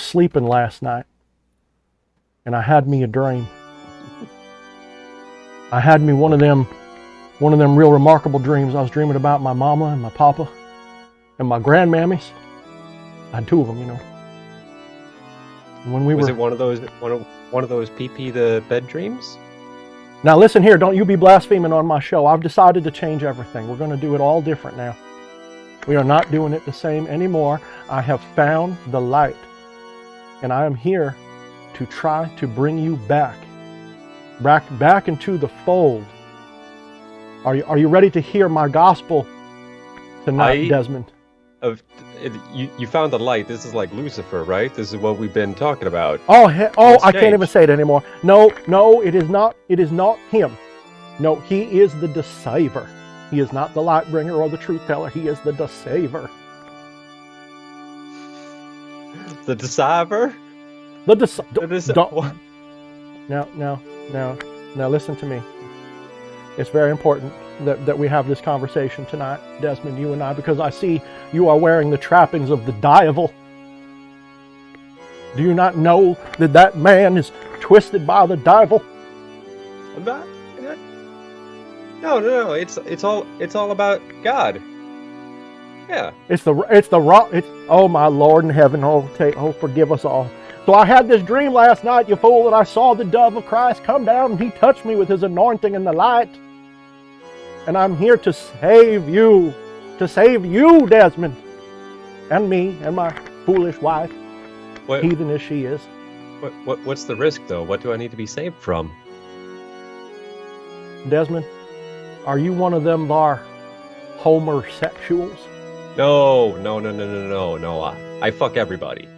sleeping last night, and I had me a dream. I had me one of them real remarkable dreams. I was dreaming about my mama and my papa and my grandmammies. I had two of them, you know. When we was it one of those pee the bed dreams? Now listen here, don't you be blaspheming on my show. I've decided to change everything. We're going to do it all different now. We are not doing it the same anymore. I have found the light, and I am here to try to bring you back into the fold. Are you ready to hear my gospel tonight, Desmond? You found the light. This is like Lucifer, right? This is what we've been talking about. I can't even say it anymore. No, it is not. It is not him. No, he is the deceiver. He is not the light bringer or the truth teller. He is the deceiver. The deceiver? Now listen to me. It's very important that we have this conversation tonight, Desmond, you and I, because I see you are wearing the trappings of the devil. Do you not know that man is twisted by the devil? I'm not. No. It's all about God. Yeah. Oh my Lord in heaven, forgive us all. So I had this dream last night, you fool, that I saw the dove of Christ come down and he touched me with his anointing and the light. And I'm here to save you, Desmond, and me and my foolish wife, heathen as she is. What's the risk though? What do I need to be saved from? Desmond, are you one of them there homosexuals? No. I fuck everybody.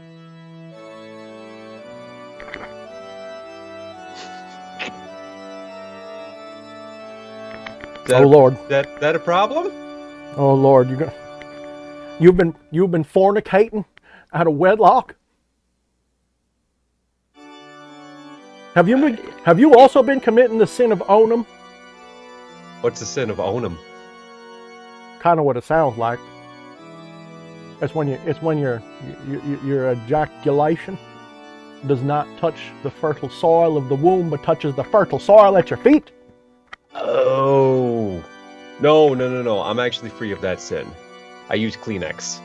Lord, that a problem? Oh Lord, you've been fornicating out of wedlock. Have you also been committing the sin of onum? What's the sin of onum? Kind of what it sounds like. It's when your ejaculation does not touch the fertile soil of the womb, but touches the fertile soil at your feet. Oh. No. I'm actually free of that sin. I use Kleenex.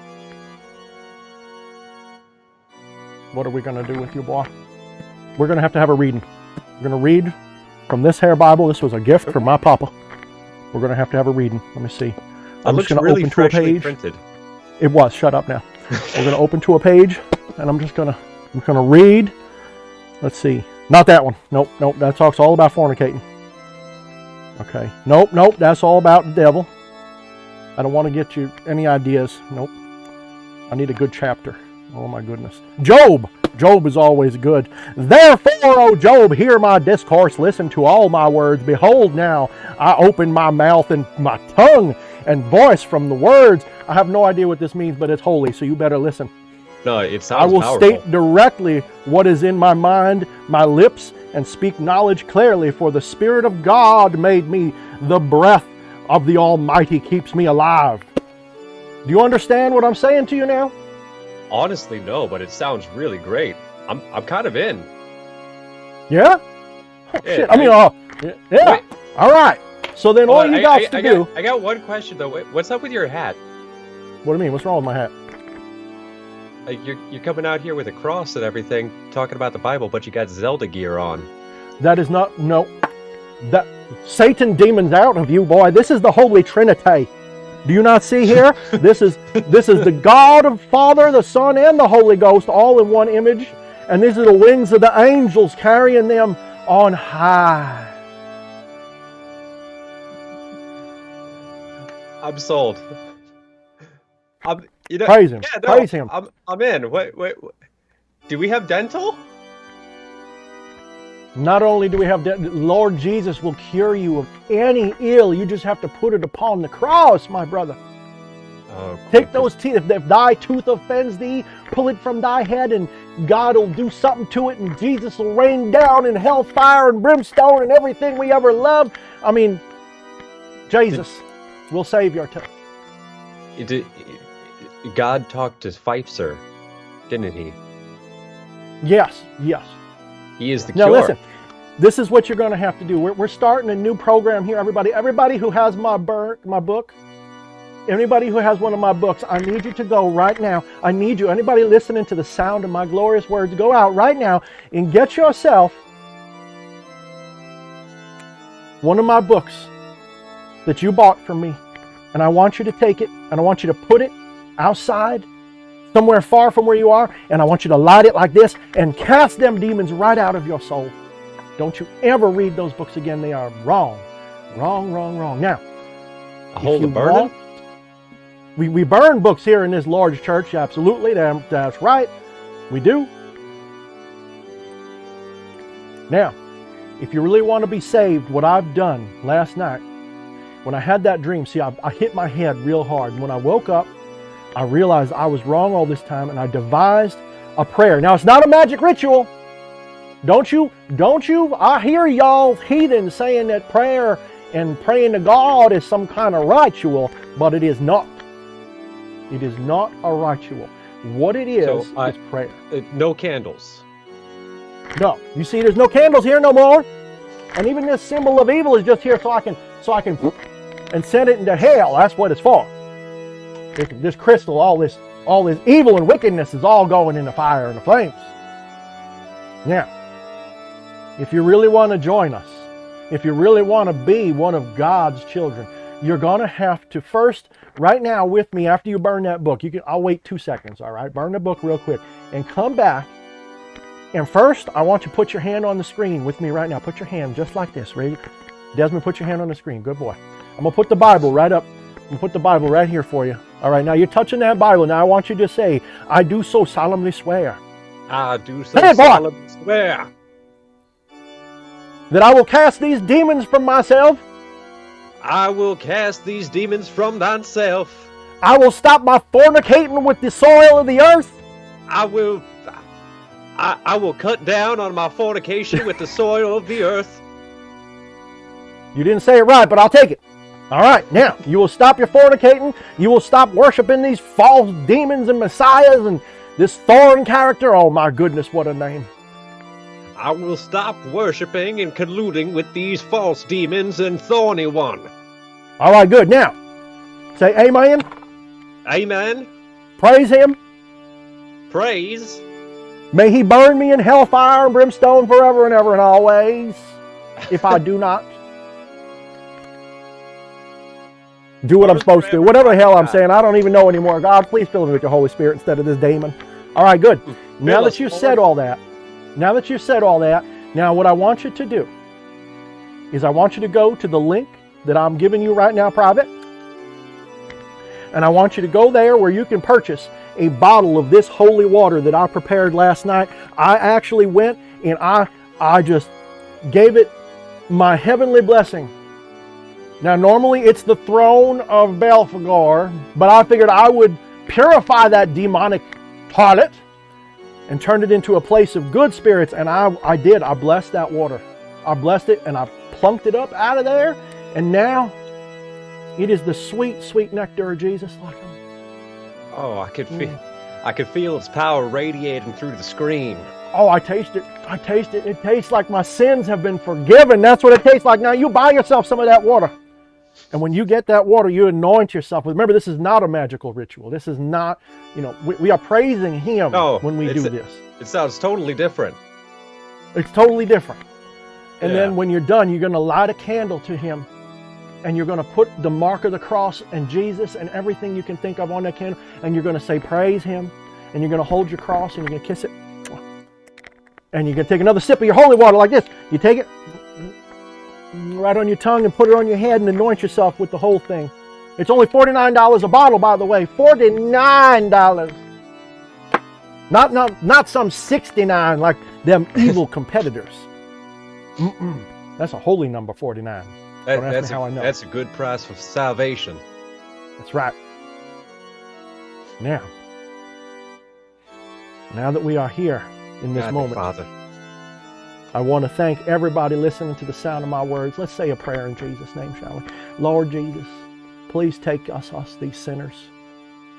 What are we going to do with you, boy? We're going to have a reading. We're going to read from this here Bible. This was a gift from my papa. We're going to have a reading. Let me see. I'm just going to open to a page. Printed. It was. Shut up now. We're going to open to a page, and I'm going to read. Let's see. Not that one. Nope. That talks all about fornicating. Okay. Nope. That's all about the devil. I don't want to get you any ideas. Nope. I need a good chapter. Oh my goodness. Job is always good. Therefore, O Job, hear my discourse, listen to all my words. Behold now, I open my mouth and my tongue and voice from the words. I have no idea what this means, but it's holy, so you better listen. No, it sounds I will powerful. state directly what is in my mind, my lips, and speak knowledge clearly, for the Spirit of God made me. The breath of the Almighty keeps me alive. Do you understand what I'm saying to you now? Honestly, no, but it sounds really great. I'm kind of in. Yeah? Oh, shit. Yeah. Wait. All right. So then all you got to do... I got one question, though. What's up with your hat? What do you mean? What's wrong with my hat? Like, you're coming out here with a cross and everything, talking about the Bible, but you got Zelda gear on. That is not... No. That Satan demons out of you, boy. This is the Holy Trinity. Do you not see here? This is the God of Father, the Son, and the Holy Ghost, all in one image. And these are the wings of the angels carrying them on high. I'm sold. Praise him. Yeah, no, praise him. I'm in. Wait. Do we have dental? Not only do we have Lord Jesus will cure you of any ill. You just have to put it upon the cross, my brother. Oh, take those teeth. If thy tooth offends thee, pull it from thy head, and God will do something to it, and Jesus will rain down in hellfire and brimstone and everything we ever loved. I mean, Jesus will save your tooth. God talked to Pfeiffer, didn't he? Yes, yes. He is the cure. Now listen, this is what you're going to have to do. We're starting a new program here, everybody. Everybody who has my book, anybody who has one of my books, I need you to go right now. I need you, anybody listening to the sound of my glorious words, go out right now and get yourself one of my books that you bought from me. And I want you to take it and I want you to put it outside, somewhere far from where you are, and I want you to light it like this and cast them demons right out of your soul. Don't you ever read those books again. They are wrong. Wrong, wrong, wrong. Now, A hold of burning? We burn books here in this large church, absolutely. That's right. We do. Now, if you really want to be saved, what I've done last night, when I had that dream, see, I hit my head real hard. And when I woke up, I realized I was wrong all this time, and I devised a prayer. Now, it's not a magic ritual. Don't you, I hear y'all heathens saying that prayer and praying to God is some kind of ritual, but it is not. It is not a ritual. What it is prayer. No candles. No. You see, there's no candles here no more. And even this symbol of evil is just here so I can and send it into hell. That's what it's for. This crystal, all this evil and wickedness is all going in the fire and the flames. Now, if you really want to join us, if you really want to be one of God's children, you're going to have to first, right now with me, after you burn that book, I'll wait 2 seconds, all right? Burn the book real quick and come back. And first, I want you to put your hand on the screen with me right now. Put your hand just like this. Ready? Desmond, put your hand on the screen. Good boy. I'm going to put the Bible right up. I'm going to put the Bible right here for you. All right, now you're touching that Bible. Now I want you to say, I do so solemnly swear. I do so solemnly swear. That I will cast these demons from myself. I will cast these demons from thyself. I will stop my fornicating with the soil of the earth. I will cut down on my fornication with the soil of the earth. You didn't say it right, but I'll take it. All right, now, you will stop your fornicating. You will stop worshiping these false demons and messiahs and this Thorne character. Oh my goodness, what a name. I will stop worshiping and colluding with these false demons and thorny one. All right, good. Now, say amen. Amen. Praise him. Praise. May he burn me in hellfire and brimstone forever and ever and always, if I do not do what I'm supposed to. Whatever the hell I'm saying, I don't even know anymore. God, please fill me with your Holy Spirit instead of this demon. All right, good. Now that you've said all that, now what I want you to do is I want you to go to the link that I'm giving you right now, private. And I want you to go there where you can purchase a bottle of this holy water that I prepared last night. I actually went and I just gave it my heavenly blessing. Now, normally it's the throne of Belphegor, but I figured I would purify that demonic harlot and turn it into a place of good spirits. And I did. I blessed that water. I blessed it and I plunked it up out of there. And now it is the sweet, sweet nectar of Jesus. Oh, I could feel its power radiating through the screen. Oh, I taste it. I taste it. It tastes like my sins have been forgiven. That's what it tastes like. Now you buy yourself some of that water. And when you get that water, you anoint yourself. Remember, this is not a magical ritual. This is not, we are praising him when we do this. It sounds totally different. It's totally different. And then when you're done, you're going to light a candle to him. And you're going to put the mark of the cross and Jesus and everything you can think of on that candle. And you're going to say, praise him. And you're going to hold your cross and you're going to kiss it. And you're going to take another sip of your holy water like this. You take it right on your tongue and put it on your head and anoint yourself with the whole thing. It's only $49 a bottle, by the way. $49. Not some $69 like them evil competitors. That's a holy number, 49. That's a good price for salvation. That's right. Now that we are here in this moment, Father, I want to thank everybody listening to the sound of my words. Let's say a prayer in Jesus' name, shall we? Lord Jesus, please take us these sinners.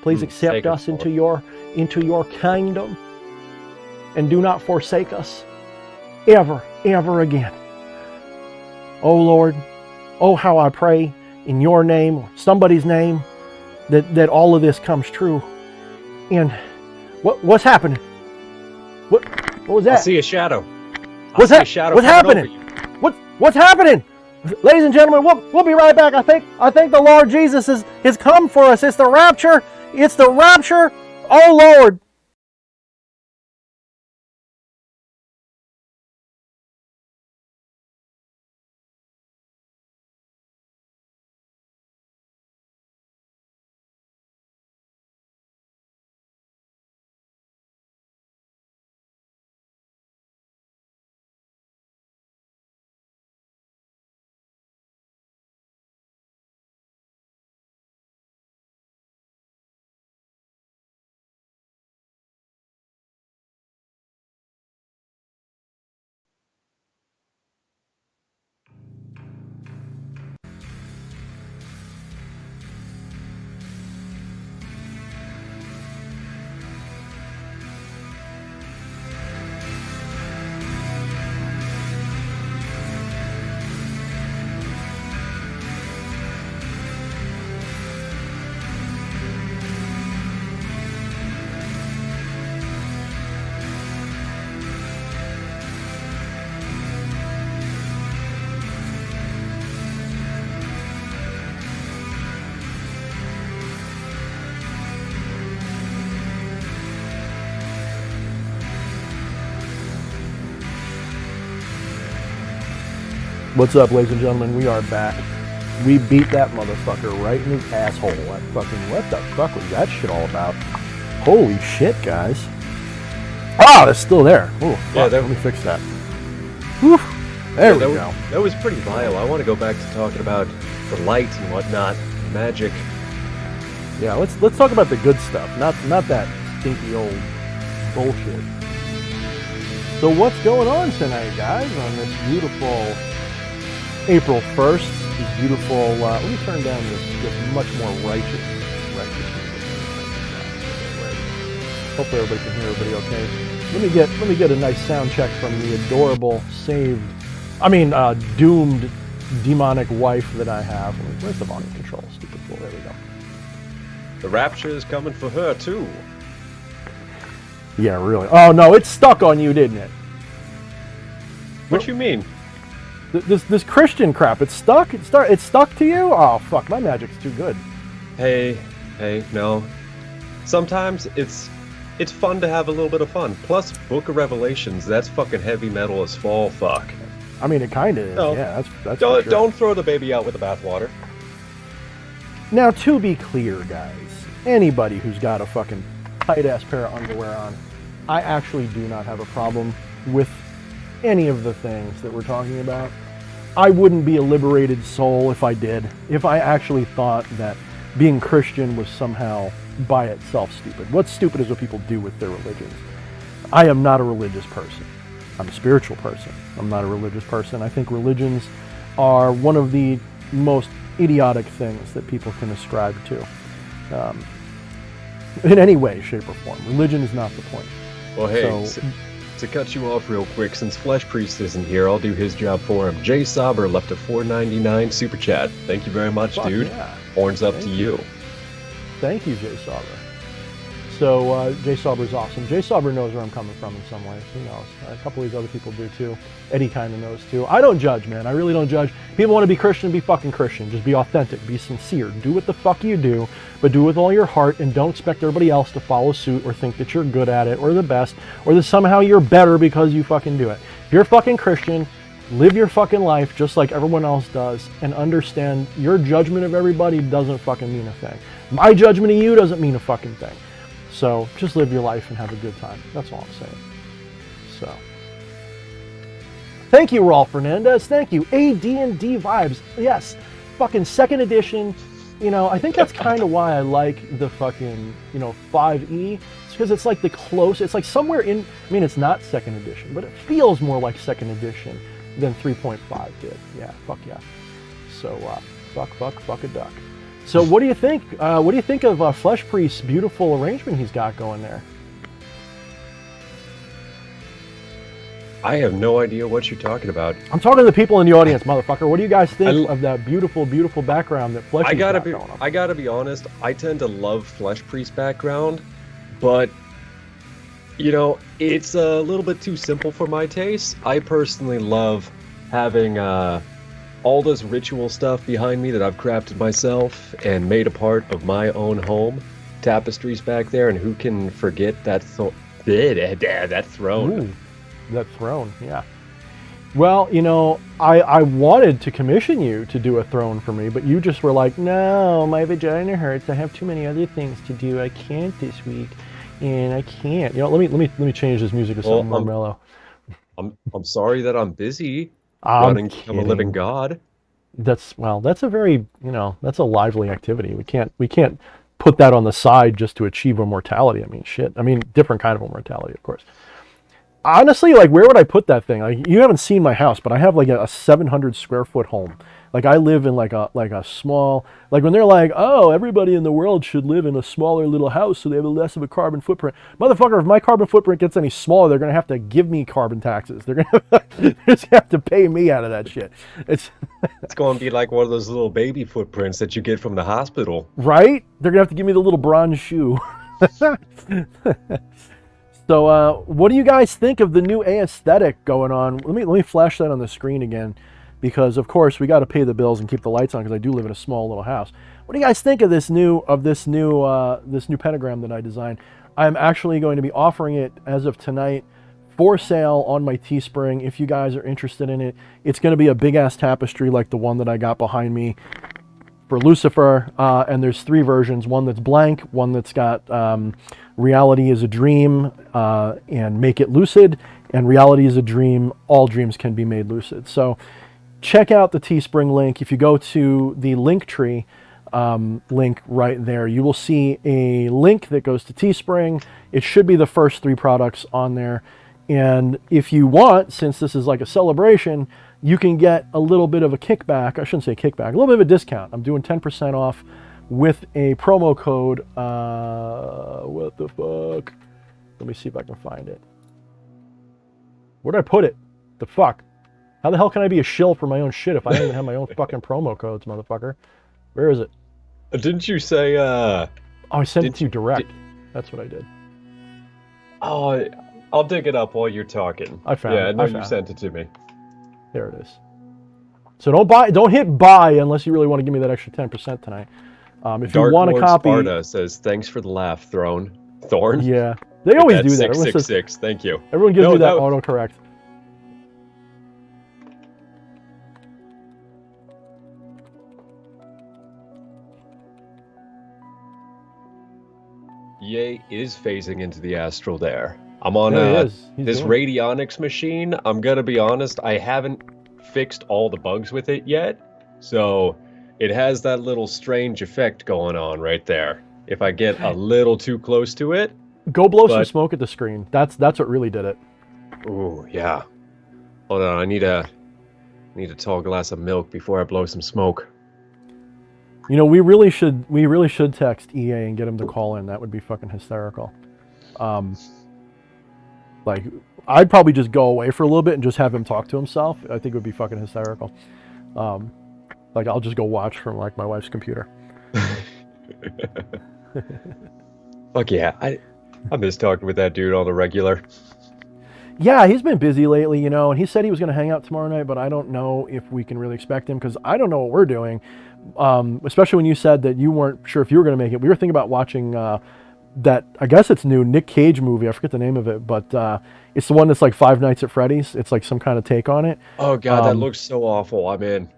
Please accept us into your kingdom. and do not forsake us ever, ever again. Oh Lord, oh how I pray in your name, or somebody's name, that all of this comes true. And what's happening? What was that? I see a shadow. What's happening? What's happening? Ladies and gentlemen, we'll be right back. I think the Lord Jesus has come for us. It's the rapture. It's the rapture. Oh Lord. What's up, ladies and gentlemen? We are back. We beat that motherfucker right in his asshole. That fucking, what the fuck was that shit all about? Holy shit, guys. Oh, that's still there. Oh, yeah, let me fix that. Whew. There we go. That was pretty vile. I want to go back to talking about the light and whatnot, magic. Yeah, let's talk about the good stuff, not that stinky old bullshit. So what's going on tonight, guys, on this beautiful April 1st, this beautiful, let me turn down this much more righteous music. Hopefully everybody can hear everybody okay. Let me get a nice sound check from the adorable, doomed demonic wife that I have. Where's the volume control? Stupid fool. There we go. The Rapture is coming for her too. Yeah, really. Oh no, it stuck on you, didn't it? What you mean? This Christian crap, it stuck? It stuck to you? Oh fuck, my magic's too good. Hey, no. Sometimes it's fun to have a little bit of fun. Plus, Book of Revelations, that's fucking heavy metal as fall fuck. I mean, it kind of is. No, yeah, that's don't, for sure. Don't throw the baby out with the bathwater. Now, to be clear, guys, anybody who's got a fucking tight-ass pair of underwear on, I actually do not have a problem with any of the things that we're talking about. I wouldn't be a liberated soul if I did. If I actually thought that being Christian was somehow by itself stupid. What's stupid is what people do with their religions. I am not a religious person. I'm a spiritual person. I'm not a religious person. I think religions are one of the most idiotic things that people can ascribe to. In any way, shape, or form. Religion is not the point. Well, hey, to cut you off real quick, since Flesh Priest isn't here, I'll do his job for him. Jay Sauber left a $4.99 super chat. Thank you very much, dude. Yeah. Horns up to you. Thank you, Jay Sauber. So, Jay Sauber's awesome. Jay Sauber knows where I'm coming from in some ways. He knows. A couple of these other people do too. Eddie kind of knows too. I don't judge, man. I really don't judge. People want to be Christian, be fucking Christian. Just be authentic, be sincere. Do what the fuck you do, but do it with all your heart, and don't expect everybody else to follow suit or think that you're good at it or the best or that somehow you're better because you fucking do it. If you're fucking Christian, live your fucking life just like everyone else does, and understand your judgment of everybody doesn't fucking mean a thing. My judgment of you doesn't mean a fucking thing. So just live your life and have a good time. That's all I'm saying. So, thank you, Rolf Fernandez. Thank you, AD&D Vibes. Yes, fucking second edition. You know, I think that's kind of why I like the fucking 5e. It's because it's like the close. It's like somewhere in. I mean, it's not second edition, but it feels more like second edition than 3.5 did. Yeah, fuck yeah. So fuck a duck. So what do you think? What do you think of Flesh Priest's beautiful arrangement he's got going there? I have no idea what you're talking about. I'm talking to the people in the audience, motherfucker. What do you guys think of that beautiful, beautiful background that Flesh Priest got going on? I gotta be honest. I tend to love Flesh Priest background, but you know, it's a little bit too simple for my taste. I personally love having all this ritual stuff behind me that I've crafted myself and made a part of my own home. Tapestries back there, and who can forget that throne? Ooh, that throne, yeah. Well, you know, I wanted to commission you to do a throne for me, but you just were like, no, my vagina hurts. I have too many other things to do. I can't this week, and I can't. You know, let me change this music to something more mellow. I'm sorry that I'm busy running from a living god. That's a very, you know, that's a lively activity. We can't put that on the side just to achieve immortality. I mean, shit. I mean, different kind of immortality, of course. Honestly, like, where would I put that thing? Like, you haven't seen my house, but I have like a 700 square foot home. Like, I live in like a small, like, when they're like, oh, everybody in the world should live in a smaller little house so they have less of a carbon footprint. Motherfucker, if my carbon footprint gets any smaller, they're going to have to give me carbon taxes. They're going to just have to pay me out of that shit. It's going to be like one of those little baby footprints that you get from the hospital. Right? They're going to have to give me the little bronze shoe. So, what do you guys think of the new aesthetic going on? Let me flash that on the screen again, because of course we got to pay the bills and keep the lights on because I do live in a small little house. What do you guys think of this new pentagram that I designed? I'm actually going to be offering it as of tonight for sale on my Teespring. If you guys are interested in it, it's going to be a big ass tapestry like the one that I got behind me for Lucifer, and there's 3 versions. One that's blank, one that's got reality is a dream and make it lucid, and reality is a dream, all dreams can be made lucid. So check out the Teespring link. If you go to the Linktree link right there, you will see a link that goes to Teespring. It should be the first 3 products on there. And if you want, since this is like a celebration, you can get a little bit of a kickback. I shouldn't say kickback, a little bit of a discount. I'm doing 10% off with a promo code. What the fuck? Let me see if I can find it. Where'd I put it? The fuck? How the hell can I be a shill for my own shit if I don't even have my own fucking promo codes, motherfucker? Where is it? Didn't you say, Oh, I sent it to you direct. That's what I did. Oh, I'll dig it up while you're talking. I found it. Yeah, I know you sent it to me. There it is. So don't hit buy unless you really want to give me that extra 10% tonight. If Dark you want Lord a copy, Sparta says, thanks for the laugh, Thorne. Yeah, they always do that. 666, thank you. Everyone gives me that autocorrect. Ye is phasing into the astral there. I'm on this radionics machine. I'm gonna be honest, I haven't fixed all the bugs with it yet, so it has that little strange effect going on right there. If I get a little too close to it, go blow some smoke at the screen. That's what really did it. Ooh, yeah. Hold on, I need a tall glass of milk before I blow some smoke. You know, we really should text EA and get him to call in. That would be fucking hysterical. Like, I'd probably just go away for a little bit and just have him talk to himself. I think it would be fucking hysterical. Like, I'll just go watch from like my wife's computer. Fuck yeah, I miss talking with that dude on the regular. Yeah, he's been busy lately, you know, and he said he was going to hang out tomorrow night, but I don't know if we can really expect him because I don't know what we're doing. Especially when you said that you weren't sure if you were going to make it. We were thinking about watching that, I guess it's new, Nick Cage movie. I forget the name of it, but it's the one that's like Five Nights at Freddy's. It's like some kind of take on it. Oh, God, that looks so awful. I'm in.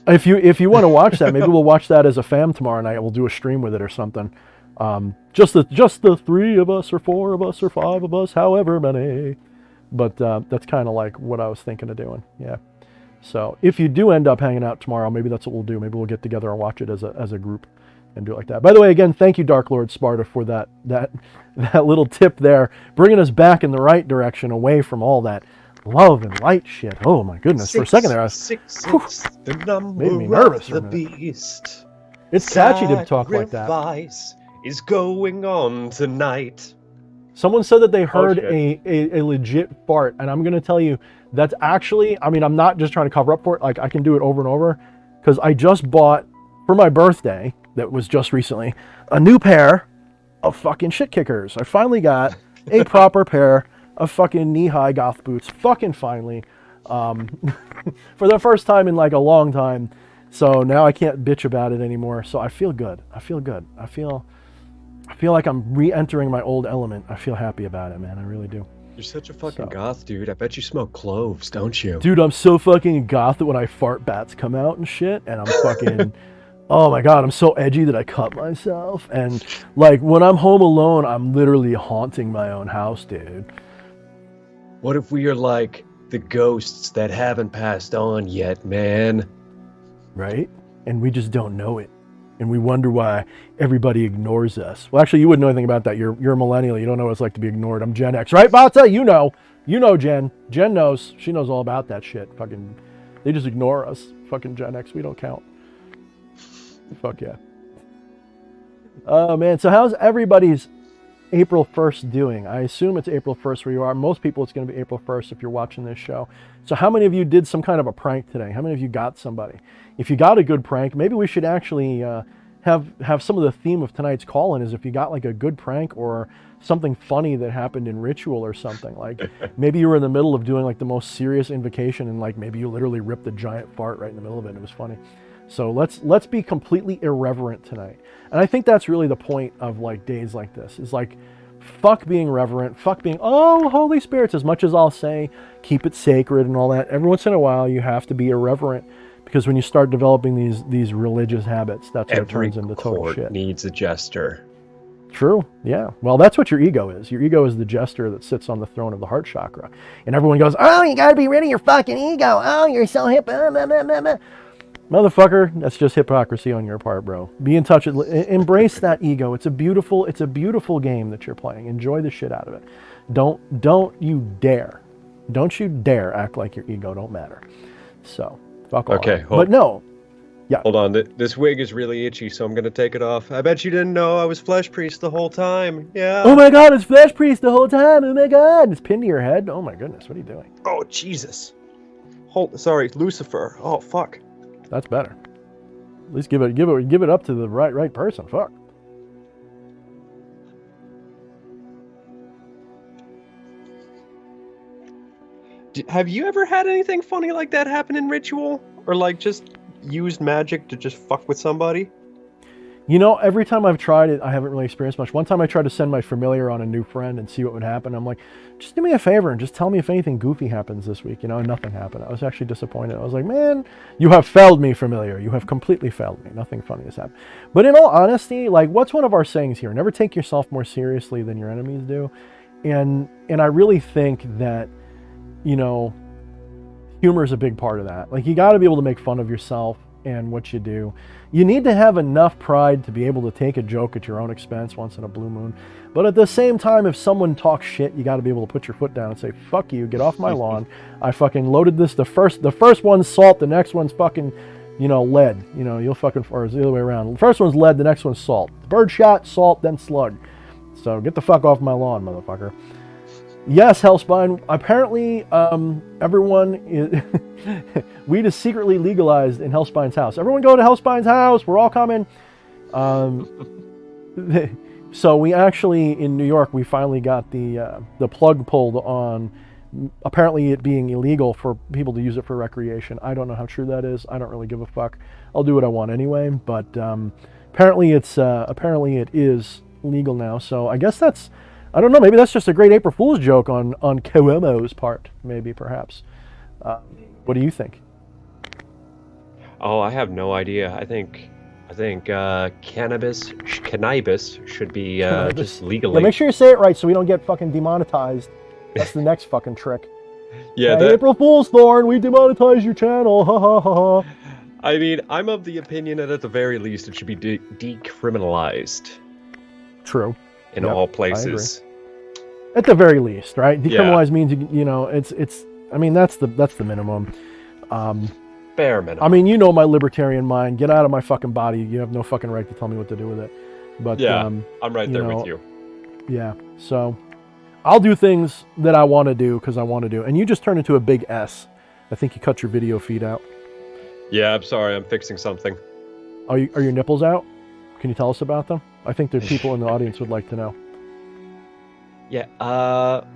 If you want to watch that, maybe we'll watch that as a fam tomorrow night. We'll do a stream with it or something. Just the 3 of us or 4 of us or 5 of us, however many. But that's kind of like what I was thinking of doing. Yeah. So if you do end up hanging out tomorrow, maybe that's what we'll do. Maybe we'll get together and watch it as a group and do it like that. By the way, again, thank you, Dark Lord Sparta, for that little tip there, bringing us back in the right direction, away from all that love and light shit. Oh my goodness! For a second there, I was the number made me nervous. Of the beast. It's catchy to talk like that. Sacrifice is going on tonight. Someone said that they heard shit. a legit fart, and I'm gonna tell you that's actually. I mean, I'm not just trying to cover up for it. Like I can do it over and over, because I just bought for my birthday, that was just recently, a new pair of fucking shit kickers. I finally got a proper pair of fucking knee-high goth boots. Fucking finally, for the first time in like a long time. So now I can't bitch about it anymore. So I feel good. I feel good. I feel like I'm re-entering my old element. I feel happy about it, man. I really do. You're such a fucking goth, dude. I bet you smoke cloves, don't you? Dude, I'm so fucking goth that when I fart, bats come out and shit, and I'm fucking... Oh my god, I'm so edgy that I cut myself. And like when I'm home alone, I'm literally haunting my own house, dude. What if we are like the ghosts that haven't passed on yet, man? Right? And we just don't know it. And we wonder why everybody ignores us. Well, actually, you wouldn't know anything about that. You're a millennial. You don't know what it's like to be ignored. I'm Gen X. Right, Bata? You know. You know Jen. Jen knows. She knows all about that shit. Fucking, they just ignore us. Fucking Gen X. We don't count. Fuck yeah. Oh, man. So how's everybody's April 1st doing? I assume it's April 1st where you are. Most people, it's going to be April 1st if you're watching this show. So how many of you did some kind of a prank today? How many of you got somebody? If you got a good prank, maybe we should actually have some of the theme of tonight's call-in is if you got like a good prank or something funny that happened in ritual or something. Like maybe you were in the middle of doing like the most serious invocation and like maybe you literally ripped a giant fart right in the middle of it and it was funny. So let's be completely irreverent tonight. And I think that's really the point of like days like this, is like fuck being reverent, fuck being, oh, Holy Spirits, as much as I'll say, keep it sacred and all that. Every once in a while you have to be irreverent, because when you start developing these religious habits, that's what turns into total shit. Needs a jester. True, yeah. Well, that's what your ego is. Your ego is the jester that sits on the throne of the heart chakra. And everyone goes, oh, you gotta be rid of your fucking ego. Oh, you're so hip. Motherfucker, that's just hypocrisy on your part, bro. Be in touch with, embrace that ego. It's a beautiful game that you're playing. Enjoy the shit out of it. Don't you dare act like your ego don't matter. So, fuck all. Okay, but no. Yeah. Hold on, this wig is really itchy, so I'm gonna take it off. I bet you didn't know I was Flesh Priest the whole time. Yeah. Oh my god, it's Flesh Priest the whole time. Oh my god, it's pinned to your head. Oh my goodness, what are you doing? Oh Jesus. Sorry, Lucifer. Oh fuck. That's better. At least give it up to the right person. Fuck. Have you ever had anything funny like that happen in ritual, or like just used magic to just fuck with somebody? You know, every time I've tried it, I haven't really experienced much. One time I tried to send my familiar on a new friend and see what would happen. I'm like, just do me a favor and just tell me if anything goofy happens this week. You know, and nothing happened. I was actually disappointed. I was like, man, you have failed me, familiar. You have completely failed me. Nothing funny has happened. But in all honesty, like, what's one of our sayings here? Never take yourself more seriously than your enemies do. And I really think that, you know, humor is a big part of that. Like, you got to be able to make fun of yourself and what you do. You need to have enough pride to be able to take a joke at your own expense once in a blue moon. But at the same time, if someone talks shit, you got to be able to put your foot down and say, fuck you, get off my lawn. I fucking loaded this. The first one's salt, the next one's fucking, you know, lead. You know, you'll fucking, or it's the other way around. The first one's lead, the next one's salt. Bird shot, salt, then slug. So get the fuck off my lawn, motherfucker. Yes, Hellspine. Apparently, everyone is weed is secretly legalized in Hellspine's house. Everyone go to Hellspine's house. We're all coming. So we actually, in New York, we finally got the plug pulled on apparently it being illegal for people to use it for recreation. I don't know how true that is. I don't really give a fuck. I'll do what I want anyway. But apparently it is legal now. So I guess that's, I don't know, maybe that's just a great April Fool's joke on Koemo's part, maybe, perhaps. What do you think? Oh, I have no idea. I think cannabis should be just legally. Yeah, make sure you say it right so we don't get fucking demonetized. That's the next fucking trick. Yeah, hey, April Fool's, Thorne, we demonetized your channel. Ha ha ha ha. I mean, I'm of the opinion that at the very least it should be decriminalized. True. In all places. At the very least, right? Decriminalize means you know it's. I mean that's the minimum. Bare minimum. I mean, you know my libertarian mind. Get out of my fucking body. You have no fucking right to tell me what to do with it. But yeah, I'm right there with you. Yeah. So I'll do things that I want to do because I want to do. And you just turned into a big S. I think you cut your video feed out. Yeah, I'm sorry. I'm fixing something. Are your nipples out? Can you tell us about them? I think the people in the audience would like to know. Yeah,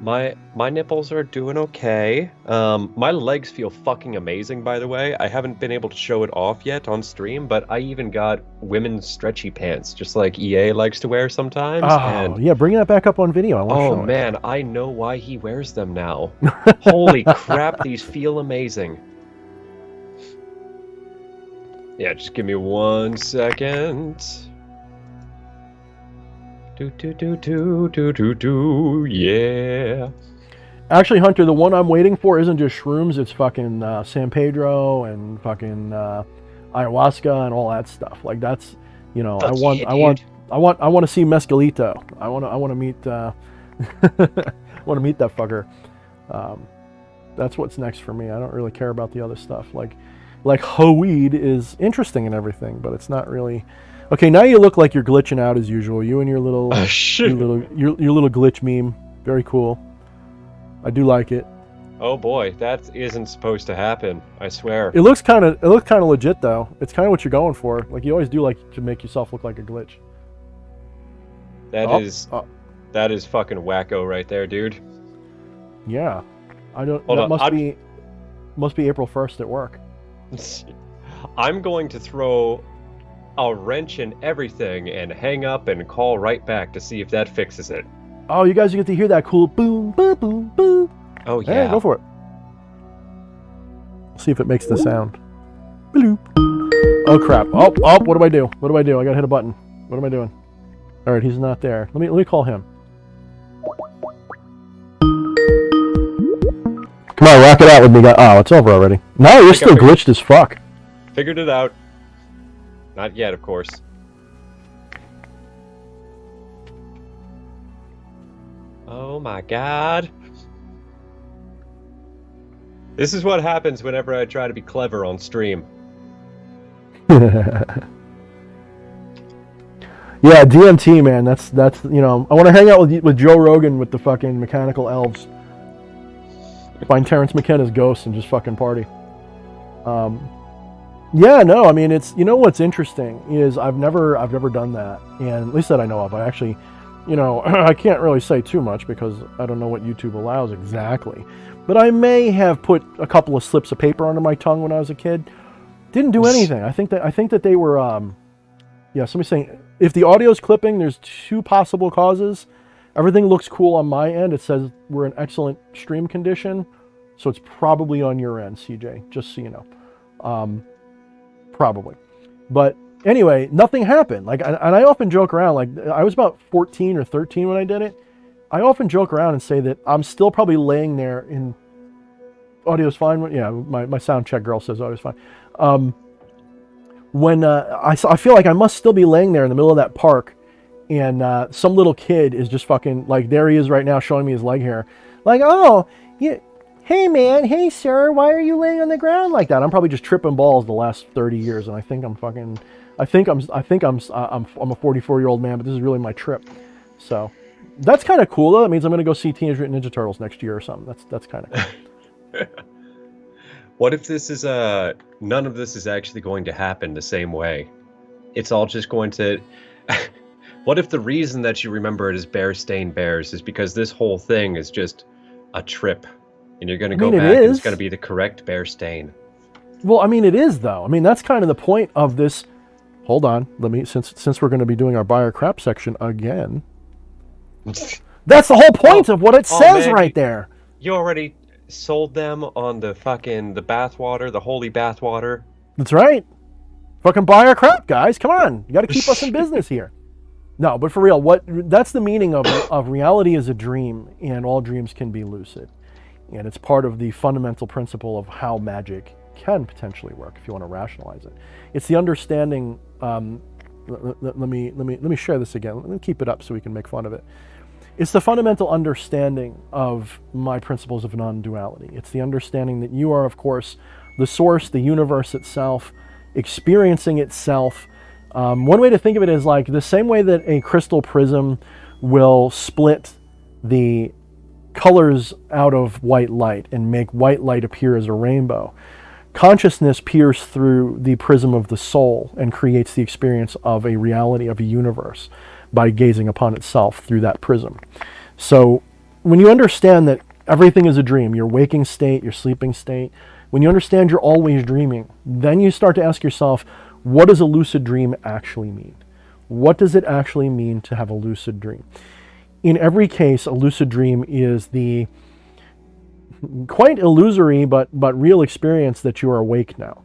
my nipples are doing okay. My legs feel fucking amazing, by the way. I haven't been able to show it off yet on stream, but I even got women's stretchy pants, just like EA likes to wear sometimes. Oh, yeah, bring that back up on video. I want to show it. Man, I know why he wears them now. Holy crap, these feel amazing. Yeah, just give me 1 second. Yeah. Actually, Hunter, the one I'm waiting for isn't just shrooms. It's fucking San Pedro and fucking ayahuasca and all that stuff. Like that's, you know, I want to see Mescalito. I want to meet want to meet that fucker. That's what's next for me. I don't really care about the other stuff. Like weed is interesting and everything, but it's not really. Okay, now you look like you're glitching out as usual. You and your little, your little glitch meme. Very cool. I do like it. Oh boy, that isn't supposed to happen. I swear. It looks kind of legit though. It's kind of what you're going for. Like you always do, like to make yourself look like a glitch. That is fucking wacko right there, dude. Yeah, I don't. Hold that on, must be April 1st at work. I'm going to throw a wrench in everything and hang up and call right back to see if that fixes it. Oh, you guys get to hear that cool boom, boom, boom, boom. Oh yeah. Hey, go for it. See if it makes the sound. Bloop. Oh crap! Oh, what do I do? What do I do? I gotta hit a button. What am I doing? All right, he's not there. Let me call him. Come on, rock it out with me, guy. Oh, it's over already. No, you're still glitched as fuck. Figured it out. Not yet, of course. Oh my god. This is what happens whenever I try to be clever on stream. Yeah, DMT, man. That's you know, I want to hang out with Joe Rogan with the fucking mechanical elves. Find Terrence McKenna's ghost and just fucking party. Yeah, no, I mean, it's, you know, what's interesting is I've never done that, and at least that I know of. I actually, you know, I can't really say too much because I don't know what YouTube allows exactly, but I may have put a couple of slips of paper under my tongue when I was a kid. Didn't do anything. I think that they were, yeah, somebody's saying if the audio's clipping, there's 2 possible causes. Everything looks cool on my end. It says we're in excellent stream condition, so it's probably on your end, CJ, just so you know. Probably. But anyway, nothing happened. Like, and I often joke around, like I was about 14 or 13 when I did it. I often joke around and say that I'm still probably laying there in audio's fine. Yeah, my sound check girl says audio's fine. When I feel like I must still be laying there in the middle of that park, and some little kid is just fucking, like, there he is right now showing me his leg hair. Like, oh, yeah. Hey man, hey sir, why are you laying on the ground like that? I'm probably just tripping balls the last 30 years, and I think I'm a 44-year-old man, but this is really my trip. So that's kind of cool though. That means I'm gonna go see Teenage Mutant Ninja Turtles next year or something. That's kind of cool. What if this is none of this is actually going to happen the same way? It's all just going to. What if the reason that you remember it as Bear Stain Bears is because this whole thing is just a trip? And you're going to go back and it's going to be the correct bear stain. Well, I mean, it is, though. I mean, that's kind of the point of this. Hold on. Let me, since we're going to be doing our buy or crap section again. That's the whole point of what it says right there. You already sold them on the bathwater, the holy bathwater. That's right. Fucking buy our crap, guys. Come on. You got to keep us in business here. No, but for real, that's the meaning of reality is a dream, and all dreams can be lucid. And it's part of the fundamental principle of how magic can potentially work if you want to rationalize it. It's the understanding. Let me share this again. Let me keep it up so we can make fun of it. It's the fundamental understanding of my principles of non-duality. It's the understanding that you are, of course, the source, the universe itself, experiencing itself. One way to think of it is like the same way that a crystal prism will split the colors out of white light and make white light appear as a rainbow. Consciousness peers through the prism of the soul and creates the experience of a reality, of a universe, by gazing upon itself through that prism. So when you understand that everything is a dream, your waking state, your sleeping state, when you understand you're always dreaming, then you start to ask yourself, what does a lucid dream actually mean? What does it actually mean to have a lucid dream? In every case, a lucid dream is the quite illusory but real experience that you are awake now.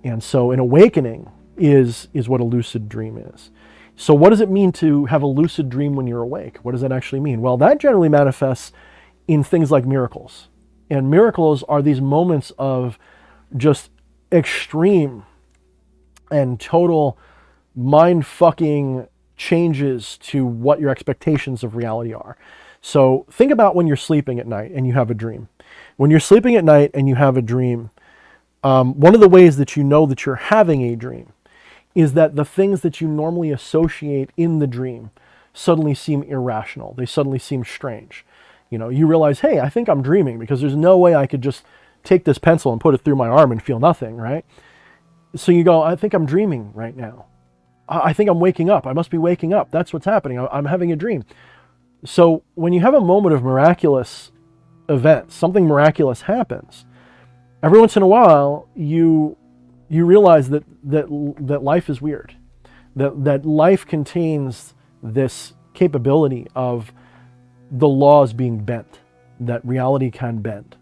And so an awakening is what a lucid dream is. So what does it mean to have a lucid dream when you're awake? What does that actually mean? Well, that generally manifests in things like miracles. And miracles are these moments of just extreme and total mind-fucking changes to what your expectations of reality are. So think about when you're sleeping at night and you have a dream. When you're sleeping at night and you have a dream, one of the ways that you know that you're having a dream is that the things that you normally associate in the dream suddenly seem irrational. They suddenly seem strange. You know, you realize, hey, I think I'm dreaming because there's no way I could just take this pencil and put it through my arm and feel nothing, right? So you go, I think I'm dreaming right now. I think I'm waking up. I must be waking up. That's what's happening. I'm having a dream. So when you have a moment of miraculous event, something miraculous happens, every once in a while you realize that life is weird, that life contains this capability of the laws being bent, that reality can bend.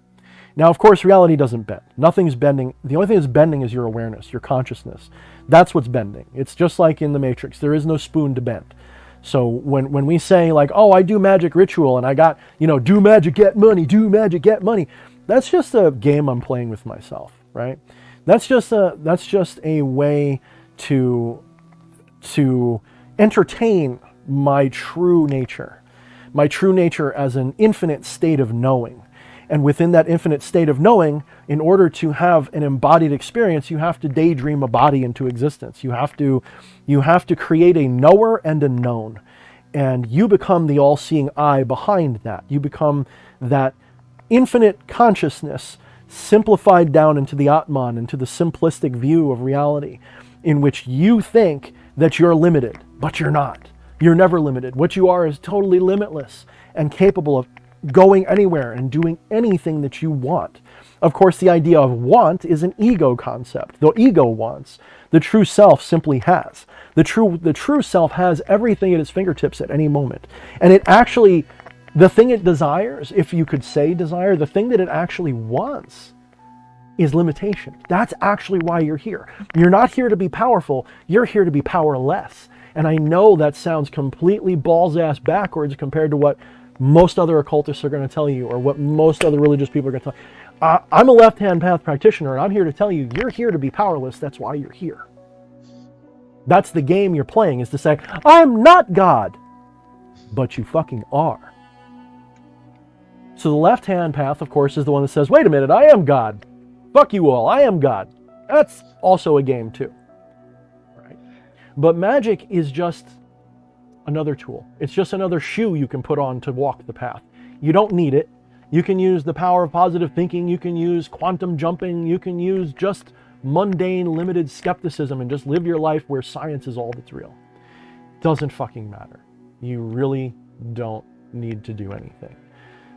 Now, of course, reality doesn't bend. Nothing's bending. The only thing that's bending is your awareness, your consciousness. That's what's bending. It's just like in the Matrix. There is no spoon to bend. So when we say like, oh, I do magic ritual and I got, do magic, get money, do magic, get money. That's just a game I'm playing with myself, right? That's just a way to entertain my true nature as an infinite state of knowing. And within that infinite state of knowing, in order to have an embodied experience, you have to daydream a body into existence. You have to create a knower and a known. And you become the all-seeing I behind that. You become that infinite consciousness simplified down into the Atman, into the simplistic view of reality, in which you think that you're limited, but you're not. You're never limited. What you are is totally limitless and capable of going anywhere and doing anything that you want. Of course, the idea of want is an ego concept. The ego wants. The true self simply has. The true self has everything at its fingertips at any moment. And it actually, the thing it desires, if you could say desire, the thing that it actually wants is limitation. That's actually why you're here. You're not here to be powerful. You're here to be powerless. And I know that sounds completely balls-ass backwards compared to what most other occultists are going to tell you, or what most other religious people are going to tell you. I'm a left-hand path practitioner, and I'm here to tell you, you're here to be powerless. That's why you're here. That's the game you're playing, is to say, I'm not God. But you fucking are. So the left-hand path, of course, is the one that says, wait a minute, I am God. Fuck you all, I am God. That's also a game, too. Right? But magic is just another tool. It's just another shoe you can put on to walk the path. You don't need it. You can use the power of positive thinking. You can use quantum jumping. You can use just mundane, limited skepticism and just live your life where science is all that's real. Doesn't fucking matter. You really don't need to do anything.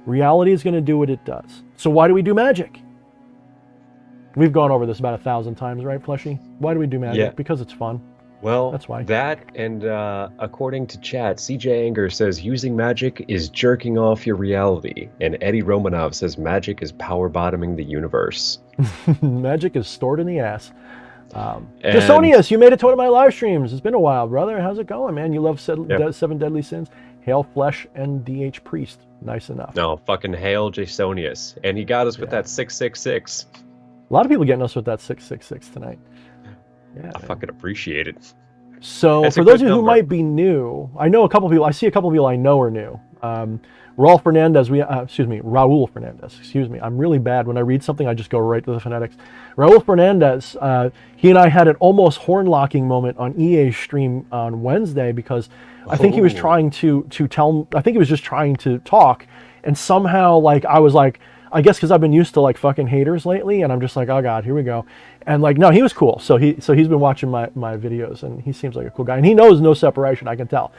Reality is going to do what it does. So why do we do magic? We've gone over this about 1,000 times, right, Fleshy? Why do we do magic? Yeah. Because it's fun. Well, that's why. That, and according to chat, CJ Anger says using magic is jerking off your reality, and Eddie Romanov says magic is power bottoming the universe. Magic is stored in the ass. Jasonius, you made it to one of my live streams. It's been a while, brother. How's it going, man? You love Seven Deadly Sins? Hail Flesh and DH Priest. Nice enough. No, fucking hail Jasonius. And he got us with that 666. A lot of people getting us with that 666 tonight. Yeah, I fucking appreciate it. So for those of you who might be new, I know a couple people. I see a couple people I know are new. Raul Fernandez. Raul Fernandez. Excuse me. I'm really bad when I read something. I just go right to the phonetics. Raul Fernandez. He and I had an almost horn locking moment on EA's stream on Wednesday because I think he was trying to tell. I think he was just trying to talk, And somehow, like, I was like, I guess because I've been used to like fucking haters lately, and I'm just like, oh god, here we go. And like, no, he was cool. So he's been watching my videos, and he seems like a cool guy. And he knows no separation. I can tell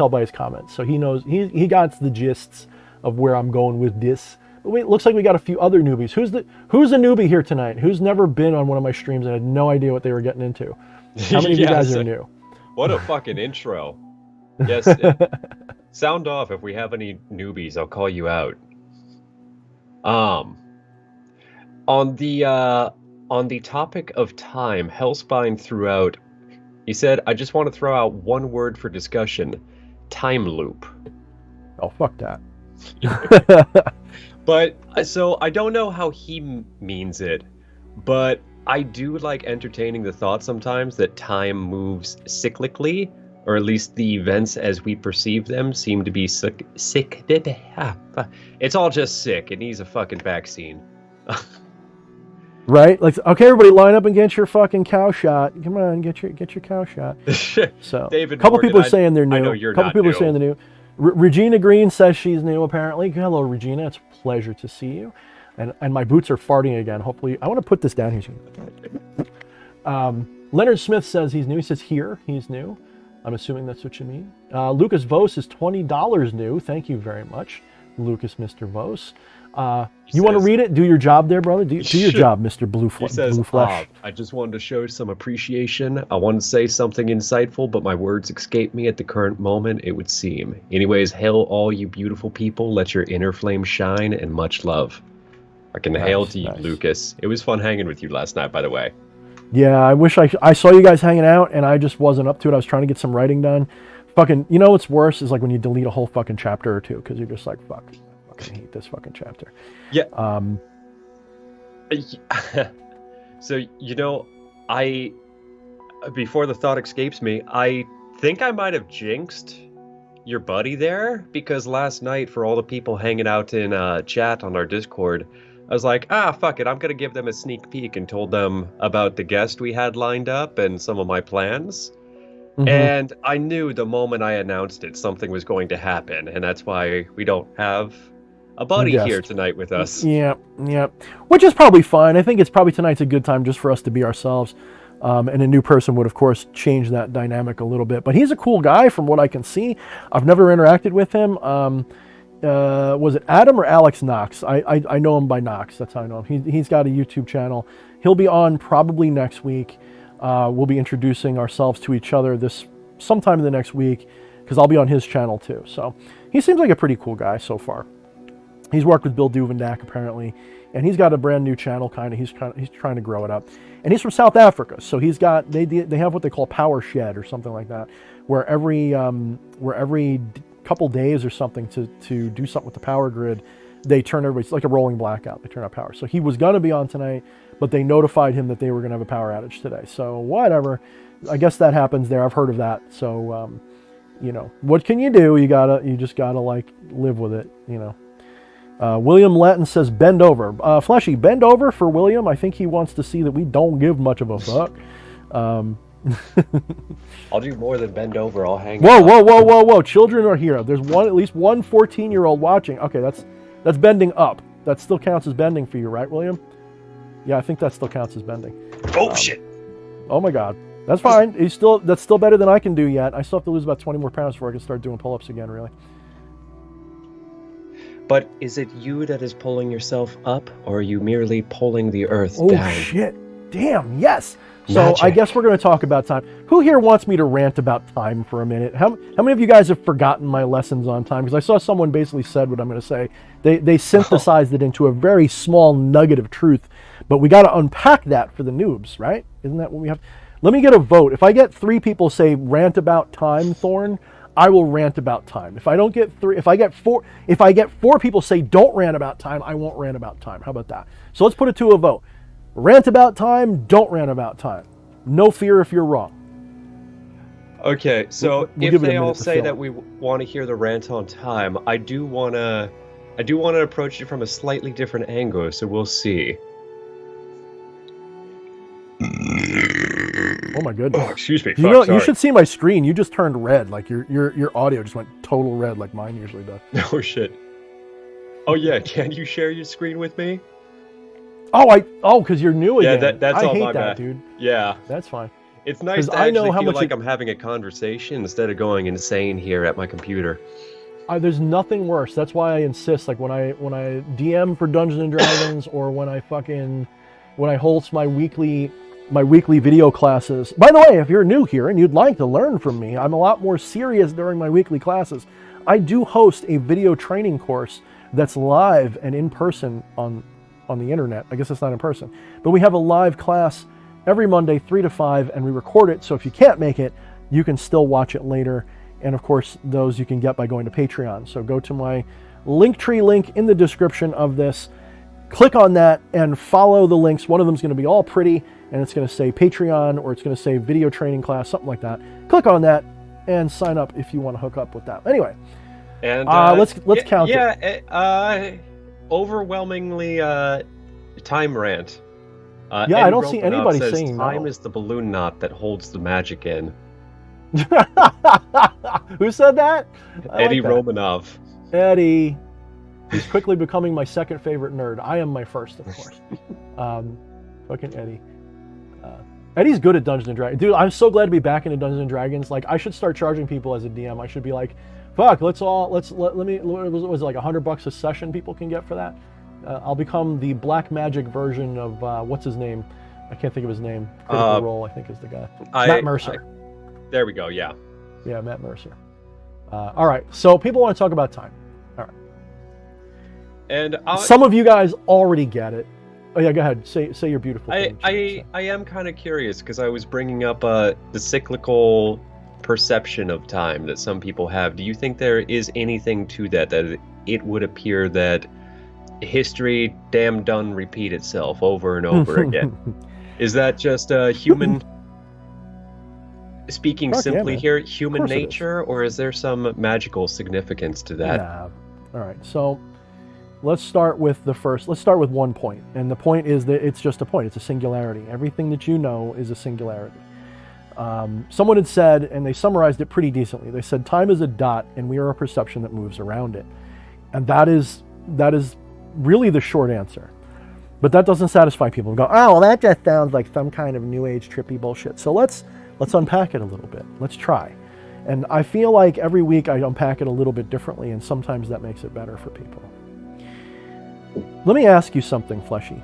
by his comments. So he knows, he got the gists of where I'm going with this. But wait, it looks like we got a few other newbies. Who's the newbie here tonight? Who's never been on one of my streams and had no idea what they were getting into? How many of you guys are new? What a fucking intro. Yes. Sound off if we have any newbies. I'll call you out. On the topic of time, Hellspine threw out, he said, I just want to throw out one word for discussion, time loop. Oh, fuck that. But, so, I don't know how he means it, but I do like entertaining the thought sometimes that time moves cyclically, or at least the events as we perceive them seem to be sick. It's all just sick. It needs a fucking vaccine. Right? Like, okay, everybody, line up and get your fucking cow shot. Come on, get your cow shot. So, David, a couple people are saying they're new. I know you're a couple not people new. are saying they're new. Regina Green says she's new, apparently. Hello, Regina. It's a pleasure to see you. And my boots are farting again. Hopefully, I want to put this down here. Leonard Smith says he's new. He says here he's new. I'm assuming that's what you mean. Lucas Vos is $20 new. Thank you very much, Lucas, Mr. Vos. You want to read it? Do your job there, brother. Do your job, Mr. Blue Flesh. I just wanted to show some appreciation. I wanted to say something insightful, but my words escape me at the current moment, it would seem. Anyways, hail all you beautiful people. Let your inner flame shine, and much love. I can hail to you, Lucas. It was fun hanging with you last night, by the way. Yeah, I wish I saw you guys hanging out, and I just wasn't up to it. I was trying to get some writing done. Fucking, you know what's worse is like when you delete a whole fucking chapter or two, because you're just like, fuck, I fucking hate this fucking chapter. Yeah. So, you know, before the thought escapes me, I think I might have jinxed your buddy there, because last night, for all the people hanging out in chat on our Discord, I was like, fuck it, I'm going to give them a sneak peek, and told them about the guest we had lined up and some of my plans. Mm-hmm. And I knew the moment I announced it, something was going to happen, and that's why we don't have a buddy here tonight with us. Yeah. Which is probably fine. I think it's probably tonight's a good time just for us to be ourselves. And a new person would, of course, change that dynamic a little bit. But he's a cool guy from what I can see. I've never interacted with him. Was it Adam or Alex Knox? I know him by Knox. That's how I know him. He's got a YouTube channel. He'll be on probably next week. We'll be introducing ourselves to each other sometime in the next week, because I'll be on his channel too. So he seems like a pretty cool guy so far. He's worked with Bill Duvendak apparently, and he's got a brand new channel. He's trying to grow it up, and he's from South Africa. So he's got they have what they call Power Shed or something like that, where every couple days or something to do something with the power grid, they turn everybody's like a rolling blackout. They turn out power. So he was going to be on tonight, but they notified him that they were going to have a power outage today. So whatever, I guess that happens there. I've heard of that. So you know, what can you do? You just gotta like live with it. You know. William Letton says bend over. Fleshy, bend over for William. I think he wants to see that we don't give much of a fuck. I'll do more than bend over. I'll hang. Whoa! Children are here. There's at least one 14-year-old watching. Okay, that's bending up. That still counts as bending for you, right, William? Yeah, I think that still counts as bending. Oh shit! Oh my God, that's fine. That's still better than I can do yet. I still have to lose about 20 more pounds before I can start doing pull-ups again. Really. But is it you that is pulling yourself up, or are you merely pulling the earth down? Oh shit! Damn. Yes. So Magic. I guess we're going to talk about time. Who here wants me to rant about time for a minute? How many of you guys have forgotten my lessons on time? Because I saw someone basically said what I'm going to say. They synthesized it into a very small nugget of truth, but we got to unpack that for the noobs, right? Isn't that what we have? Let me get a vote. If I get 3 people say rant about time, Thorne, I will rant about time. If I don't get 3, if I get 4 people say don't rant about time, I won't rant about time. How about that? So let's put it to a vote. Rant about time, don't rant about time. No fear if you're wrong. Okay, so if they all say that we want to hear the rant on time, I do want to approach it from a slightly different angle, so we'll see. Oh my goodness. Oh, excuse me. You should see my screen. You just turned red. Like your audio just went total red like mine usually does. Oh shit. Oh yeah, can you share your screen with me? Because you're new again. Yeah, that's I all hate my that, bad. dude. Yeah. That's fine. It's nice 'Cause to I know actually how feel much like I'm having a conversation instead of going insane here at my computer. There's nothing worse. That's why I insist. Like when I DM for Dungeons and Dragons, or when I host my weekly video classes. By the way, if you're new here and you'd like to learn from me, I'm a lot more serious during my weekly classes. I do host a video training course that's live and in person on the internet. I guess it's not in person, but we have a live class every Monday, 3 to 5, and we record it. So if you can't make it, you can still watch it later. And of course, those you can get by going to Patreon. So go to my Linktree link in the description of this. Click on that and follow the links. One of them is going to be all pretty, and it's going to say Patreon, or it's going to say video training class, something like that. Click on that and sign up if you want to hook up with that. Anyway, and let's count it. Yeah, overwhelmingly time rant. I don't see anybody saying time no. is the balloon knot that holds the magic in. Who said that? Eddie Romanov. Eddie. He's quickly becoming my second favorite nerd. I am my first, of course. Fucking Eddie. Eddie's good at Dungeons and Dragons. Dude, I'm so glad to be back into Dungeons and Dragons. Like, I should start charging people as a DM. I should be like, fuck, let me, was it like $100 a session people can get for that? I'll become the black magic version of, what's his name? I can't think of his name. Critical Role, I think is the guy. Matt Mercer. There we go, yeah. Yeah, Matt Mercer. All right, so people want to talk about time. All right. And some of you guys already get it. Oh yeah, go ahead. Say your beautiful thing. I am kind of curious because I was bringing up the cyclical perception of time that some people have. Do you think there is anything to that it would appear that history damn done repeat itself over and over again? Is that just human? Speaking simply here, human nature, or is there some magical significance to that? Nah. All right, so let's start with one point, and the point is that it's just a point. It's a singularity. Everything that you know is a singularity. Someone had said, and they summarized it pretty decently. They said, time is a dot, and we are a perception that moves around it. And that is really the short answer. But that doesn't satisfy people. Go, oh, well, that just sounds like some kind of new age trippy bullshit. So let's unpack it a little bit. Let's try. And I feel like every week I unpack it a little bit differently, and sometimes that makes it better for people. Let me ask you something, Fleshy.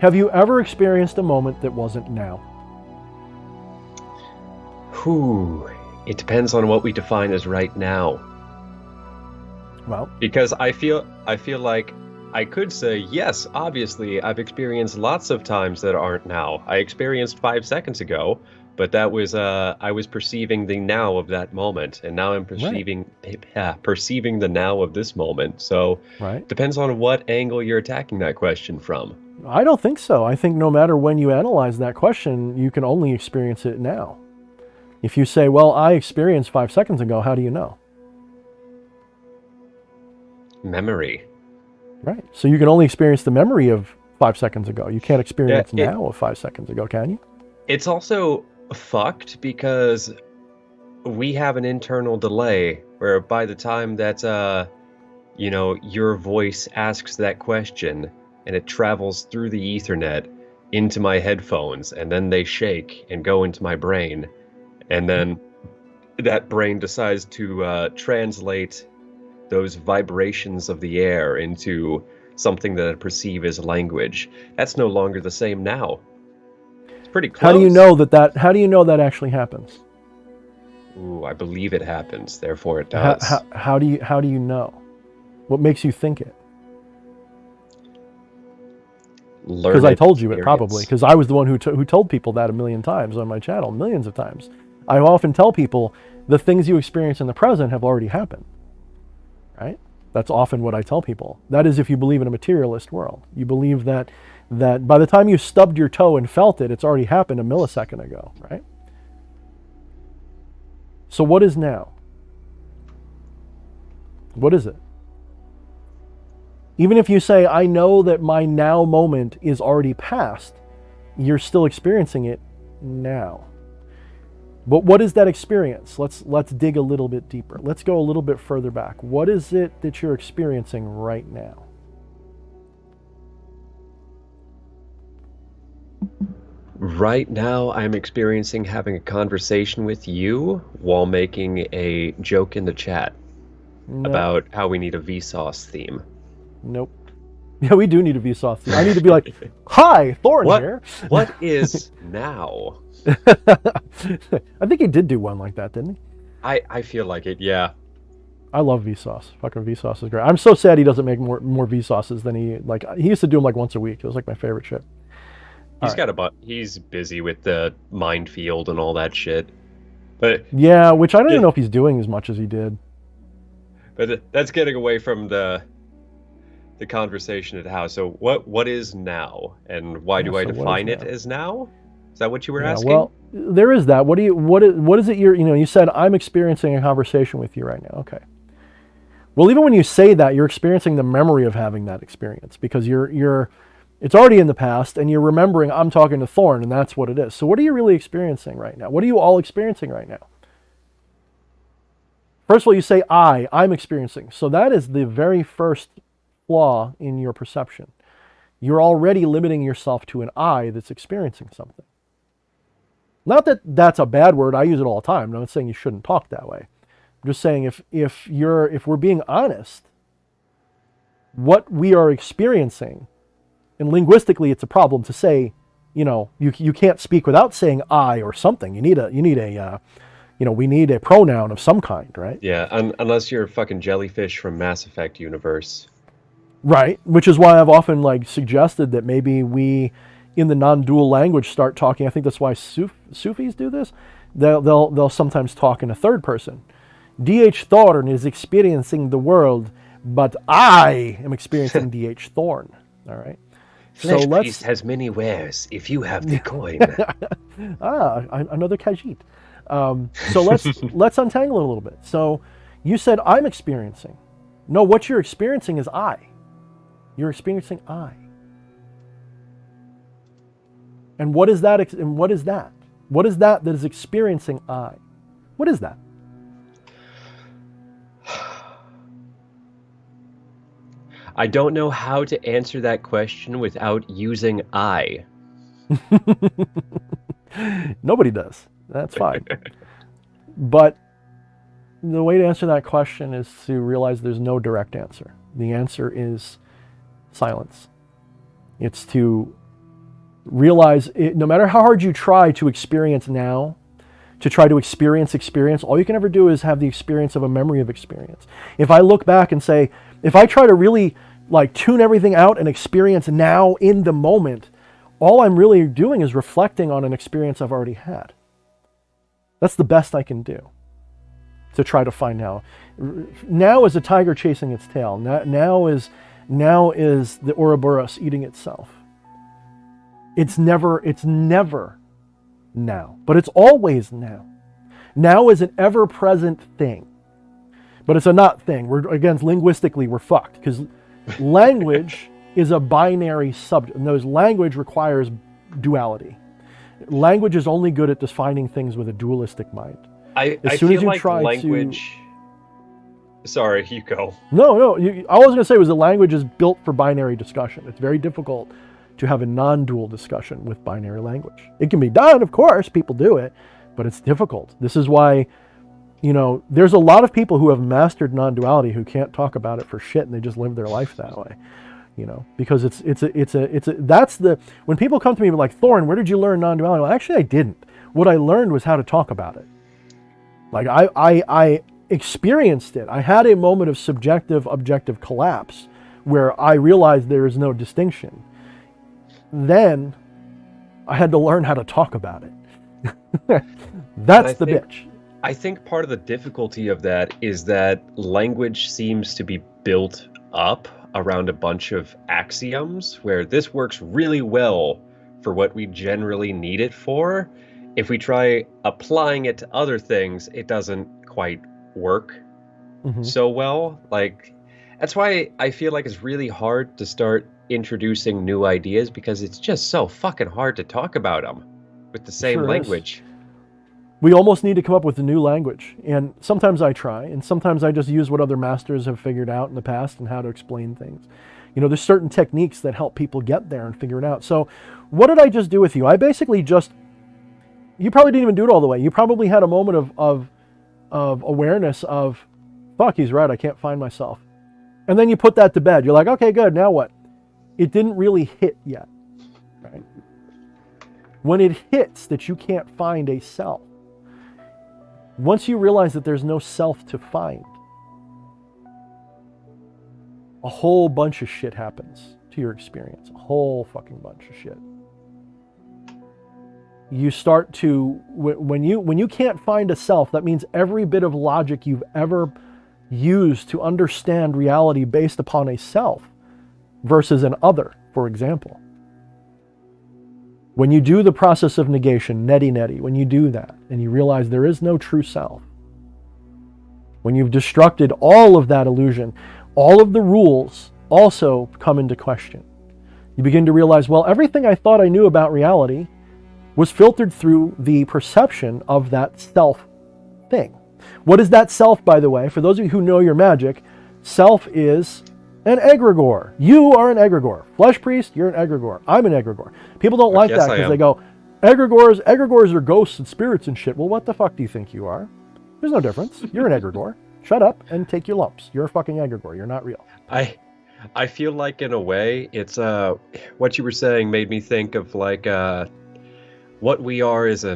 Have you ever experienced a moment that wasn't now? It depends on what we define as right now. Well, because I feel like I could say, yes, obviously, I've experienced lots of times that aren't now. I experienced 5 seconds ago, but that was I was perceiving the now of that moment, and now I'm perceiving the now of this moment. So depends on what angle you're attacking that question from. I don't think so. I think no matter when you analyze that question, you can only experience it now. If you say, well, I experienced 5 seconds ago, how do you know? Memory. Right. So you can only experience the memory of 5 seconds ago. You can't experience now of 5 seconds ago, can you? It's also fucked because we have an internal delay where by the time that your voice asks that question and it travels through the Ethernet into my headphones, and then they shake and go into my brain, and then that brain decides to translate those vibrations of the air into something that I perceive as language. That's no longer the same now. It's pretty close. How do you know that actually happens? Ooh, I believe it happens, therefore it does. How do you know? What makes you think it? Because I told you it, probably. Because I was the one who told people that a million times on my channel, millions of times. I often tell people the things you experience in the present have already happened. Right? That's often what I tell people. That is if you believe in a materialist world. You believe that by the time you stubbed your toe and felt it, it's already happened a millisecond ago, right? So what is now? What is it? Even if you say, I know that my now moment is already past, you're still experiencing it now. But what is that experience? Let's dig a little bit deeper. Let's go a little bit further back. What is it that you're experiencing right now? Right now, I'm experiencing having a conversation with you while making a joke in the chat about how we need a Vsauce theme. Nope. Yeah, we do need a Vsauce theme. I need to be like, "Hi, Thorne here." What is now? I think he did do one like that, didn't he? I feel like it, yeah. I love Vsauce. Fucking Vsauce is great. I'm so sad he doesn't make more Vsauces than he used to do them like once a week. It was like my favorite shit. He's busy with the minefield and all that shit. But yeah, which I don't even know if he's doing as much as he did. But that's getting away from the conversation at how. So what is now, and why do I define it as now? Is that what you were asking? Well, there is that. What is it you said I'm experiencing a conversation with you right now. Okay. Well, even when you say that, you're experiencing the memory of having that experience because it's already in the past and you're remembering I'm talking to Thorne and that's what it is. So what are you really experiencing right now? What are you all experiencing right now? First of all, you say I'm experiencing. So that is the very first flaw in your perception. You're already limiting yourself to an I that's experiencing something. Not that that's a bad word. I use it all the time. I'm not saying you shouldn't talk that way. I'm just saying if we're being honest, what we are experiencing, and linguistically it's a problem to say, you can't speak without saying I or something. We need a pronoun of some kind, right? Yeah, unless you're a fucking jellyfish from Mass Effect universe. Right, which is why I've often suggested that maybe we, in the non-dual language, start talking. I think that's why Sufis do this. They'll sometimes talk in a third person. D.H. Thorne is experiencing the world, but I am experiencing D.H. Thorne. All right. Flesh Priest has many wares. If you have the coin. Another Khajiit. So let's untangle it a little bit. So you said I'm experiencing. No, what you're experiencing is I. You're experiencing I. And what is that? And what is that? What is that is experiencing I? What is that? I don't know how to answer that question without using I. Nobody does. That's fine. But the way to answer that question is to realize there's no direct answer. The answer is silence. It's to realize no matter how hard you try to experience now, to try to experience, all you can ever do is have the experience of a memory of experience. If I look back and say, if I try to really tune everything out and experience now in the moment, all I'm really doing is reflecting on an experience I've already had. That's the best I can do to try to find now. Now is a tiger chasing its tail. Now is the Ouroboros eating itself. It's never now, but it's always now. Now is an ever-present thing, but it's a not thing. Linguistically, we're fucked because language is a binary subject, and language requires duality. Language is only good at defining things with a dualistic mind. I feel like language. Sorry, you go. No. All I was going to say was the language is built for binary discussion. It's very difficult to have a non-dual discussion with binary language. It can be done, of course, people do it, but it's difficult. This is why, there's a lot of people who have mastered non-duality who can't talk about it for shit, and they just live their life that way. Because when people come to me like, Thorne, where did you learn non-duality? Well, actually, I didn't. What I learned was how to talk about it. I experienced it. I had a moment of subjective, objective collapse where I realized there is no distinction. Then I had to learn how to talk about it. That's the bitch. I think part of the difficulty of that is that language seems to be built up around a bunch of axioms where this works really well for what we generally need it for. If we try applying it to other things, it doesn't quite work so well. That's why I feel like it's really hard to start introducing new ideas because it's just so fucking hard to talk about them with the same language. We almost need to come up with a new language. And sometimes I try, and sometimes I just use what other masters have figured out in the past and how to explain things. You know, there's certain techniques that help people get there and figure it out. So what did I just do with you? I basically just, you probably didn't even do it all the way. You probably had a moment of awareness of, fuck, he's right, I can't find myself. And then you put that to bed. You're like, okay, good, now what? It didn't really hit yet, right? When it hits that you can't find a self, once you realize that there's no self to find, a whole bunch of shit happens to your experience. A whole fucking bunch of shit. You start to, when you can't find a self, that means every bit of logic you've ever used to understand reality based upon a self versus an other, for example. When you do the process of negation, neti, when you do that, and you realize there is no true self, when you've destructed all of that illusion, all of the rules also come into question. You begin to realize, well, everything I thought I knew about reality was filtered through the perception of that self thing. What is that self, by the way? For those of you who know your magic, self is an egregor. You are an egregor. Flesh priest, you're an egregor. I'm an egregor. People don't like that because they go, egregors are ghosts and spirits and shit. Well, what the fuck do you think you are? There's no difference. You're an egregor. Shut up and take your lumps. You're a fucking egregor. You're not real. I feel like in a way it's what you were saying made me think of like what we are is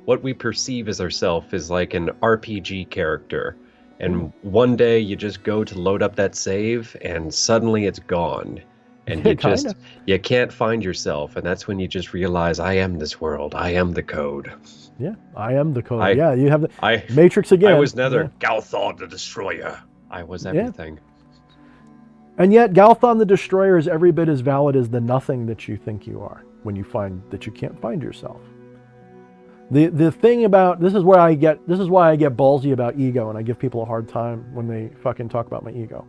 what we perceive as ourself is like an RPG character. And one day you just go to load up that save and suddenly it's gone. And you can't find yourself. And that's when you just realize, I am this world. I am the code. Yeah, I am the code. You have the Matrix again. I was neither Galthon the Destroyer. I was everything. Yeah. And yet Galthon the Destroyer is every bit as valid as the nothing that you think you are when you find that you can't find yourself. The thing about, this is why I get ballsy about ego, and I give people a hard time when they fucking talk about my ego.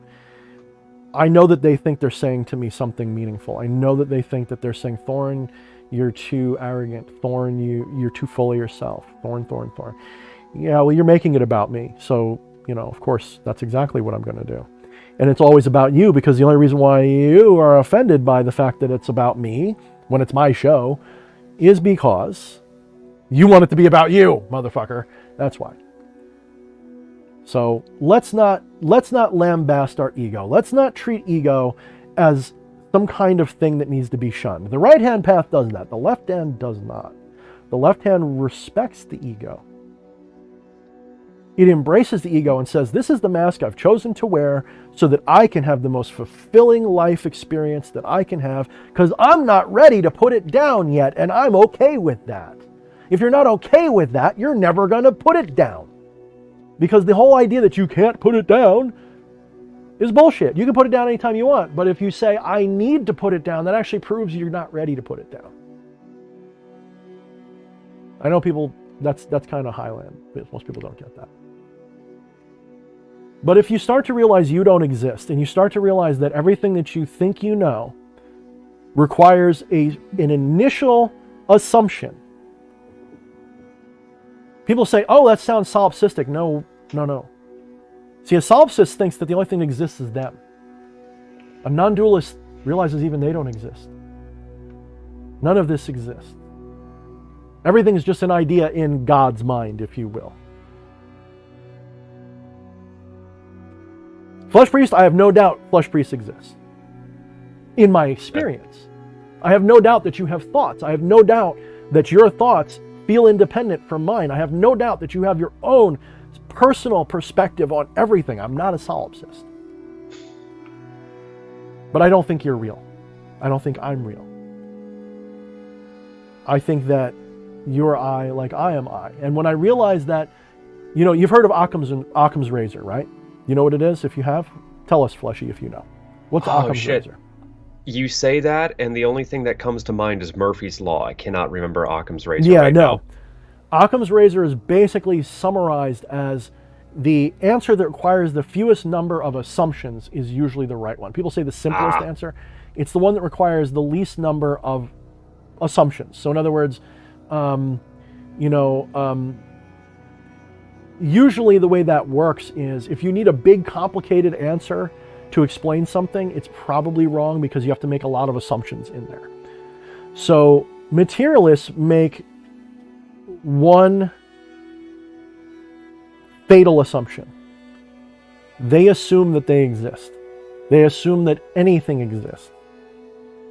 I know that they think they're saying to me something meaningful. I know that they think that they're saying, Thorne, you're too arrogant. Thorne, you're too full of yourself. Thorne. Yeah, well, you're making it about me. So, of course, that's exactly what I'm going to do. And it's always about you, because the only reason why you are offended by the fact that it's about me when it's my show is because you want it to be about you, motherfucker. That's why. So let's not lambast our ego. Let's not treat ego as some kind of thing that needs to be shunned. The right-hand path does that. The left hand does not. The left hand respects the ego. It embraces the ego and says, this is the mask I've chosen to wear so that I can have the most fulfilling life experience that I can have, because I'm not ready to put it down yet, and I'm okay with that. If you're not okay with that, you're never going to put it down. Because the whole idea that you can't put it down is bullshit. You can put it down anytime you want, but if you say, I need to put it down, that actually proves you're not ready to put it down. I know people, that's kind of highland. Most people don't get that. But if you start to realize you don't exist, and you start to realize that everything that you think you know requires an initial assumption. People say, oh, that sounds solipsistic. No. See, a solipsist thinks that the only thing that exists is them. A non-dualist realizes even they don't exist. None of this exists. Everything is just an idea in God's mind, if you will. Flesh priest, I have no doubt flesh priests exist. In my experience. I have no doubt that you have thoughts. I have no doubt that your thoughts feel independent from mine. I have no doubt that you have your own personal perspective on everything. I'm not a solipsist. But I don't think you're real. I don't think I'm real. I think that you're I like I am I. And when I realize that, you've heard of Occam's razor, right? You know what it is? If you have, tell us, Fleshy, if you know. What's Occam's razor? You say that, and the only thing that comes to mind is Murphy's Law. I cannot remember Occam's razor now. Occam's razor is basically summarized as the answer that requires the fewest number of assumptions is usually the right one. People say the simplest answer. It's the one that requires the least number of assumptions. So in other words, Usually the way that works is if you need a big complicated answer to explain something, it's probably wrong because you have to make a lot of assumptions in there. So materialists make one fatal assumption. They assume that they exist. They assume that anything exists.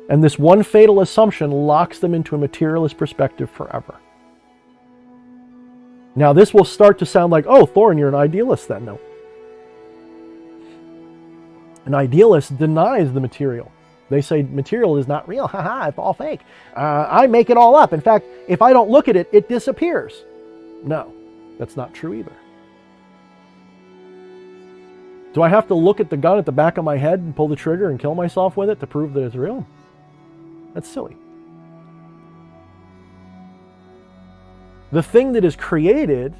And this one fatal assumption locks them into a materialist perspective forever. Now this will start to sound like, oh, Thorne, you're an idealist then. No. An idealist denies the material. They say material is not real. Haha, it's all fake. I make it all up. In fact, if I don't look at it, it disappears. No, that's not true either. Do I have to look at the gun at the back of my head and pull the trigger and kill myself with it to prove that it's real? That's silly. The thing that is created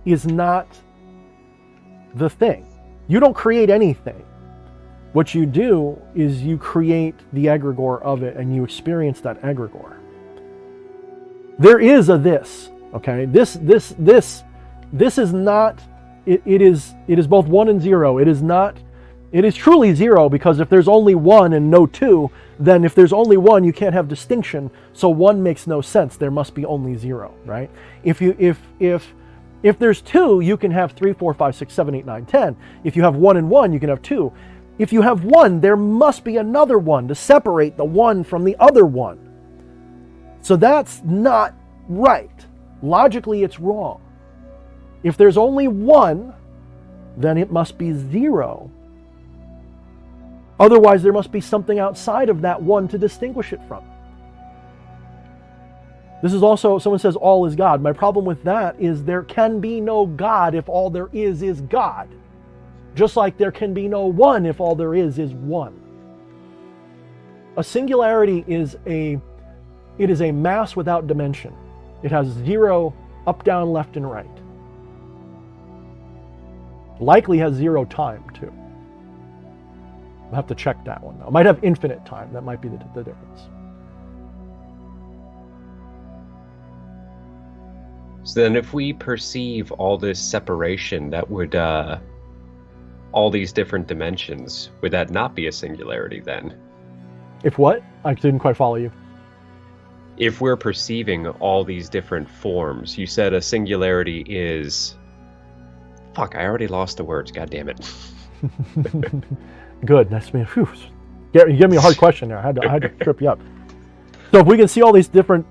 is not the thing. You don't create anything. What you do is you create the egregor of it and you experience that egregor. There is a this, okay? This is not, it is both 1 and 0. It is truly 0 because if there's only 1 and no 2, then if there's only 1, you can't have distinction. So 1 makes no sense. There must be only 0, right? If there's 2, you can have 3, 4, 5, 6, 7, 8, 9, 10. If you have 1 and 1, you can have 2. If you have 1, there must be another 1 to separate the 1 from the other 1. So that's not right. Logically, it's wrong. If there's only 1, then it must be 0. Otherwise, there must be something outside of that 1 to distinguish it from. This is also, someone says all is God. My problem with that is there can be no God if all there is God. Just like there can be no 1 if all there is 1. A singularity is a mass without dimension. It has 0 up, down, left, and right. Likely has 0 time too. I'll have to check that one though. It might have infinite time. That might be the difference. So then if we perceive all this separation, that would, all these different dimensions, would that not be a singularity then? If what? I didn't quite follow you. If we're perceiving all these different forms, you said a singularity is... Fuck, I already lost the words, god damn it. Good, that's me. Whew. You gave me a hard question there. I had to trip you up. So if we can see all these different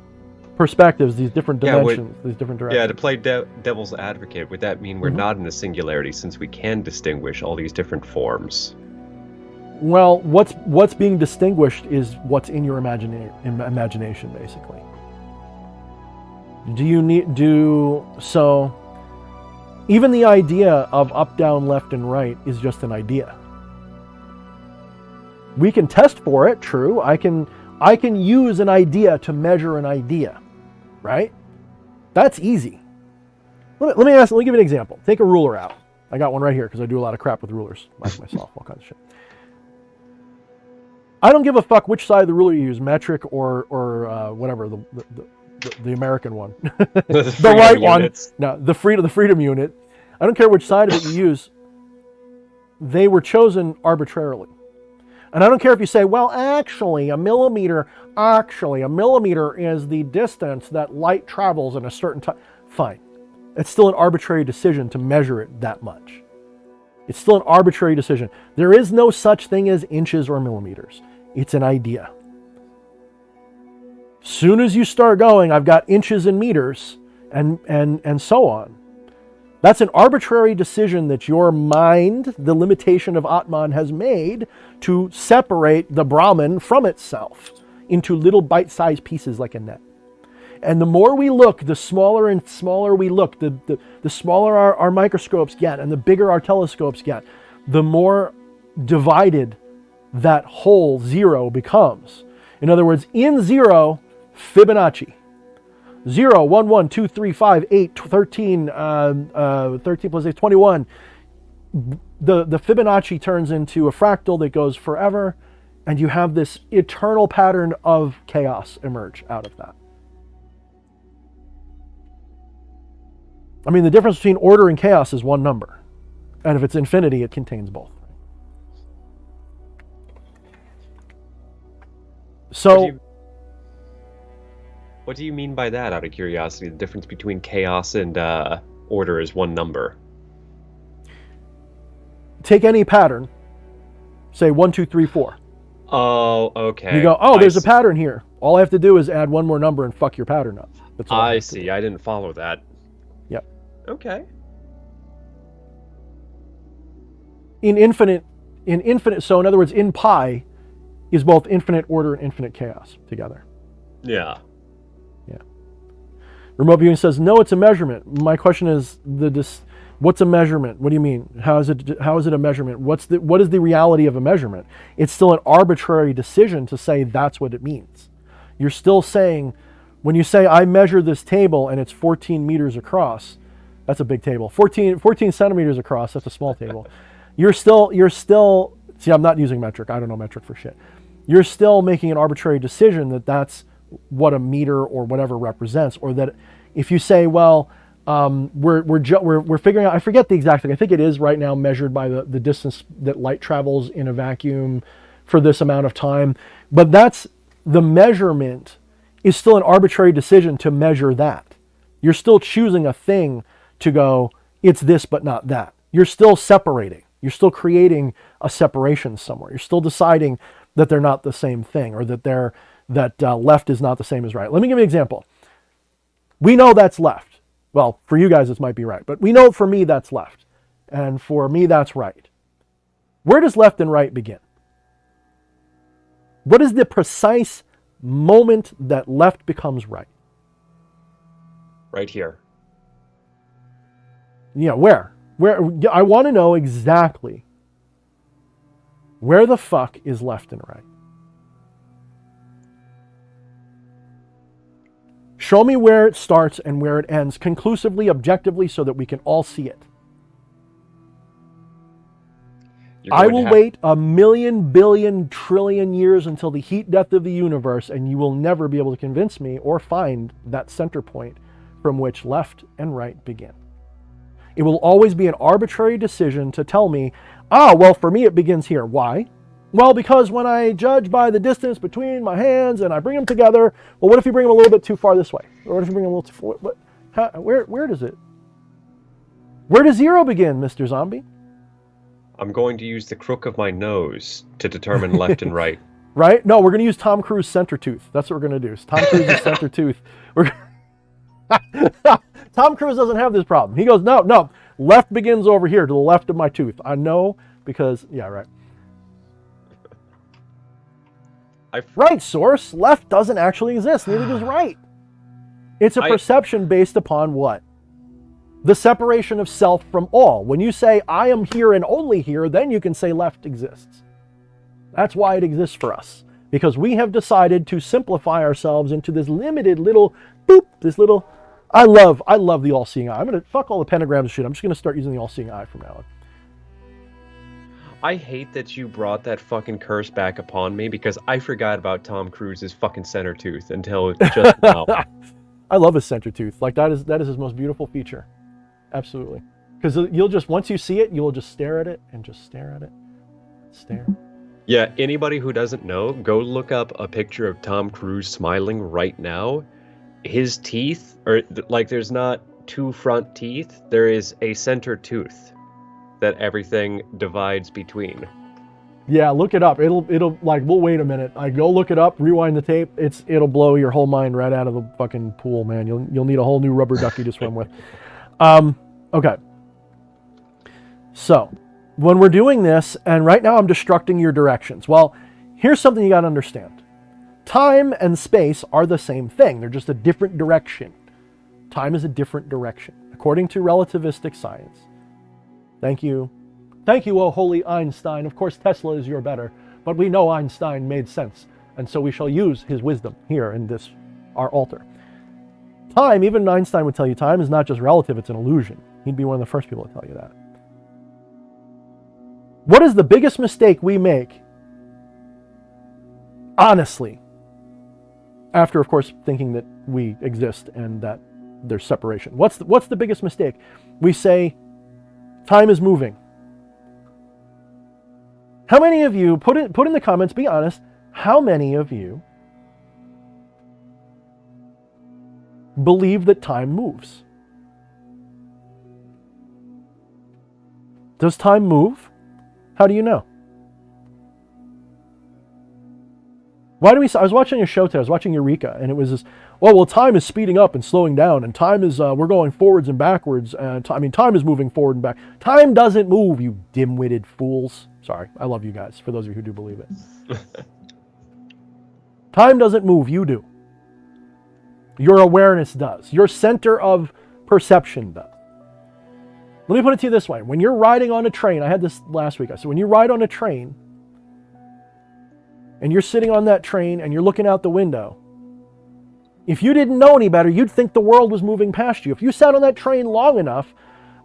perspectives, these different dimensions, these different directions. Yeah, to play devil's advocate, would that mean we're not in a singularity since we can distinguish all these different forms? Well, what's being distinguished is what's in your imagination, basically. So even the idea of up, down, left, and right is just an idea. We can test for it, true. I can use an idea to measure an idea, right? That's easy. Let me give you an example. Take a ruler out. I got one right here because I do a lot of crap with rulers, like myself, all kinds of shit. I don't give a fuck which side of the ruler you use, metric or whatever, the American one, the right units. One. No, the freedom unit. I don't care which side of it you use. They were chosen arbitrarily. And I don't care if you say, well, actually, a millimeter is the distance that light travels in a certain time. Fine. It's still an arbitrary decision to measure it that much. It's still an arbitrary decision. There is no such thing as inches or millimeters. It's an idea. Soon as you start going, I've got inches and meters and so on. That's an arbitrary decision that your mind, the limitation of Atman, has made to separate the Brahman from itself into little bite-sized pieces like a net. And the more we look, the smaller and smaller we look, the smaller our microscopes get and the bigger our telescopes get, the more divided that whole 0 becomes. In other words, in 0, Fibonacci. 0, 1, 1, 2, 3, 5, 8, 13, 13 plus 8, 21. The Fibonacci turns into a fractal that goes forever, and you have this eternal pattern of chaos emerge out of that. I mean, the difference between order and chaos is one number. And if it's infinity, it contains both. So, what do you mean by that, out of curiosity? The difference between chaos and order is one number. take any pattern, say 1, 2, 3, 4. Oh, okay. You go, oh, there's a pattern here. All I have to do is add one more number and fuck your pattern up. That's all I see. I didn't follow that. Yep. Okay. In infinite, so in other words, in pi is both infinite order and infinite chaos together. Yeah. Yeah. Remote viewing says, no, it's a measurement. My question is, what's a measurement? What do you mean? How is it a measurement? What is the reality of a measurement? It's still an arbitrary decision to say that's what it means. You're still saying, when you say I measure this table and it's 14 meters across, that's a big table. 14 centimeters across, that's a small table. You're still, see, I'm not using metric. I don't know metric for shit. You're still making an arbitrary decision that that's what a meter or whatever represents, or that if you say, well, we're figuring out, I forget the exact thing. I think it is right now measured by the distance that light travels in a vacuum for this amount of time. But that's, the measurement is still an arbitrary decision to measure that. You're still choosing a thing to go, it's this but not that. You're still separating. You're still creating a separation somewhere. You're still deciding that they're not the same thing, or that left is not the same as right. Let me give you an example. We know that's left. Well, for you guys, this might be right, but we know for me that's left. And for me, that's right. Where does left and right begin? What is the precise moment that left becomes right? Right here. Yeah, where? I want to know exactly where the fuck is left and right. Show me where it starts and where it ends conclusively, objectively, so that we can all see it. I will wait 1,000,000,000 billion trillion years until the heat death of the universe, and you will never be able to convince me or find that center point from which left and right begin. It will always be an arbitrary decision to tell me, well, for me it begins here. Why? Well, because when I judge by the distance between my hands and I bring them together, well, what if you bring them a little bit too far this way? Or what if you bring them a little too far? Where does it? Where does zero begin, Mr. Zombie? I'm going to use the crook of my nose to determine left and right. Right? No, we're going to use Tom Cruise center tooth. That's what we're going to do. Tom Cruise's center tooth. Tom Cruise doesn't have this problem. He goes, no, left begins over here to the left of my tooth. I know because, yeah, right. Right, source. Left doesn't actually exist. Neither does right. It's a perception based upon what? The separation of self from all. When you say, I am here and only here, then you can say left exists. That's why it exists for us. Because we have decided to simplify ourselves into this limited little, boop, this little, I love the all-seeing eye. I'm going to fuck all the pentagrams and shit. I'm just going to start using the all-seeing eye from now on. I hate that you brought that fucking curse back upon me, because I forgot about Tom Cruise's fucking center tooth until just now. I love his center tooth. Like that is his most beautiful feature. Absolutely. Because you'll just, once you see it, you'll just stare at it and just stare at it. Stare. Yeah, anybody who doesn't know, go look up a picture of Tom Cruise smiling right now. His teeth, there's not two front teeth, there is a center tooth that everything divides between. Yeah, look it up. It'll we'll wait a minute. Go look it up, rewind the tape. It'll blow your whole mind right out of the fucking pool, man. You'll need a whole new rubber ducky to swim with. Okay. So, when we're doing this, and right now I'm destructing your directions. Well, here's something you got to understand. Time and space are the same thing. They're just a different direction. Time is a different direction, according to relativistic science. Thank you. Thank you, oh holy Einstein. Of course, Tesla is your better, but we know Einstein made sense, and so we shall use his wisdom here in this, our altar. Time, even Einstein would tell you, time is not just relative, it's an illusion. He'd be one of the first people to tell you that. What is the biggest mistake we make, honestly, after, of course, thinking that we exist and that there's separation. What's the biggest mistake? We say time is moving. How many of you, put in the comments, be honest, how many of you believe that time moves? Does time move? How do you know? I was watching a show today, I was watching Eureka, and it was this, well, time is speeding up and slowing down, and time is, we're going forwards and backwards, and time is moving forward and back. Time doesn't move, you dim-witted fools. Sorry, I love you guys, for those of you who do believe it. Time doesn't move, you do. Your awareness does. Your center of perception does. Let me put it to you this way. When you're riding on a train, I had this last week, I said, when you ride on a train, and you're sitting on that train and you're looking out the window, if you didn't know any better, you'd think the world was moving past you. If you sat on that train long enough,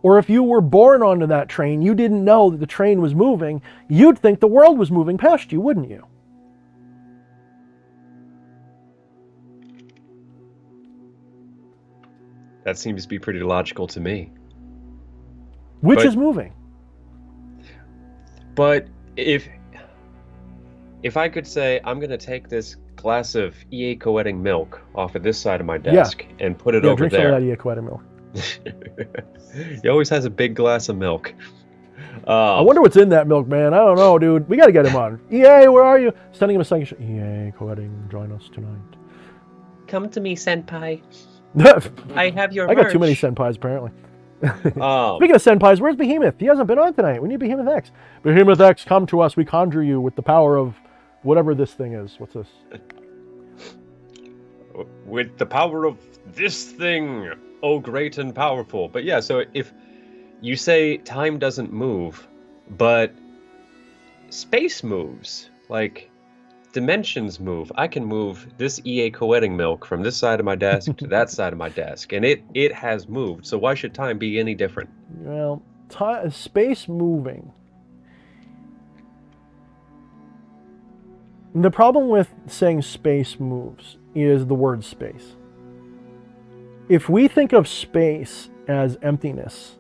or if you were born onto that train, you didn't know that the train was moving, you'd think the world was moving past you, wouldn't you? That seems to be pretty logical to me. Which is moving? But if I could say, I'm going to take this glass of EA Coeting milk off of this side of my desk and put it over drink there. Some of that EA Coeting milk. He always has a big glass of milk. I wonder what's in that milk, man. I don't know, dude. We got to get him on. EA, where are you? Sending him a second. EA Coeting, join us tonight. Come to me, senpai. I have your I got merch. too many senpais, apparently. Speaking of senpais, where's Behemoth? He hasn't been on tonight. We need Behemoth X. Behemoth X, come to us. We conjure you with the power of whatever this thing is. What's this? With the power of this thing, oh great and powerful. But yeah, so if you say time doesn't move, but space moves, like dimensions move. I can move this EA Coeting milk from this side of my desk to that side of my desk, and it has moved. So why should time be any different? Well, space moving. The problem with saying space moves is the word space. If we think of space as emptiness,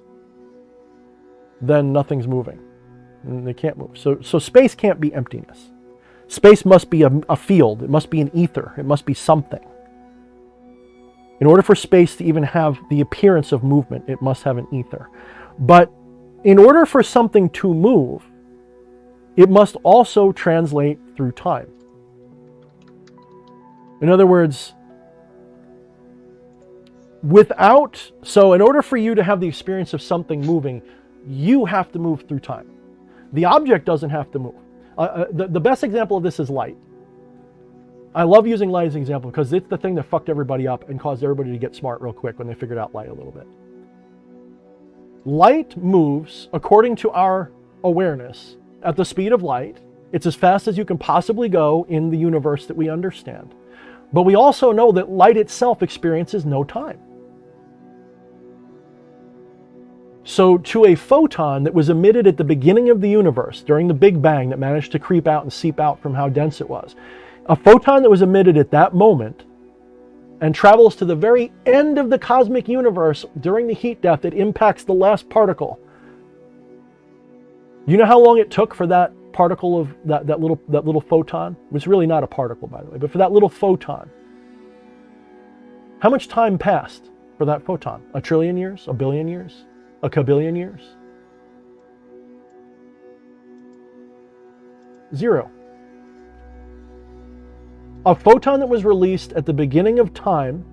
then nothing's moving. And they can't move. So space can't be emptiness. Space must be a field. It must be an ether. It must be something. In order for space to even have the appearance of movement, it must have an ether. But in order for something to move, it must also translate through time. In other words, in order for you to have the experience of something moving, you have to move through time. The object doesn't have to move. The best example of this is light. I love using light as an example because it's the thing that fucked everybody up and caused everybody to get smart real quick when they figured out light a little bit. Light moves according to our awareness at the speed of light. It's as fast as you can possibly go in the universe that we understand. But we also know that light itself experiences no time. So to a photon that was emitted at the beginning of the universe during the Big Bang that managed to creep out and seep out from how dense it was, a photon that was emitted at that moment and travels to the very end of the cosmic universe during the heat death that impacts the last particle. You know how long it took for that particle of that little photon? It was really not a particle, by the way, but for that little photon. How much time passed for that photon? 1 trillion years? 1 billion years? 1 kabillion years? 0. A photon that was released at the beginning of time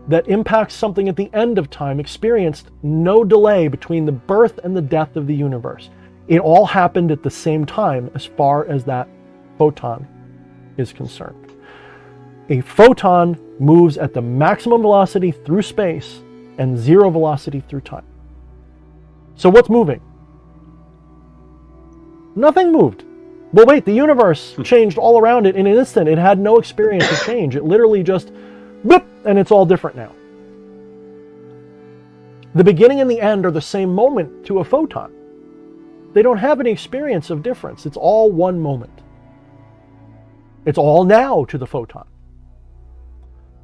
that impacts something at the end of time experienced no delay between the birth and the death of the universe. It all happened at the same time as far as that photon is concerned. A photon moves at the maximum velocity through space and 0 velocity through time. So what's moving? Nothing moved. Well, wait, the universe changed all around it in an instant. It had no experience of change. It literally just, boop, and it's all different now. The beginning and the end are the same moment to a photon. They don't have any experience of difference. It's all one moment. It's all now to the photon.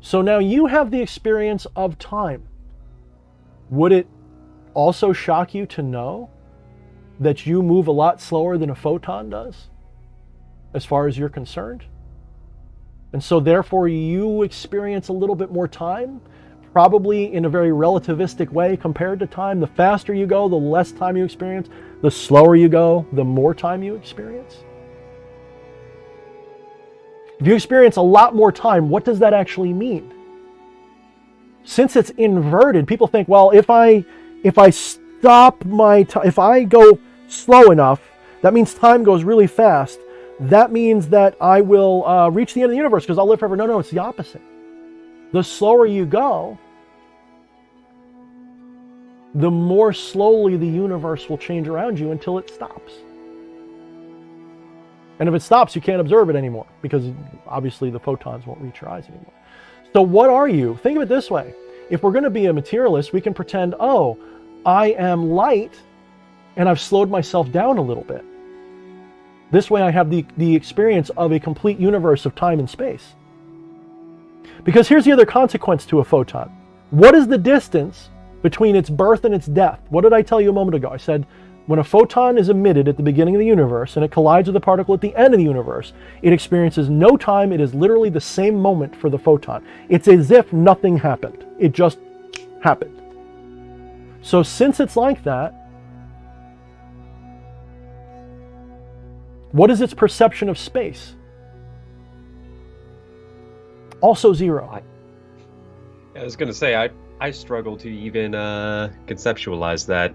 So now you have the experience of time. Would it also shock you to know that you move a lot slower than a photon does, as far as you're concerned? And so therefore you experience a little bit more time, probably in a very relativistic way compared to time. The faster you go, the less time you experience. The slower you go, the more time you experience. If you experience a lot more time, what does that actually mean? Since it's inverted, people think, well, if I stop my time, if I go slow enough, that means time goes really fast. That means that I will reach the end of the universe because I'll live forever. No, it's the opposite. The slower you go, the more slowly the universe will change around you until it stops. And if it stops, you can't observe it anymore because obviously the photons won't reach your eyes anymore. So what are you? Think of it this way. If we're going to be a materialist, we can pretend, oh, I am light and I've slowed myself down a little bit. This way I have the experience of a complete universe of time and space. Because here's the other consequence to a photon. What is the distance between its birth and its death? What did I tell you a moment ago? I said, when a photon is emitted at the beginning of the universe and it collides with a particle at the end of the universe, it experiences no time. It is literally the same moment for the photon. It's as if nothing happened. It just happened. So since it's like that, what is its perception of space? Also zero. I was going to say, I struggle to even conceptualize that.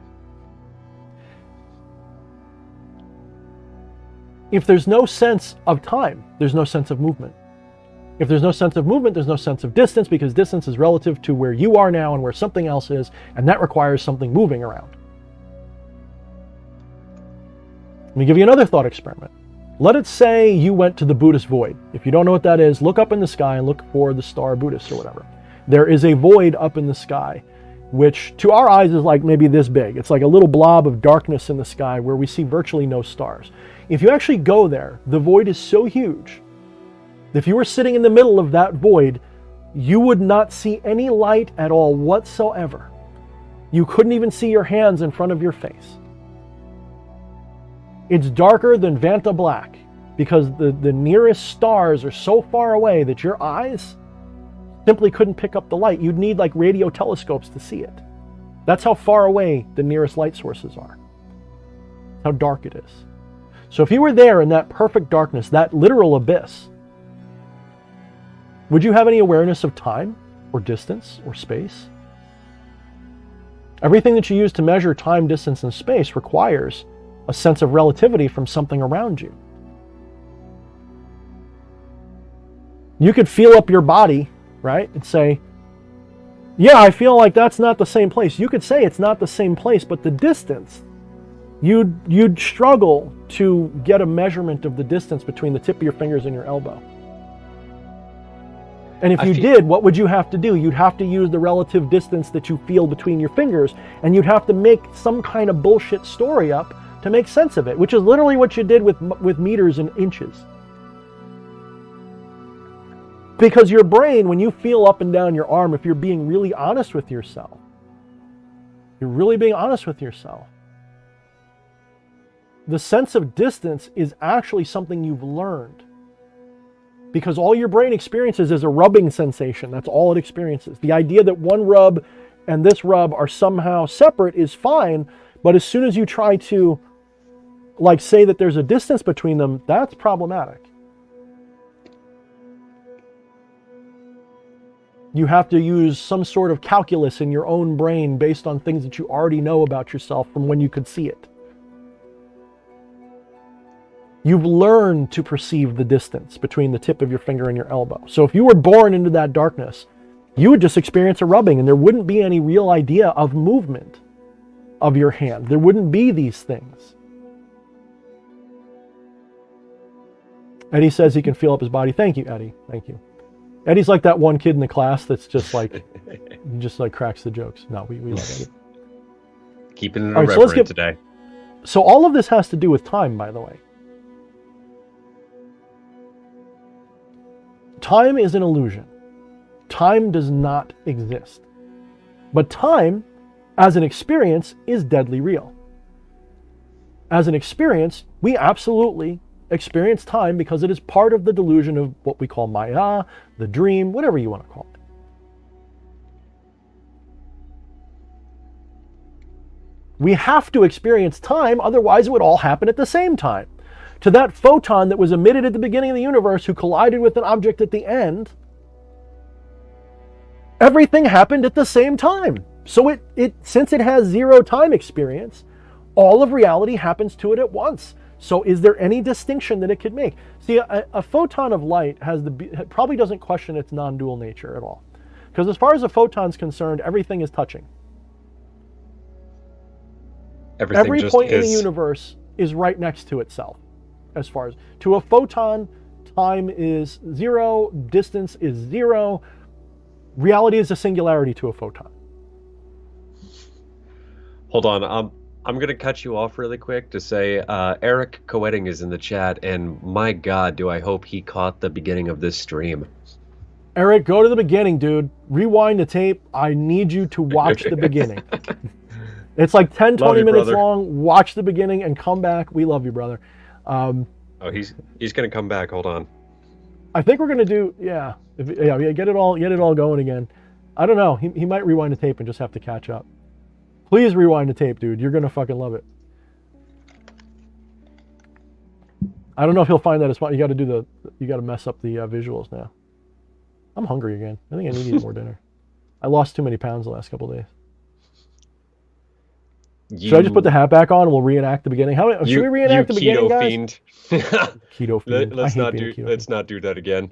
If there's no sense of time, there's no sense of movement. If there's no sense of movement, there's no sense of distance, because distance is relative to where you are now and where something else is, and that requires something moving around. Let me give you another thought experiment. Let it say you went to the Buddhist void. If you don't know what that is, look up in the sky and look for the star Buddhist or whatever. There is a void up in the sky, which to our eyes is like maybe this big. It's like a little blob of darkness in the sky where we see virtually no stars. If you actually go there, the void is so huge that if you were sitting in the middle of that void, you would not see any light at all whatsoever. You couldn't even see your hands in front of your face. It's darker than Vanta Black because the nearest stars are so far away that your eyes simply couldn't pick up the light. You'd need like radio telescopes to see it. That's how far away the nearest light sources are. How dark it is. So if you were there in that perfect darkness, that literal abyss, would you have any awareness of time or distance or space? Everything that you use to measure time, distance, and space requires a sense of relativity from something around you. You could feel up your body, right, and say, yeah, I feel like that's not the same place. You could say it's not the same place, but the distance, you'd struggle to get a measurement of the distance between the tip of your fingers and your elbow. And if you did, what would you have to do? You'd have to use the relative distance that you feel between your fingers, and you'd have to make some kind of bullshit story up to make sense of it, which is literally what you did with meters and inches. Because your brain, when you feel up and down your arm, if you're being really honest with yourself, you're really being honest with yourself, the sense of distance is actually something you've learned. Because all your brain experiences is a rubbing sensation. That's all it experiences. The idea that one rub and this rub are somehow separate is fine, but as soon as you try to like say that there's a distance between them, that's problematic. You have to use some sort of calculus in your own brain based on things that you already know about yourself from when you could see it. You've learned to perceive the distance between the tip of your finger and your elbow. So if you were born into that darkness, you would just experience a rubbing and there wouldn't be any real idea of movement of your hand. There wouldn't be these things. Eddie says he can feel up his body. Thank you, Eddie. Thank you. Eddie's like that one kid in the class that's just like, just like cracks the jokes. No, we love Eddie. Keeping it irreverent today. So all of this has to do with time, by the way. Time is an illusion. Time does not exist. But time, as an experience, is deadly real. As an experience, we absolutely experience time because it is part of the delusion of what we call Maya, the dream, whatever you want to call it. We have to experience time, otherwise it would all happen at the same time. To that photon that was emitted at the beginning of the universe who collided with an object at the end, everything happened at the same time. So since it has zero time experience, all of reality happens to it at once. So is there any distinction that it could make? See, a photon of light probably doesn't question its non-dual nature at all. Because as far as a photon's concerned, everything is touching. Every point in the universe is right next to itself. As far as to a photon, time is zero, distance is zero. Reality is a singularity to a photon. Hold on, I'm going to cut you off really quick to say Eric Coetting is in the chat, and my God, do I hope he caught the beginning of this stream. Eric, go to the beginning, dude. Rewind the tape. I need you to watch the beginning. It's like 10, 20 minutes brother. Long. Watch the beginning and come back. We love you, brother. Oh, he's going to come back. Hold on. I think we're going to do, yeah, get it all going again. I don't know. He might rewind the tape and just have to catch up. Please rewind the tape, dude. You're going to fucking love it. I don't know if he'll find that as fun. You got to mess up the visuals now. I'm hungry again. I think I need to eat more dinner. I lost too many pounds the last couple of days. Should I just put the hat back on and we'll reenact the beginning? Should we reenact the beginning, guys? Fiend. Keto fiend. Let's not do that again.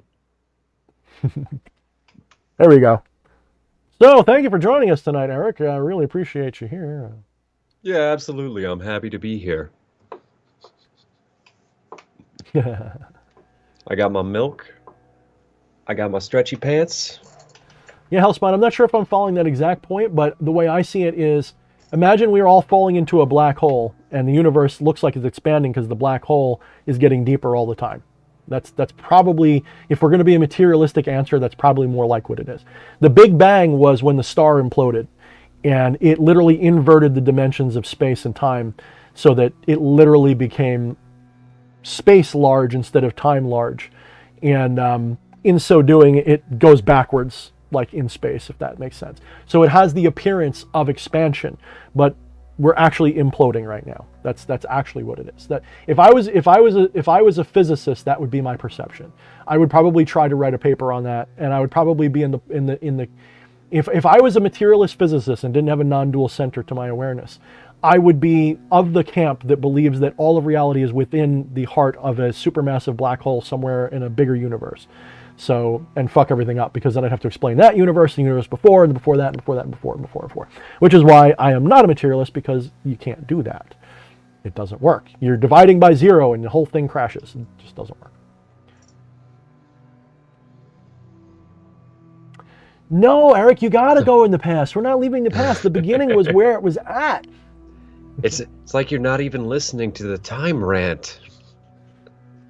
There we go. So, thank you for joining us tonight, Eric. I really appreciate you here. Yeah, absolutely. I'm happy to be here. I got my milk. I got my stretchy pants. Yeah, Hellspawn, I'm not sure if I'm following that exact point, but the way I see it is, imagine we are all falling into a black hole, and the universe looks like it's expanding because the black hole is getting deeper all the time. That's probably, if we're going to be a materialistic answer, that's probably more like what it is. The Big Bang was when the star imploded, and it literally inverted the dimensions of space and time so that it literally became space large instead of time large. And in so doing, it goes backwards, like in space, if that makes sense. So it has the appearance of expansion, but we're actually imploding right now. That's actually what it is. That if I was a physicist, that would be my perception. I would probably try to write a paper on that, and I would probably be if I was a materialist physicist and didn't have a non-dual center to my awareness, I would be of the camp that believes that all of reality is within the heart of a supermassive black hole somewhere in a bigger universe. So, and fuck everything up, because then I'd have to explain that universe, the universe before, and before that, and before that, and before, and before, and before. Which is why I am not a materialist, because you can't do that. It doesn't work. You're dividing by zero and the whole thing crashes. It just doesn't work. No, Eric, you gotta go in the past. We're not leaving the past. The beginning was where it was at. It's like you're not even listening to the time rant.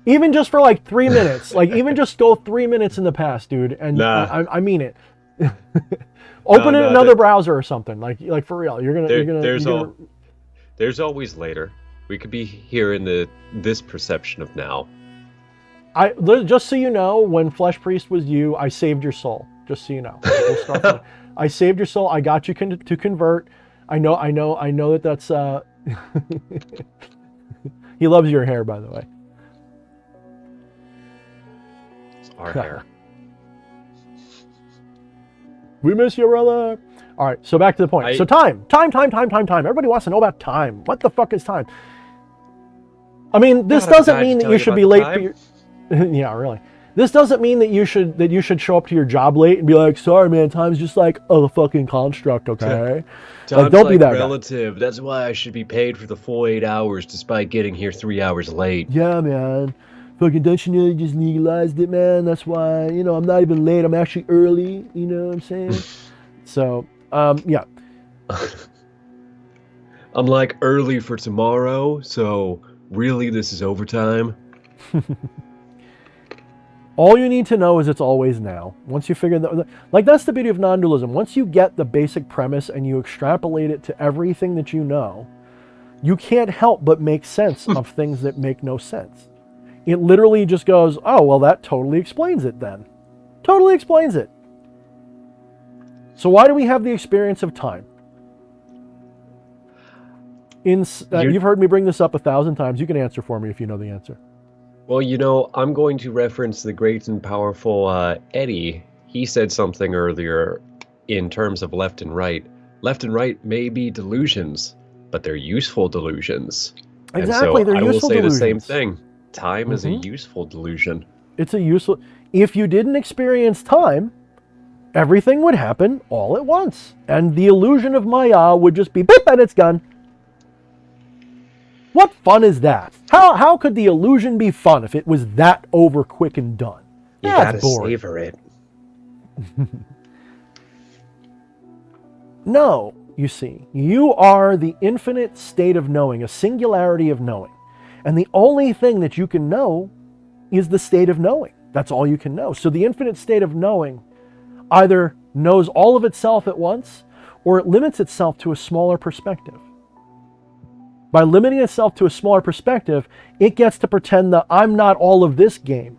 Even just for like 3 minutes, like even just go 3 minutes in the past, dude. And nah. I mean it. Open another browser or something, like for real. There's always later. We could be here in this perception of now. Just so you know, when Flesh Priest was you, I saved your soul. Just so you know, we'll start I saved your soul. I got you to convert. I know that's. He loves your hair, by the way. Our hair. We miss you, brother. All right, so back to the point. So time. Everybody wants to know about time. What the fuck is time? I mean, this doesn't mean that you should be late for your... Yeah, really. This doesn't mean that you should show up to your job late and be like, sorry, man, time's just like a fucking construct, okay? Time's don't be that relative. Guy. That's why I should be paid for the full 8 hours despite getting here 3 hours late. Yeah, man. Fucking don't you know you just legalized it, man? That's why, I'm not even late. I'm actually early. You know what I'm saying? So, yeah. I'm like early for tomorrow, so really this is overtime. All you need to know is it's always now. Once you figure that, like, that's the beauty of non-dualism. Once you get the basic premise and you extrapolate it to everything that you know, you can't help but make sense of things that make no sense. It literally just goes, oh, well, that totally explains it then. Totally explains it. So why do we have the experience of time? You've heard me bring this up 1,000 times. You can answer for me if you know the answer. Well, you know, I'm going to reference the great and powerful Eddie. He said something earlier in terms of left and right. Left and right may be delusions, but they're useful delusions. Exactly, they're useful delusions. I will say the same thing. Time is a useful delusion. It's a useful... If you didn't experience time, everything would happen all at once. And the illusion of Maya would just be beep and it's gone. What fun is that? How could the illusion be fun if it was that over quick and done? You gotta savor it. No, you see, you are the infinite state of knowing, a singularity of knowing. And the only thing that you can know is the state of knowing. That's all you can know. So the infinite state of knowing either knows all of itself at once, or it limits itself to a smaller perspective. By limiting itself to a smaller perspective, it gets to pretend that I'm not all of this game.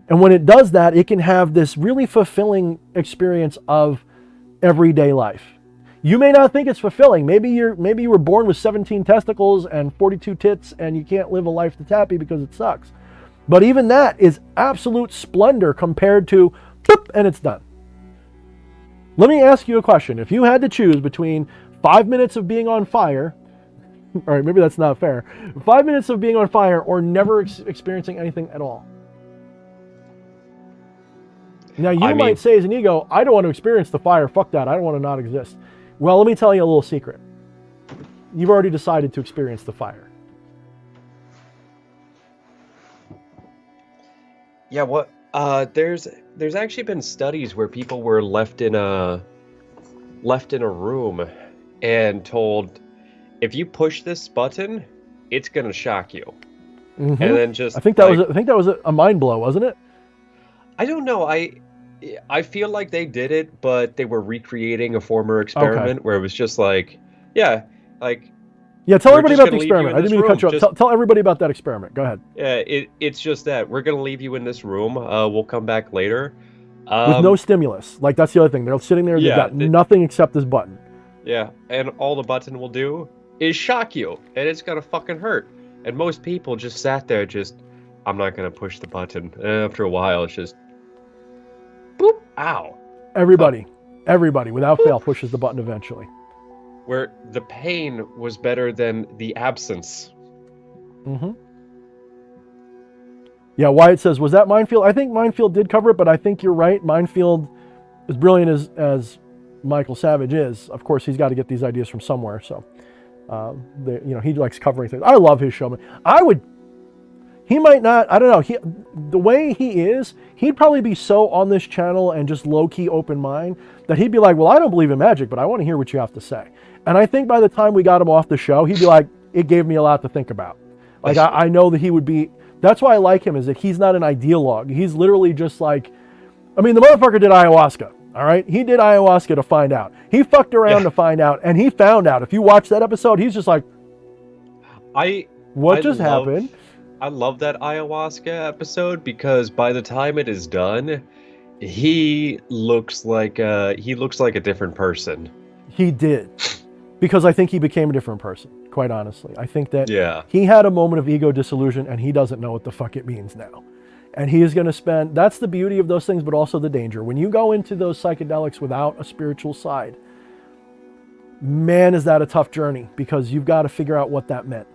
And when it does that, it can have this really fulfilling experience of everyday life. You may not think it's fulfilling. Maybe you were born with 17 testicles and 42 tits and you can't live a life that's happy because it sucks. But even that is absolute splendor compared to boop, and it's done. Let me ask you a question. If you had to choose between 5 minutes of being on fire, all right, maybe that's not fair. 5 minutes of being on fire or never experiencing anything at all. Now, you might say as an ego, I don't want to experience the fire. Fuck that. I don't want to not exist. Well, let me tell you a little secret. You've already decided to experience the fire. Yeah, what? There's actually been studies where people were left in a room and told, if you push this button, it's gonna shock you. Mm-hmm. And then just I think that was a mind blow, wasn't it? I don't know. I feel like they did it, but they were recreating a former experiment where it was just like, tell everybody about the experiment. I didn't mean to cut you off. Tell everybody about that experiment. Go ahead. Yeah, it's just that we're gonna leave you in this room. We'll come back later. With no stimulus. Like, that's the other thing. They're sitting there. They've got nothing except this button. Yeah, and all the button will do is shock you, and it's gonna fucking hurt. And most people just sat there, I'm not gonna push the button. And after a while, it's just, boop, ow. Everybody, without fail, pushes the button eventually. Where the pain was better than the absence. Mm-hmm. Yeah, Wyatt says, was that Minefield? I think Minefield did cover it, but I think you're right. Minefield, as brilliant as Michael Savage is, of course, he's got to get these ideas from somewhere. So, he likes covering things. I love his show. He might not, I don't know. The way he is, he'd probably be so on this channel and just low-key open mind that he'd be like, well, I don't believe in magic, but I want to hear what you have to say. And I think by the time we got him off the show, he'd be like, it gave me a lot to think about. Like, I know that he would be, that's why I like him, is that he's not an ideologue. He's literally just like, the motherfucker did ayahuasca, all right? He did ayahuasca to find out. He fucked around to find out, and he found out. If you watch that episode, he's just like, what just happened? I love that ayahuasca episode because by the time it is done, he looks like a different person. He did. Because I think he became a different person, quite honestly. I think that he had a moment of ego disillusion and he doesn't know what the fuck it means now. And he is going to spend, that's the beauty of those things, but also the danger. When you go into those psychedelics without a spiritual side, man, is that a tough journey because you've got to figure out what that meant.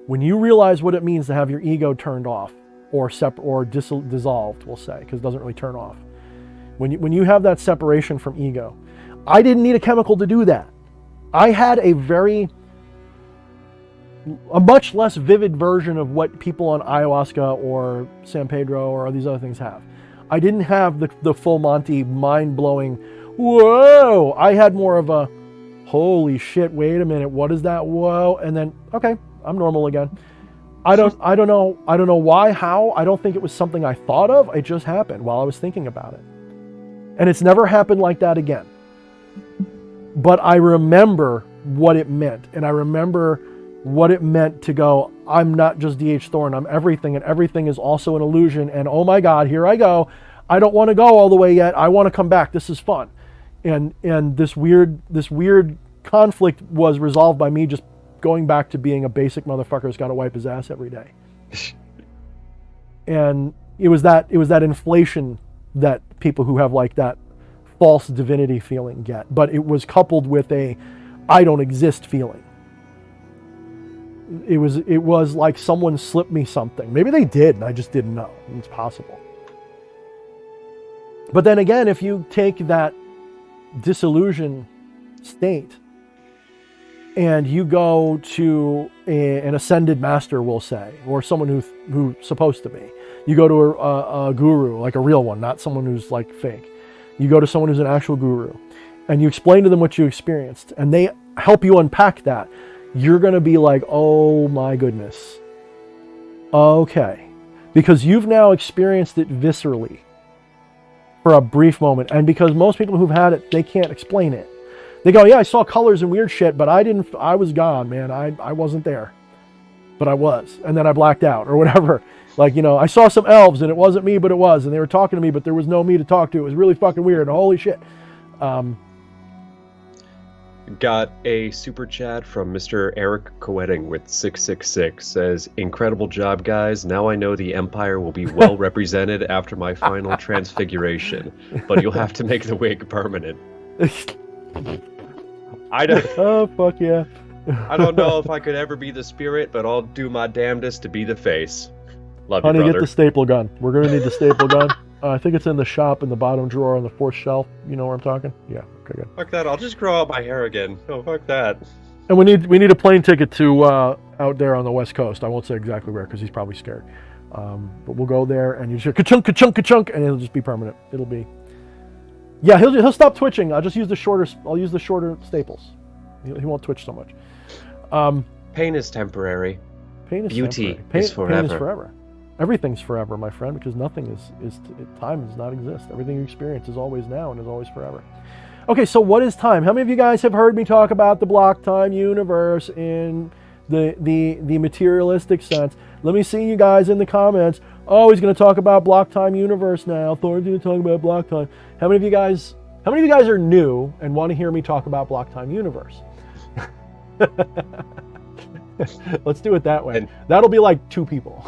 When you realize what it means to have your ego turned off or dissolved, we'll say, because it doesn't really turn off. When you have that separation from ego, I didn't need a chemical to do that. I had a much less vivid version of what people on ayahuasca or San Pedro or these other things have. I didn't have the full Monty mind-blowing, whoa! I had more of a, holy shit, wait a minute, what is that? Whoa! And then, okay, I'm normal again. I don't know why, how. I don't think it was something I thought of. It just happened while I was thinking about it. And it's never happened like that again. But I remember what it meant. And I remember what it meant to go, I'm not just D.H. Thorne, I'm everything, and everything is also an illusion. And oh my God, here I go. I don't want to go all the way yet. I want to come back. This is fun. And this weird conflict was resolved by me just going back to being a basic motherfucker who's got to wipe his ass every day. And it was that inflation that people who have like that false divinity feeling get, but it was coupled with a I don't exist feeling. It was like someone slipped me something. Maybe they did and I just didn't know. It's possible. But then again, if you take that disillusion state and you go to an ascended master, we'll say, or someone who's supposed to be. You go to a guru, like a real one, not someone who's like fake. You go to someone who's an actual guru, and you explain to them what you experienced, and they help you unpack that. You're going to be like, oh my goodness. Okay. Because you've now experienced it viscerally for a brief moment, and because most people who've had it, they can't explain it. They go, yeah, I saw colors and weird shit, but I was gone, man. I wasn't there. But I was. And then I blacked out or whatever. Like, I saw some elves and it wasn't me, but it was. And they were talking to me, but there was no me to talk to. It was really fucking weird. Holy shit. Got a super chat from Mr. Eric Coetting with 666. Says, incredible job, guys. Now I know the Empire will be well represented after my final transfiguration. But you'll have to make the wig permanent. I don't. Oh, fuck yeah. I don't know if I could ever be the spirit, but I'll do my damnedest to be the face. Love you, Honey, brother. get the staple gun. We're going to need the staple gun. I think it's in the shop in the bottom drawer on the fourth shelf. You know where I'm talking? Yeah. Okay, good. Fuck that. I'll just grow out my hair again. Oh, fuck that. And we need a plane ticket to out there on the West Coast. I won't say exactly where because he's probably scared. But we'll go there and you just ka-chunk, ka-chunk, ka-chunk, and it'll just be permanent. It'll be. Yeah, he'll stop twitching. I'll use the shorter staples. He won't twitch so much. Pain is temporary. Beauty is forever. Pain is forever. Everything's forever, my friend, because nothing is time does not exist. Everything you experience is always now and is always forever. Okay, so what is time? How many of you guys have heard me talk about the block time universe in the materialistic sense? Let me see you guys in the comments. Oh, he's going to talk about block time universe now. Thorne's going to talk about block time. How many of you guys are new and want to hear me talk about block time universe? Let's do it that way. That'll be like 2 people.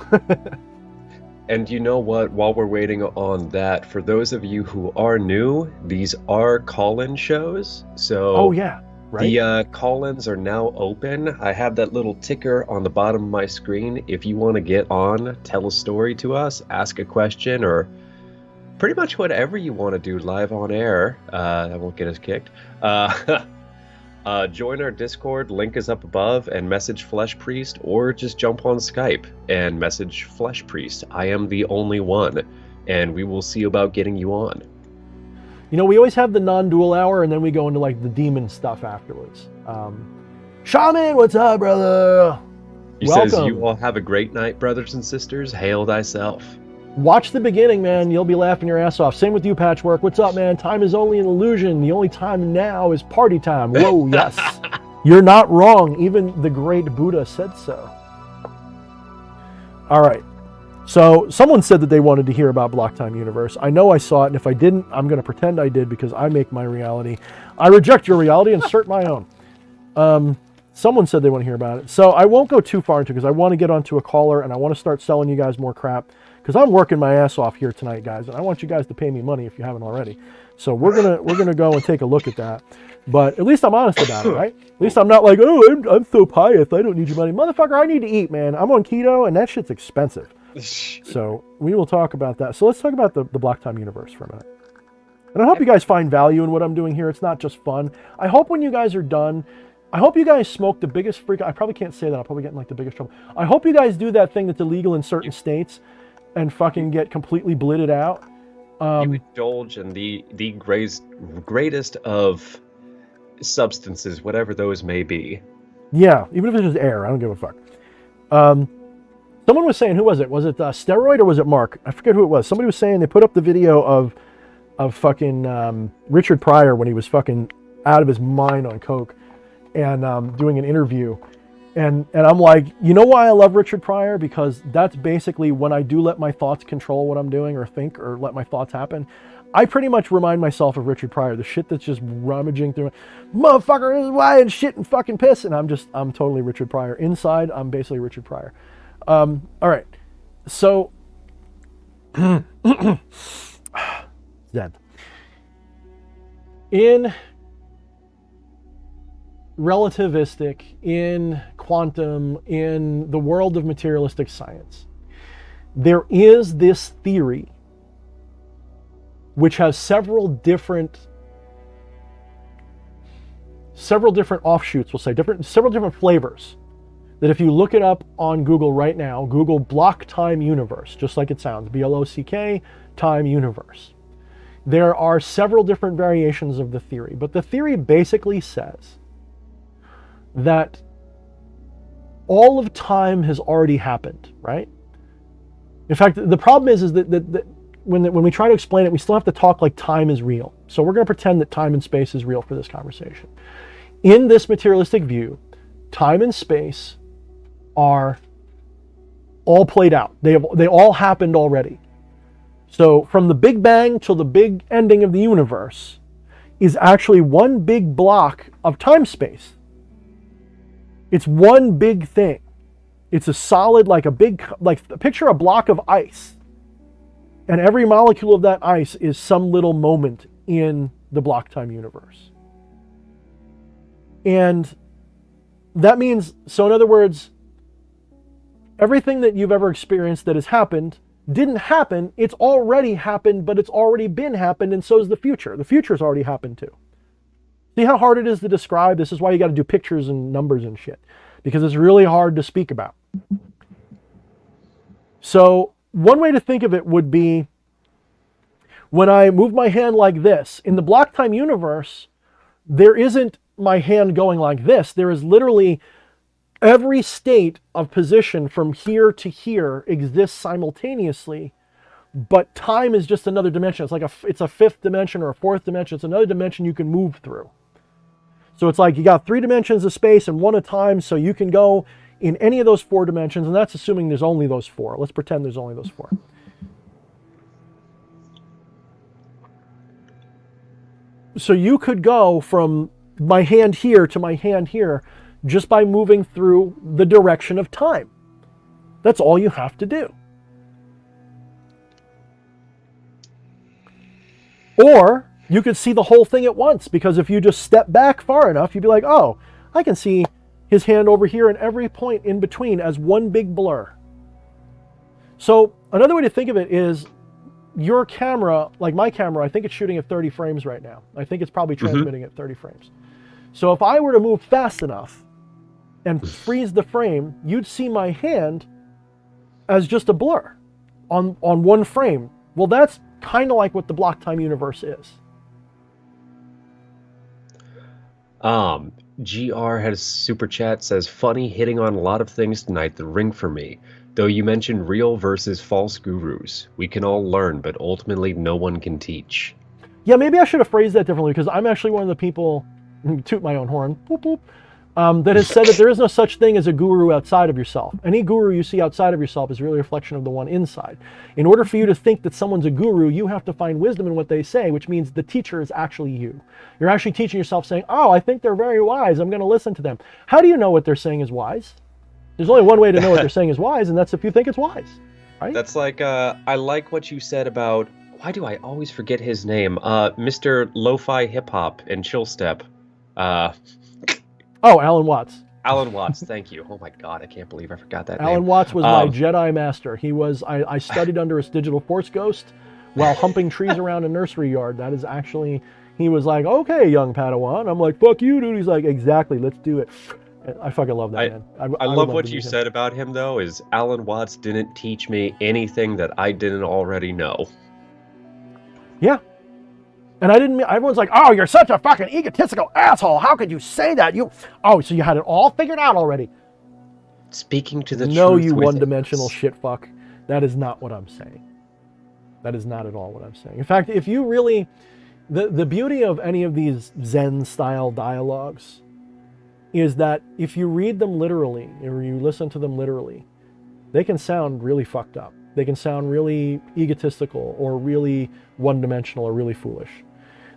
And you know what? While we're waiting on that, for those of you who are new, these are call-in shows. So oh yeah, right. The call-ins are now open. I have that little ticker on the bottom of my screen. If you want to get on, tell a story to us, ask a question, or pretty much whatever you want to do live on air. That won't get us kicked. Join our Discord, link is up above, and message Flesh Priest, or just jump on Skype and message Flesh Priest. I am the only one, and we will see about getting you on. We always have the non-dual hour, and then we go into like the demon stuff afterwards. Shaman, what's up, brother? He says, you all have a great night, brothers and sisters. Hail thyself. Watch the beginning, man. You'll be laughing your ass off. Same with you, Patchwork. What's up, man? Time is only an illusion. The only time now is party time. Whoa, yes. You're not wrong. Even the great Buddha said so. All right. So someone said that they wanted to hear about Block Time Universe. I know I saw it, and if I didn't, I'm going to pretend I did because I make my reality. I reject your reality and assert my own. Someone said they want to hear about it. So I won't go too far into it because I want to get onto a caller, and I want to start selling you guys more crap. Because I'm working my ass off here tonight, guys, and I want you guys to pay me money if you haven't already. So we're gonna go and take a look at that. But at least I'm honest about it, right? At least I'm not like, oh, I'm so pious, I don't need your money. Motherfucker, I need to eat, man. I'm on keto, and that shit's expensive. So we will talk about that. So let's talk about the Block Time universe for a minute. And I hope you guys find value in what I'm doing here. It's not just fun. I hope when you guys are done, I hope you guys smoke the biggest freak. I probably can't say that. I'll probably get in like the biggest trouble. I hope you guys do that thing that's illegal in certain states and fucking get completely blitted out. You indulge in the greatest of substances, whatever those may be. Yeah, even if it's just air, I don't give a fuck. Someone was saying, who was it? Was it Steroid or was it Mark? I forget who it was. Somebody was saying they put up the video of fucking Richard Pryor when he was fucking out of his mind on coke and doing an interview. And I'm like, you know why I love Richard Pryor? Because that's basically when I do let my thoughts control what I'm doing or think or let my thoughts happen. I pretty much remind myself of Richard Pryor, the shit that's just rummaging through. Motherfucker, this is why and shit and fucking piss. And I'm totally Richard Pryor. Inside, I'm basically Richard Pryor. All right. So, dead. In relativistic, in quantum, in the world of materialistic science, there is this theory which has several different offshoots, we'll say, several different flavors, that if you look it up on Google right now, Google block time universe, just like it sounds, BLOCK, time universe. There are several different variations of the theory, but the theory basically says that all of time has already happened, right? In fact, the problem is that when we try to explain it, we still have to talk like time is real. So we're going to pretend that time and space is real for this conversation. In this materialistic view, time and space are all played out. They all happened already. So from the Big Bang till the big ending of the universe is actually one big block of time-space. It's one big thing. It's a solid, picture a block of ice. And every molecule of that ice is some little moment in the block time universe. And that means, so in other words, everything that you've ever experienced that has happened didn't happen. It's already happened, but it's already been happened, and so is the future. The future's already happened too. See how hard it is to describe? This is why you got to do pictures and numbers and shit, because it's really hard to speak about. So one way to think of it would be, when I move my hand like this, in the block time universe, there isn't my hand going like this. There is literally every state of position from here to here exists simultaneously, but time is just another dimension. It's like it's a fifth dimension or a fourth dimension. It's another dimension you can move through. So it's like you got 3 dimensions of space and 1 of time, so you can go in any of those 4 dimensions, and that's assuming there's only those 4. Let's pretend there's only those 4. So you could go from my hand here to my hand here just by moving through the direction of time. That's all you have to do. Or you could see the whole thing at once, because if you just step back far enough, you'd be like, oh, I can see his hand over here and every point in between as one big blur. So another way to think of it is, your camera, like my camera, I think it's shooting at 30 frames right now. I think it's probably transmitting at 30 frames. So if I were to move fast enough and freeze the frame, you'd see my hand as just a blur on one frame. Well, that's kind of like what the block time universe is. GR had a super chat, says, funny, hitting on a lot of things tonight that ring for me. Though you mentioned real versus false gurus. We can all learn, but ultimately no one can teach. Yeah, maybe I should have phrased that differently, because I'm actually one of the people, toot my own horn, boop, boop, that has said that there is no such thing as a guru outside of yourself. Any guru you see outside of yourself is really a reflection of the one inside. In order for you to think that someone's a guru, you have to find wisdom in what they say, which means the teacher is actually you. You're actually teaching yourself, saying, oh, I think they're very wise, I'm going to listen to them. How do you know what they're saying is wise? There's only one way to know what they're saying is wise, and that's if you think it's wise, right? That's like, I like what you said about, why do I always forget his name? Mr. Lo-Fi Hip Hop and Chill Step. Oh, Alan Watts. Alan Watts, thank you. Oh my God, I can't believe I forgot that name. Alan Watts was my Jedi master. He was, I studied under his digital force ghost while humping trees around a nursery yard. That is actually, he was like, okay, young Padawan. I'm like, fuck you, dude. He's like, exactly, let's do it. I fucking love that, man. I love what you said about him, though, is Alan Watts didn't teach me anything that I didn't already know. Yeah. And everyone's like, oh, you're such a fucking egotistical asshole. How could you say that? So you had it all figured out already. speaking to the No, truth you within one-dimensional us. shit fuck. That is not what I'm saying. That is not at all what I'm saying. In fact, if you really... The beauty of any of these Zen-style dialogues is that if you read them literally, or you listen to them literally, they can sound really fucked up. They can sound really egotistical, or really one-dimensional, or really foolish.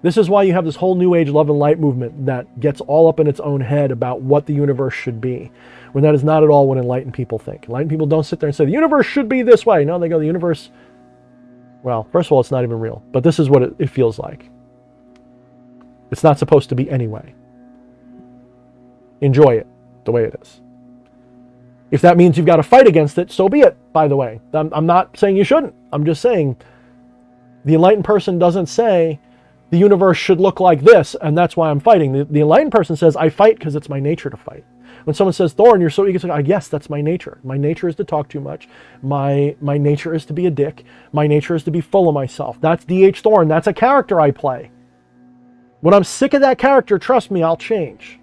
This is why you have this whole New Age love and light movement that gets all up in its own head about what the universe should be, when that is not at all what enlightened people think. Enlightened people don't sit there and say, the universe should be this way. No, they go, the universe... Well, first of all, it's not even real, but this is what it feels like. It's not supposed to be anyway. Enjoy it the way it is. If that means you've got to fight against it, so be it, by the way. I'm not saying you shouldn't. I'm just saying the enlightened person doesn't say the universe should look like this, and that's why I'm fighting. The enlightened person says, I fight because it's my nature to fight. When someone says, Thorne, you're so egotistical, yes, that's my nature. My nature is to talk too much. My nature is to be a dick. My nature is to be full of myself. That's D.H. Thorne. That's a character I play. When I'm sick of that character, trust me, I'll change.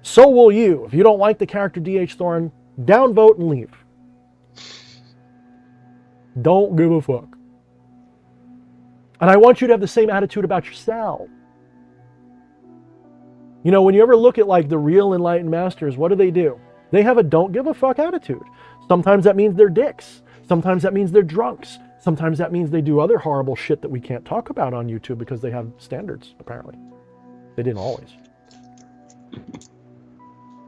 So will you. If you don't like the character D.H. Thorne, downvote and leave. Don't give a fuck. And I want you to have the same attitude about yourself. You know, when you ever look at like the real enlightened masters, what do? They have a don't give a fuck attitude. Sometimes that means they're dicks. Sometimes that means they're drunks. Sometimes that means they do other horrible shit that we can't talk about on YouTube because they have standards, apparently. They didn't always.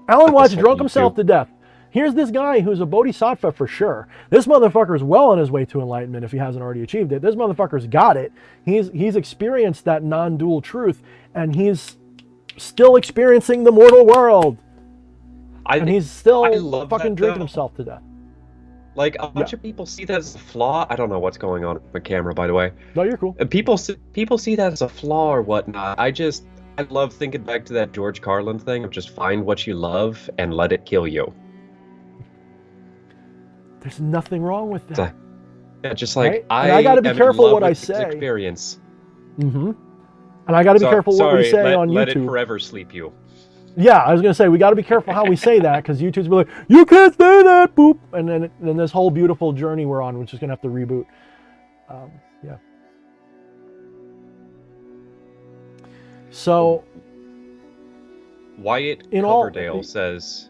Alan Watts drunk himself to death. Here's this guy who's a bodhisattva for sure. This motherfucker's well on his way to enlightenment if he hasn't already achieved it. This motherfucker's got it. He's experienced that non-dual truth, and he's still experiencing the mortal world. And he's still fucking drinking himself to death. Like, a bunch of people see that as a flaw. I don't know what's going on with my camera, by the way. No, you're cool. People see that as a flaw or whatnot. I love thinking back to that George Carlin thing of just find what you love and let it kill you. There's nothing wrong with that. Yeah, just like, right? I got to be careful what I say. Experience. Mm-hmm. And I got to be careful what we say on YouTube. Let it forever sleep you. Yeah, I was going to say, we got to be careful how we say that, because YouTube's be like, you can't say that, boop. And then this whole beautiful journey we're on, which is going to have to reboot. Yeah. So, Wyatt Coverdale says,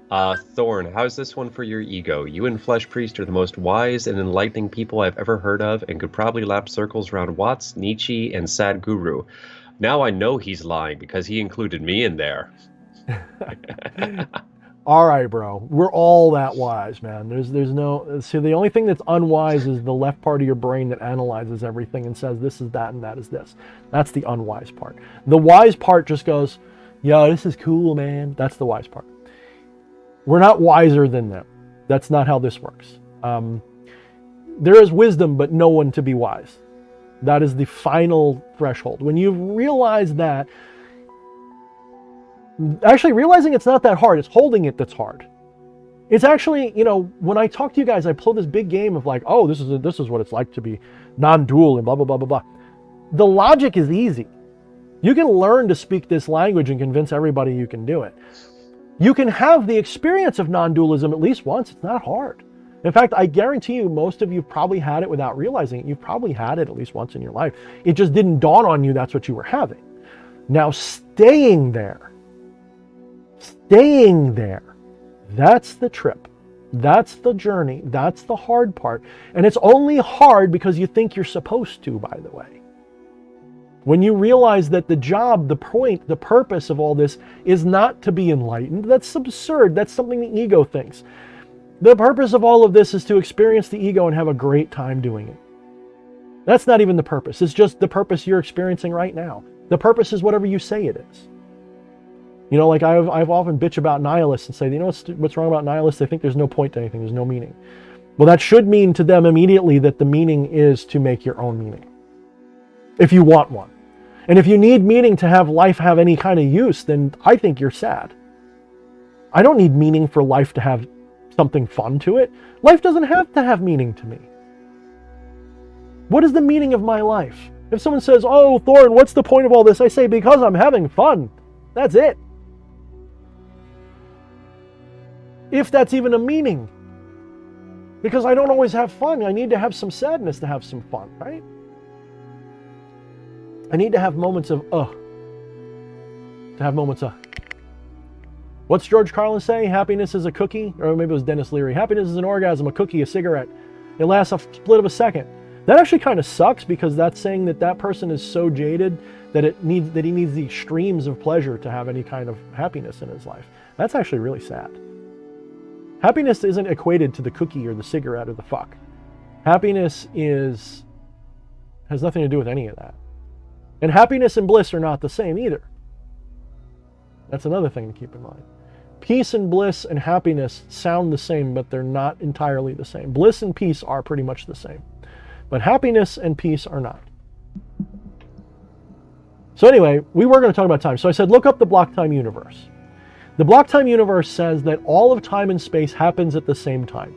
Thorne, how's this one for your ego? You and Flesh Priest are the most wise and enlightening people I've ever heard of, and could probably lap circles around Watts, Nietzsche, and Sadhguru. Now I know he's lying because he included me in there. All right, bro. We're all that wise, man. There's no... See, the only thing that's unwise is the left part of your brain that analyzes everything and says this is that and that is this. That's the unwise part. The wise part just goes, yo, this is cool, man. That's the wise part. We're not wiser than them. That's not how this works. There is wisdom, but no one to be wise. That is the final threshold. When you realize that, actually realizing it's not that hard, it's holding it that's hard. It's actually, you know, when I talk to you guys, I play this big game of like, oh, this is what it's like to be non-dual and blah, blah, blah, blah, blah. The logic is easy. You can learn to speak this language and convince everybody you can do it. You can have the experience of non-dualism at least once. It's not hard. In fact, I guarantee you, most of you probably had it without realizing it. You've probably had it at least once in your life. It just didn't dawn on you that's what you were having. Now, staying there, that's the trip. That's the journey. That's the hard part. And it's only hard because you think you're supposed to, by the way. When you realize that the job, the point, the purpose of all this is not to be enlightened, that's absurd. That's something the ego thinks. The purpose of all of this is to experience the ego and have a great time doing it. That's not even the purpose. It's just the purpose you're experiencing right now. The purpose is whatever you say it is. You know, like I've often bitch about nihilists and say, you know what's wrong about nihilists? They think there's no point to anything. There's no meaning. Well, that should mean to them immediately that the meaning is to make your own meaning. If you want one. And if you need meaning to have life have any kind of use, then I think you're sad. I don't need meaning for life to have something fun to it. Life doesn't have to have meaning to me. What is the meaning of my life? If someone says, oh, Thorne, what's the point of all this? I say, because I'm having fun. That's it. if that's even a meaning. Because I don't always have fun. I need to have some sadness to have some fun, right? I need to have moments of to have moments of. What's George Carlin say? Happiness is a cookie, or maybe it was Dennis Leary. Happiness is an orgasm, a cookie, a cigarette. It lasts a split of a second. That actually kind of sucks, because that's saying that that person is so jaded that he needs the extremes of pleasure to have any kind of happiness in his life. That's actually really sad. Happiness isn't equated to the cookie or the cigarette or the fuck. Happiness has nothing to do with any of that. And happiness and bliss are not the same either. That's another thing to keep in mind. Peace and bliss and happiness sound the same, but they're not entirely the same. Bliss and peace are pretty much the same, but happiness and peace are not. So anyway, we were going to talk about time. So I said, look up the block time universe. The block time universe says that all of time and space happens at the same time.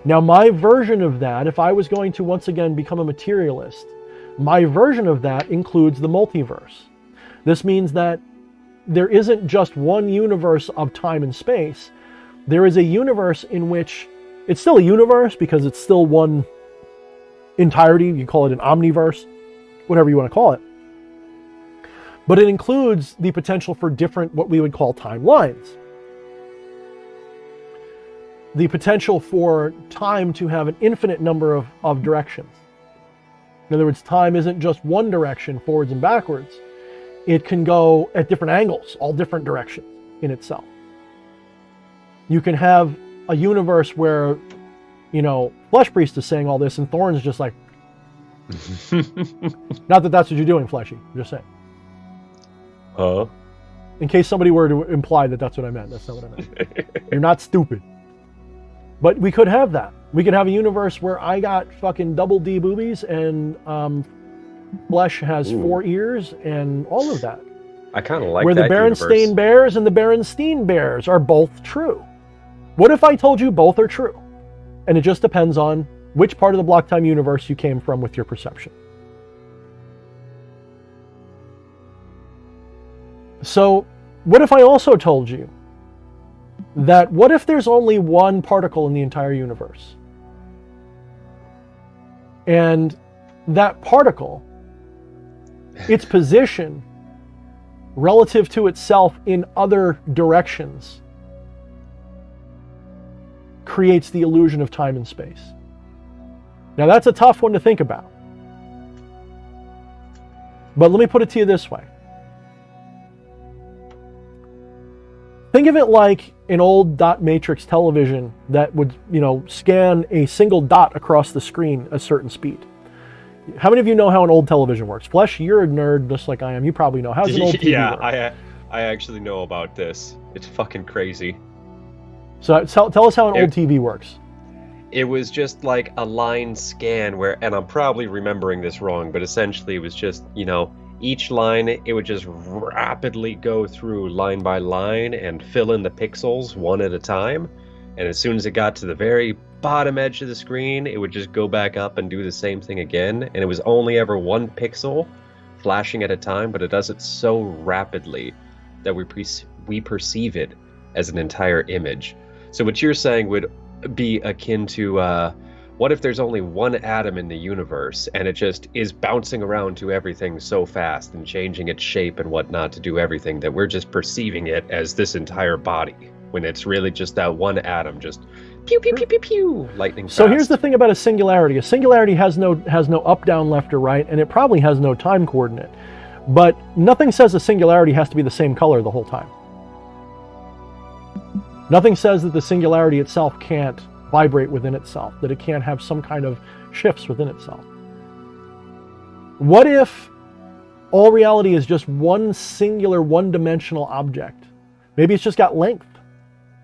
Now, my version of that, if I was going to once again become a materialist, my version of that includes the multiverse. This means that there isn't just one universe of time and space. There is a universe in which it's still a universe because it's still one entirety. You call it an omniverse, whatever you want to call it. But it includes the potential for different, what we would call timelines. The potential for time to have an infinite number of directions. In other words, time isn't just one direction, forwards and backwards. It can go at different angles, all different directions in itself. You can have a universe where, Flesh Priest is saying all this and Thorne's just like, not that that's what you're doing, Fleshy, I'm just saying. In case somebody were to imply that that's what I meant, that's not what I meant. You're not stupid. But we could have that. We could have a universe where I got fucking double D boobies and Flesh has 4 ears and all of that. I kind of like where that the Berenstain universe. Bears and the Berenstein Bears are both true. What if I told you both are true? And it just depends on which part of the block time universe you came from with your perception. So, what if I also told you that what if there's only one particle in the entire universe? And that particle, its position relative to itself in other directions, creates the illusion of time and space. Now that's a tough one to think about. But let me put it to you this way. Think of it like an old dot matrix television that would, scan a single dot across the screen at a certain speed. How many of you know how an old television works? Flesh, you're a nerd just like I am. You probably know. How's an old TV work? I actually know about this. It's fucking crazy. So tell us how an old TV works. It was just like a line scan where, and I'm probably remembering this wrong, but essentially it was just, each line, it would just rapidly go through line by line and fill in the pixels one at a time. And as soon as it got to the very bottom edge of the screen, it would just go back up and do the same thing again. And it was only ever one pixel flashing at a time, but it does it so rapidly that we perceive it as an entire image. So what you're saying would be akin to what if there's only one atom in the universe and it just is bouncing around to everything so fast and changing its shape and whatnot to do everything that we're just perceiving it as this entire body, when it's really just that one atom just pew pew pew pew pew lightning fast. So here's the thing about a singularity. A singularity has no up, down, left, or right, and it probably has no time coordinate. But nothing says a singularity has to be the same color the whole time. Nothing says that the singularity itself can't vibrate within itself, that it can't have some kind of shifts within itself. What if all reality is just one singular, one-dimensional object? Maybe it's just got length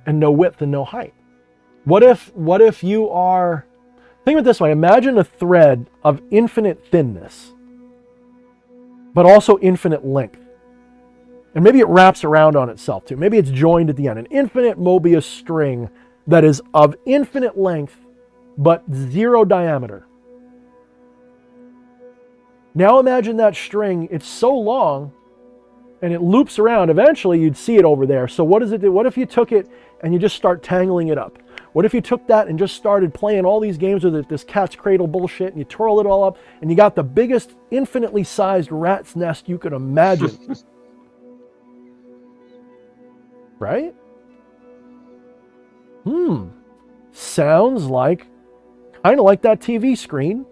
and no width and no height. What if you are... Think of it this way. Imagine a thread of infinite thinness, but also infinite length. And maybe it wraps around on itself too. Maybe it's joined at the end. An infinite Mobius string that is of infinite length, but 0 diameter. Now imagine that string, it's so long and it loops around. Eventually you'd see it over there. So what does it do? What if you took it and you just start tangling it up? What if you took that and just started playing all these games with it, this cat's cradle bullshit, and you twirl it all up, and you got the biggest, infinitely sized rat's nest you could imagine? Right? Sounds like, kind of like that TV screen.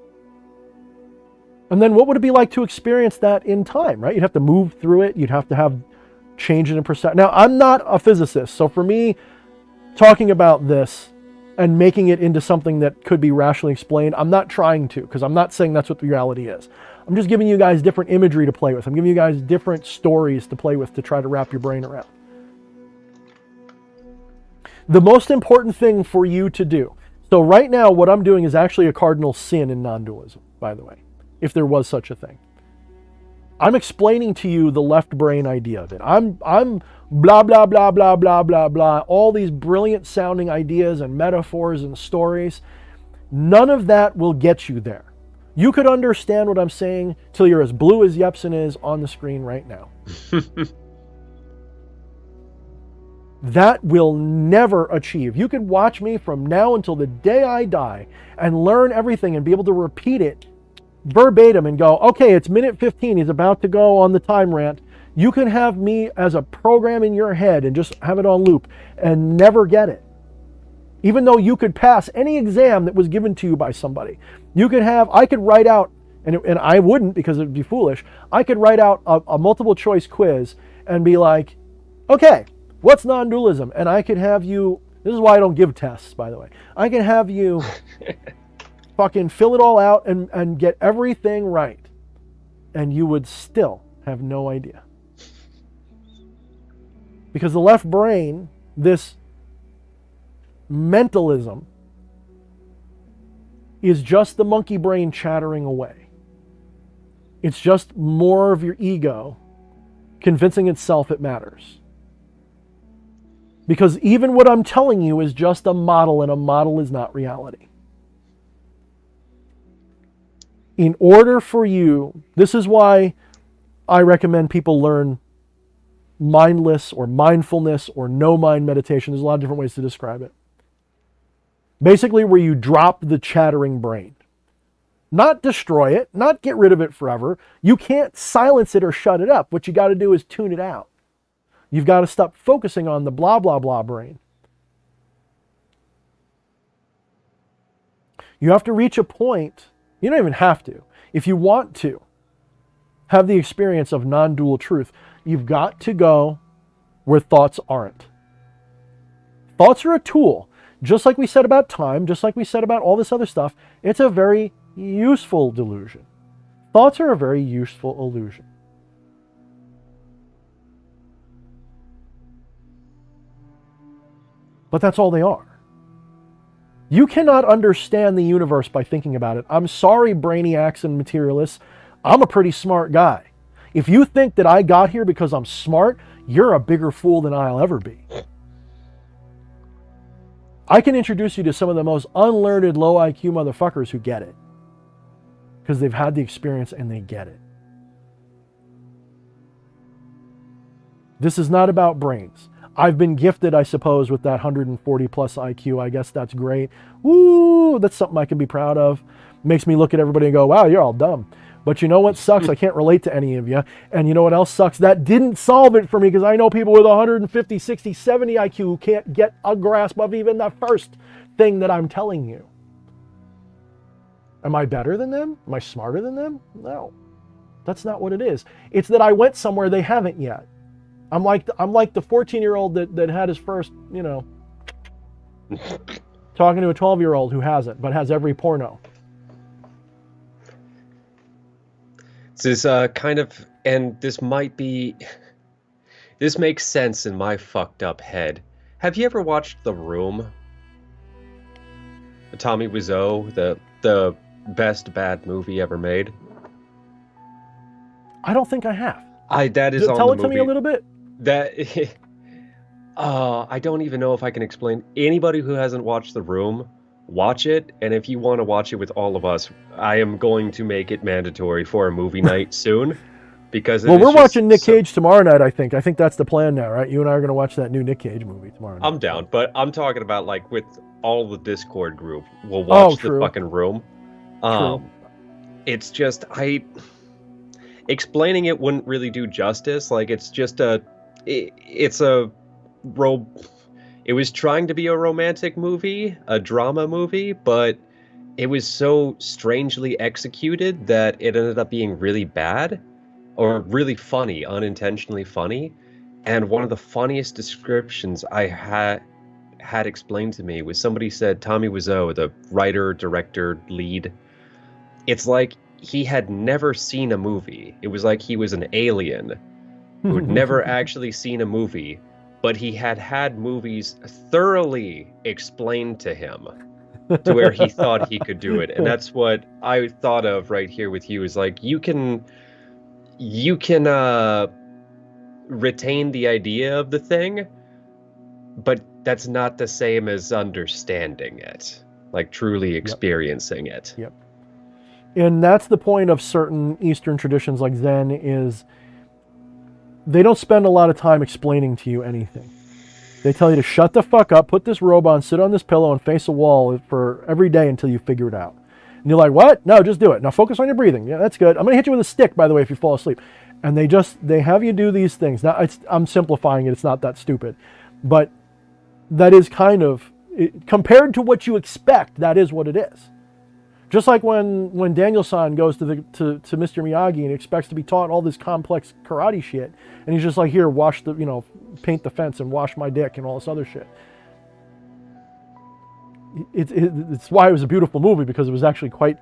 And then what would it be like to experience that in time, right? You'd have to move through it. You'd have to have changes in perception. Now, I'm not a physicist, so for me, talking about this and making it into something that could be rationally explained, I'm not trying to, because I'm not saying that's what the reality is. I'm just giving you guys different imagery to play with. I'm giving you guys different stories to play with to try to wrap your brain around. The most important thing for you to do. So right now, what I'm doing is actually a cardinal sin in non-dualism, by the way, if there was such a thing. I'm explaining to you the left brain idea of it. I'm blah, blah, blah, blah, blah, blah, blah, all these brilliant sounding ideas and metaphors and stories. None of that will get you there. You could understand what I'm saying till you're as blue as Yepson is on the screen right now. That will never achieve. You could watch me from now until the day I die and learn everything and be able to repeat it verbatim and go, okay, it's minute 15, he's about to go on the time rant. You can have me as a program in your head and just have it on loop and never get it. Even though you could pass any exam that was given to you by somebody. I could write out, and I wouldn't because it would be foolish, I could write out a multiple choice quiz and be like, okay, what's non-dualism? And I could have you, this is why I don't give tests, by the way. I can have you fucking fill it all out and get everything right. And you would still have no idea. Because the left brain, this mentalism, is just the monkey brain chattering away. It's just more of your ego convincing itself it matters. Because even what I'm telling you is just a model, and a model is not reality. In order for you, this is why I recommend people learn mindless or mindfulness or no mind meditation. There's a lot of different ways to describe it. Basically, where you drop the chattering brain. Not destroy it, not get rid of it forever. You can't silence it or shut it up. What you got to do is tune it out. You've got to stop focusing on the blah, blah, blah brain. You have to reach a point, you don't even have to. If you want to have the experience of non-dual truth, you've got to go where thoughts aren't. Thoughts are a tool. Just like we said about time, just like we said about all this other stuff, it's a very useful delusion. Thoughts are a very useful illusion. But that's all they are. You cannot understand the universe by thinking about it. I'm sorry, brainiacs and materialists. I'm a pretty smart guy. If you think that I got here because I'm smart, you're a bigger fool than I'll ever be. I can introduce you to some of the most unlearned, low IQ motherfuckers who get it. Because they've had the experience and they get it. This is not about brains. I've been gifted, I suppose, with that 140 plus IQ. I guess that's great. Woo, that's something I can be proud of. Makes me look at everybody and go, wow, you're all dumb. But you know what sucks? I can't relate to any of you. And you know what else sucks? That didn't solve it for me, because I know people with 150, 60, 70 IQ who can't get a grasp of even the first thing that I'm telling you. Am I better than them? Am I smarter than them? No. That's not what it is. It's that I went somewhere they haven't yet. I'm like the 14-year-old that had his first, talking to a 12-year-old who hasn't, but has every porno. This kind of, and this makes sense in my fucked up head. Have you ever watched The Room? Tommy Wiseau, the best bad movie ever made? I don't think I have. That is on the movie. Tell it to me a little bit. I don't even know if I can explain. Anybody who hasn't watched The Room, watch it. And if you want to watch it with all of us, I am going to make it mandatory for a movie night soon. because Well, we're watching Nick Cage tomorrow night, I think. I think that's the plan now, right? You and I are going to watch that new Nick Cage movie tomorrow night. I'm down, but I'm talking about like with all the Discord group. We'll watch the fucking room. It's just explaining it wouldn't really do justice. Like it's just it was trying to be a romantic movie, a drama movie, but it was so strangely executed that it ended up being really bad or really funny, unintentionally funny. And one of the funniest descriptions I had explained to me was somebody said Tommy Wiseau, the writer, director, lead, it's like he had never seen a movie. It was like he was an alien who'd never actually seen a movie, but he had movies thoroughly explained to him to where he thought he could do it. And that's what I thought of right here with you, is like you can retain the idea of the thing, but that's not the same as understanding it, like truly experiencing it. Yep. And that's the point of certain Eastern traditions like Zen, is they don't spend a lot of time explaining to you anything. They tell you to shut the fuck up, put this robe on, sit on this pillow, and face a wall for every day until you figure it out. And you're like, what? No, just do it. Now focus on your breathing. Yeah, that's good. I'm going to hit you with a stick, by the way, if you fall asleep. And they have you do these things. Now, I'm simplifying it. It's not that stupid. But that is kind of, compared to what you expect, that is what it is. Just like when Daniel-san goes to Mr. Miyagi and expects to be taught all this complex karate shit, and he's just like, here, paint the fence and wash my dick and all this other shit. It's why it was a beautiful movie, because it was actually quite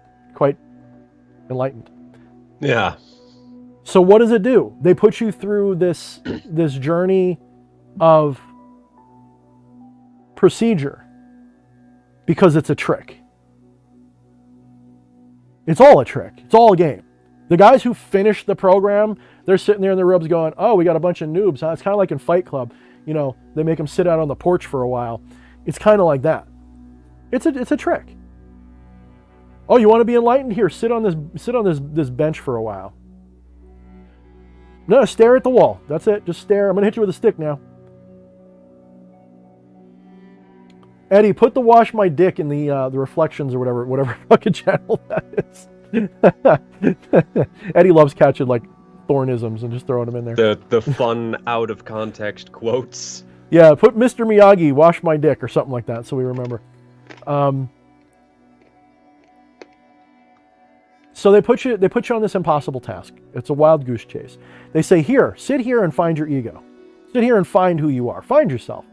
enlightened. Yeah. So what does it do? They put you through this journey of procedure because it's a trick. It's all a trick. It's all a game. The guys who finish the program, they're sitting there in their robes going, oh, we got a bunch of noobs. Huh? It's kind of like in Fight Club. They make them sit out on the porch for a while. It's kind of like that. It's a trick. Oh, you want to be enlightened? Here, sit on this bench for a while. No, stare at the wall. That's it. Just stare. I'm going to hit you with a stick now. Eddie, put the wash my dick in the reflections or whatever fucking channel that is. Eddie loves catching like Thornisms and just throwing them in there. The fun out of context quotes. Yeah, put Mr. Miyagi, wash my dick or something like that so we remember. So they put you on this impossible task. It's a wild goose chase. They say, here, sit here and find your ego. Sit here and find who you are. Find yourself.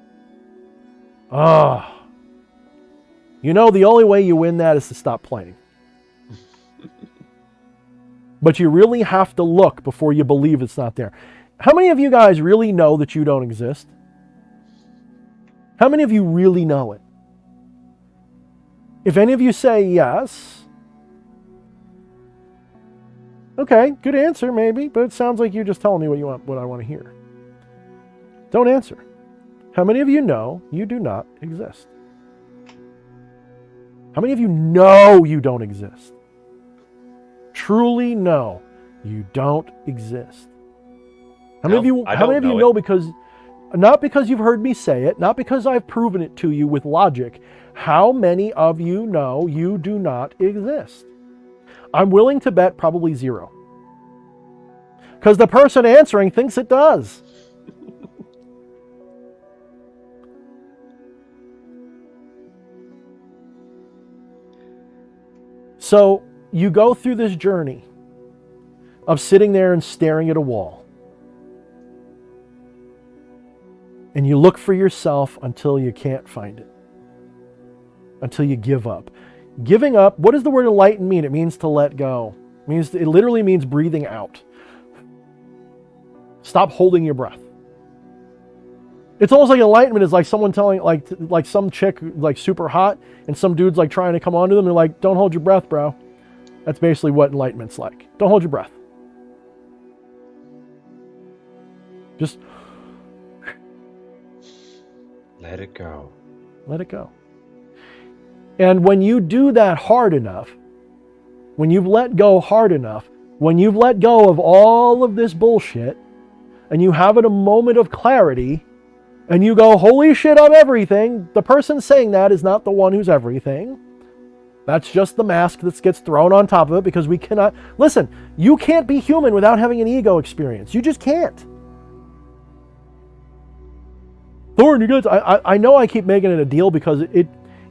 The only way you win that is to stop playing. But you really have to look before you believe it's not there. How many of you guys really know that you don't exist? How many of you really know it? If any of you say yes, okay, good answer maybe, but it sounds like you're just telling me what I want to hear. Don't answer. How many of you know you do not exist? How many of you know you don't exist? Truly know you don't exist. How many of you know because, not because you've heard me say it, not because I've proven it to you with logic, how many of you know you do not exist? I'm willing to bet probably zero. Because the person answering thinks it does. So you go through this journey of sitting there and staring at a wall. And you look for yourself until you can't find it. Until you give up. Giving up, what does the word enlighten mean? It means to let go. It literally means breathing out. Stop holding your breath. It's almost like enlightenment is like someone telling, like some chick, like super hot, and some dude's like trying to come onto them. They're like, don't hold your breath, bro. That's basically what enlightenment's like. Don't hold your breath. Just let it go. Let it go. And when you do that hard enough, when you've let go hard enough, when you've let go of all of this bullshit and you have a moment of clarity and you go, holy shit, I'm everything, the person saying that is not the one who's everything. That's just the mask that gets thrown on top of it, because we cannot... Listen, you can't be human without having an ego experience. You just can't. Thorne, you guys, I know I keep making it a deal because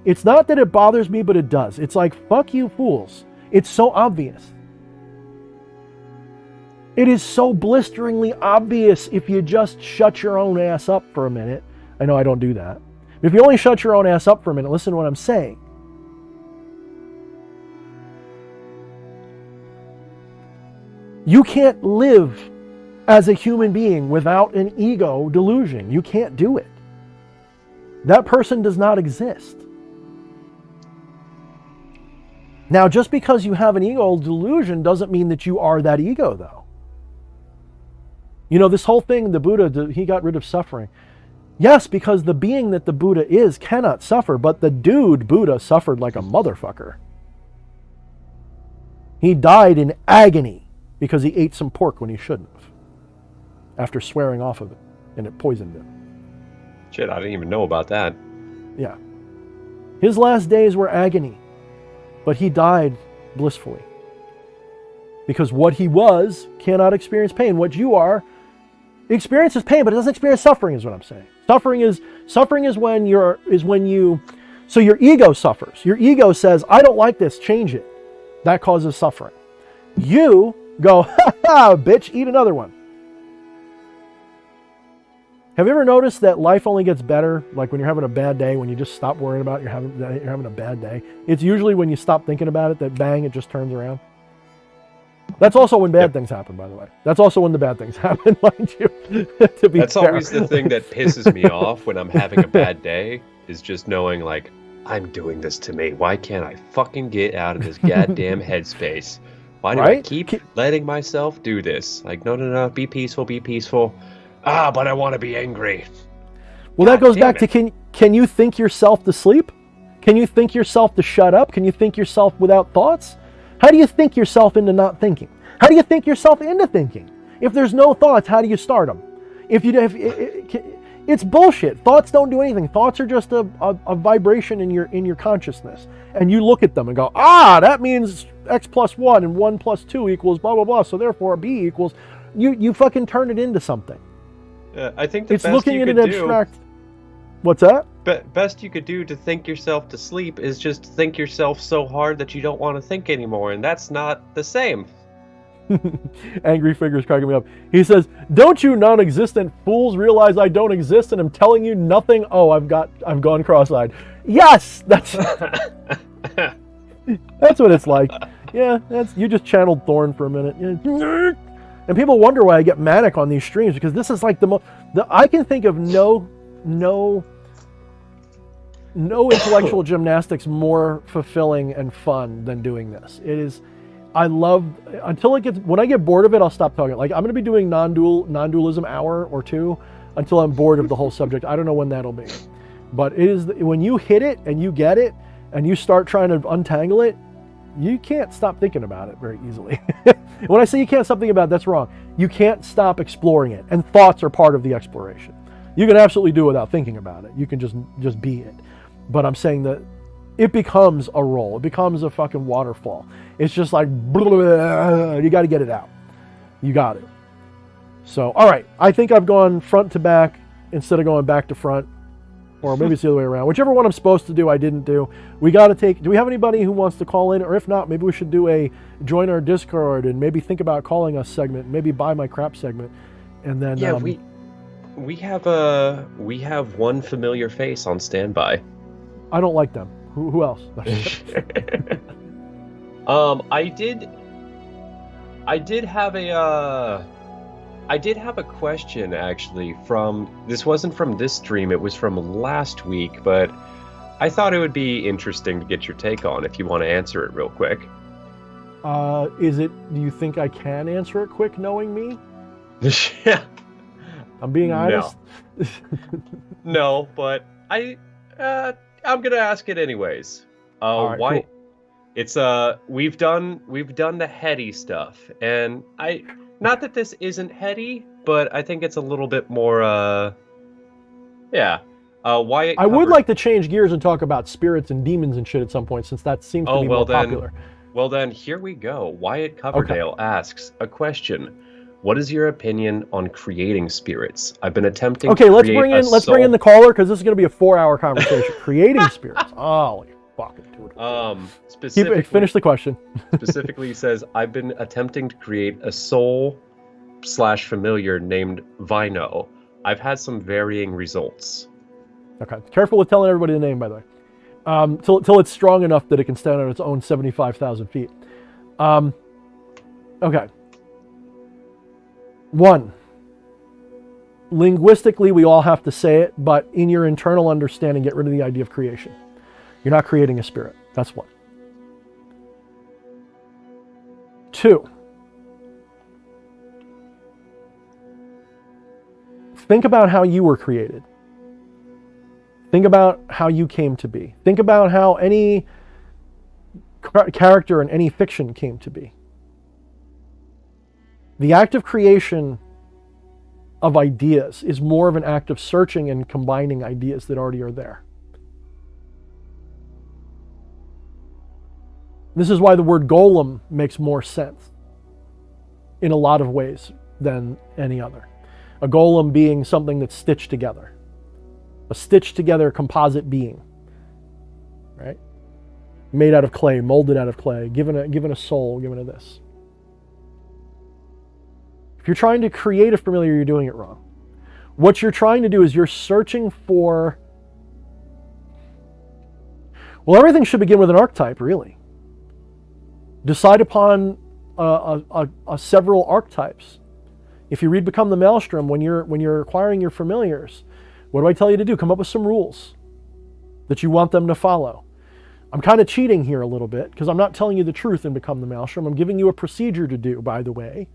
it's not that it bothers me, but it does. It's like, fuck you fools. It's so obvious. It is so blisteringly obvious if you just shut your own ass up for a minute. I know I don't do that. If you only shut your own ass up for a minute, listen to what I'm saying. You can't live as a human being without an ego delusion. You can't do it. That person does not exist. Now, just because you have an ego delusion doesn't mean that you are that ego, though. You know, this whole thing, the Buddha, he got rid of suffering. Yes, because the being that the Buddha is cannot suffer, but the dude Buddha suffered like a motherfucker. He died in agony because he ate some pork when he shouldn't have, after swearing off of it, and it poisoned him. Shit, I didn't even know about that. Yeah. His last days were agony, but he died blissfully. Because what he was cannot experience pain. What you are experiences pain, but it doesn't experience suffering, is what I'm saying. Suffering is when you, so your ego suffers. Your ego says, I don't like this, change it. That causes suffering. You go, ha ha, bitch, eat another one. Have you ever noticed that life only gets better, like when you're having a bad day, when you just stop worrying about it, you're having a bad day? It's usually when you stop thinking about it that bang, it just turns around. That's also when bad things happen, by the way. That's also when the bad things happen, mind you. That's fair. Always the thing that pisses me off when I'm having a bad day, is just knowing, like, I'm doing this to me. Why can't I fucking get out of this goddamn headspace? Why do I keep letting myself do this? Like, no, be peaceful, be peaceful. But I want to be angry. Well, that goes back to, can you think yourself to sleep? Can you think yourself to shut up? Can you think yourself without thoughts? How do you think yourself into not thinking? How do you think yourself into thinking? If there's no thoughts, how do you start them? It's bullshit. Thoughts don't do anything. Thoughts are just a vibration in your consciousness. And you look at them and go, that means x plus 1 and 1 plus 2 equals blah, blah, blah. So therefore B equals... You fucking turn it into something. I think the it's best looking you at could an abstract... What's that? Best you could do to think yourself to sleep is just think yourself so hard that you don't want to think anymore, and that's not the same. Angry Figure's cracking me up. He says, don't you non-existent fools realize I don't exist and I'm telling you nothing? Oh, I've gone cross-eyed. Yes! That's that's what it's like. Yeah, you just channeled Thorne for a minute. And people wonder why I get manic on these streams, because this is like I can think of no intellectual gymnastics more fulfilling and fun than doing this. It is, when I get bored of it, I'll stop talking. Like, I'm going to be doing non-dualism hour or two until I'm bored of the whole subject. I don't know when that'll be. But it is, when you hit it and you get it and you start trying to untangle it, you can't stop thinking about it very easily. When I say you can't stop thinking about it, that's wrong. You can't stop exploring it. And thoughts are part of the exploration. You can absolutely do it without thinking about it. You can just be it. But I'm saying that it becomes a roll. It becomes a fucking waterfall. It's just like, blah, blah, blah, you got to get it out. You got it. So, all right. I think I've gone front to back instead of going back to front. Or maybe it's the other way around. Whichever one I'm supposed to do, I didn't do. We got to do we have anybody who wants to call in? Or if not, maybe we should do join our Discord and maybe think about calling us segment. Maybe buy my crap segment. And then... Yeah, we have one familiar face on standby. I don't like them. Who else? I did have a question, actually, this wasn't from this stream, it was from last week, but I thought it would be interesting to get your take on if you want to answer it real quick. Do you think I can answer it quick, knowing me? Yeah. I'm being honest. No, but I'm gonna ask it anyways. All right, why? Cool. It's we've done the heady stuff, and not that this isn't heady, but I think it's a little bit more Wyatt I would covered. like to change gears and talk about spirits and demons and shit at some point, since that seems to be more popular. Well then, here we go. Wyatt Coverdale asks a question. What is your opinion on creating spirits? I've been attempting to let's bring in the caller, because this is going to be a 4-hour conversation. Creating spirits. Holy fucking dude. Specifically, finish the question. Specifically, he says, I've been attempting to create a soul/familiar named Vino. I've had some varying results. Okay. Careful with telling everybody the name, by the way. Till it's strong enough that it can stand on its own 75,000 feet. Okay. 1. Linguistically, we all have to say it, but in your internal understanding, get rid of the idea of creation. You're not creating a spirit. That's 1. 2. Think about how you were created. Think about how you came to be. Think about how any character in any fiction came to be. The act of creation of ideas is more of an act of searching and combining ideas that already are there. This is why the word golem makes more sense in a lot of ways than any other. A golem being something that's stitched together. A stitched together composite being. Right? Made out of clay, molded out of clay, given a soul, given a this. If you're trying to create a familiar, you're doing it wrong. What you're trying to do is you're searching for... Well, everything should begin with an archetype, really. Decide upon several archetypes. If you read Become the Maelstrom, when you're acquiring your familiars, what do I tell you to do? Come up with some rules that you want them to follow. I'm kind of cheating here a little bit, because I'm not telling you the truth in Become the Maelstrom. I'm giving you a procedure to do, by the way.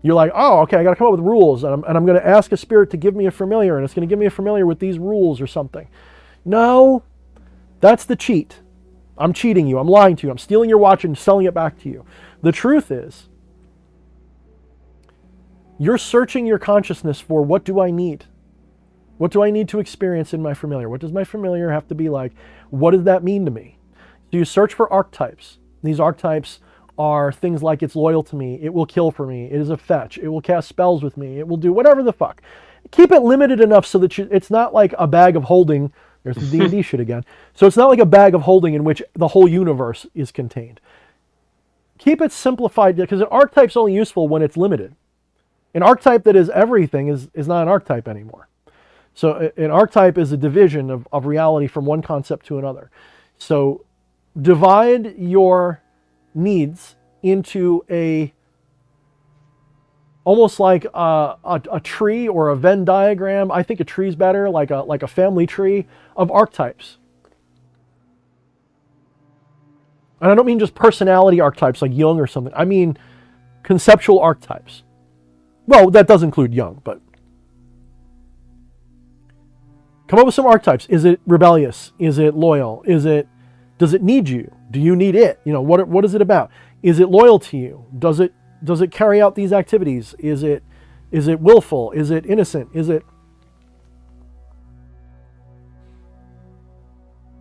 You're like, oh, okay, I got to come up with rules, and I'm going to ask a spirit to give me a familiar, and it's going to give me a familiar with these rules or something. No, that's the cheat. I'm cheating you. I'm lying to you. I'm stealing your watch and selling it back to you. The truth is, you're searching your consciousness for, what do I need? What do I need to experience in my familiar? What does my familiar have to be like? What does that mean to me? So you search for archetypes. These archetypes are things like, it's loyal to me, it will kill for me, it is a fetch, it will cast spells with me, it will do whatever the fuck. Keep it limited enough so that it's not like a bag of holding. There's the D&D shit again. So it's not like a bag of holding in which the whole universe is contained. Keep it simplified, because an archetype's only useful when it's limited. An archetype that is everything is not an archetype anymore. So an archetype is a division of reality from one concept to another. So divide your needs into almost like a tree or a Venn diagram. I think a tree's better, like a family tree of archetypes. And I don't mean just personality archetypes like Jung or something. I mean conceptual archetypes. Well, that does include Jung, but come up with some archetypes. Is it rebellious? Is it loyal? Does it need you? Do you need it? You know, what is it about? Is it loyal to you? Does it carry out these activities? Is it willful? Is it innocent? And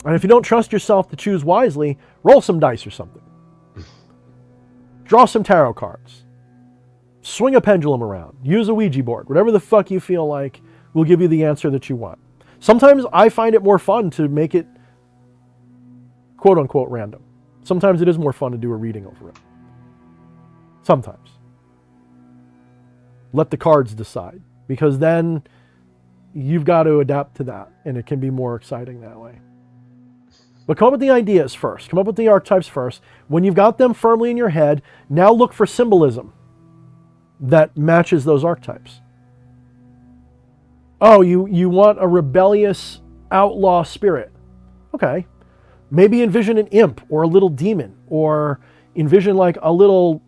if you don't trust yourself to choose wisely, roll some dice or something. Draw some tarot cards. Swing a pendulum around. Use a Ouija board. Whatever the fuck you feel like will give you the answer that you want. Sometimes I find it more fun to make it quote unquote random. Sometimes it is more fun to do a reading over it. Sometimes. Let the cards decide, because then you've got to adapt to that, and it can be more exciting that way. But come up with the ideas first. Come up with the archetypes first. When you've got them firmly in your head, now look for symbolism that matches those archetypes. Oh, you want a rebellious outlaw spirit. Okay. Maybe envision an imp or a little demon, or envision like a little,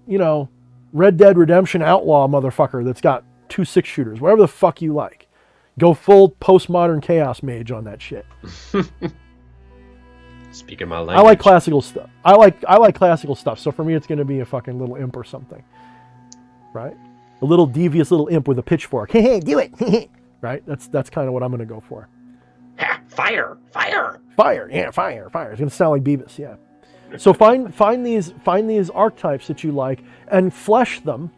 Red Dead Redemption outlaw motherfucker that's got 2 6-shooters, whatever the fuck you like. Go full postmodern chaos mage on that shit. Speaking my language. I like classical stuff. I like classical stuff. So for me, it's going to be a fucking little imp or something, right? A little devious little imp with a pitchfork. Hey, do it, right? That's kind of what I'm going to go for. Fire! Yeah, fire! It's going to sound like Beavis, yeah. So find these archetypes that you like and flesh them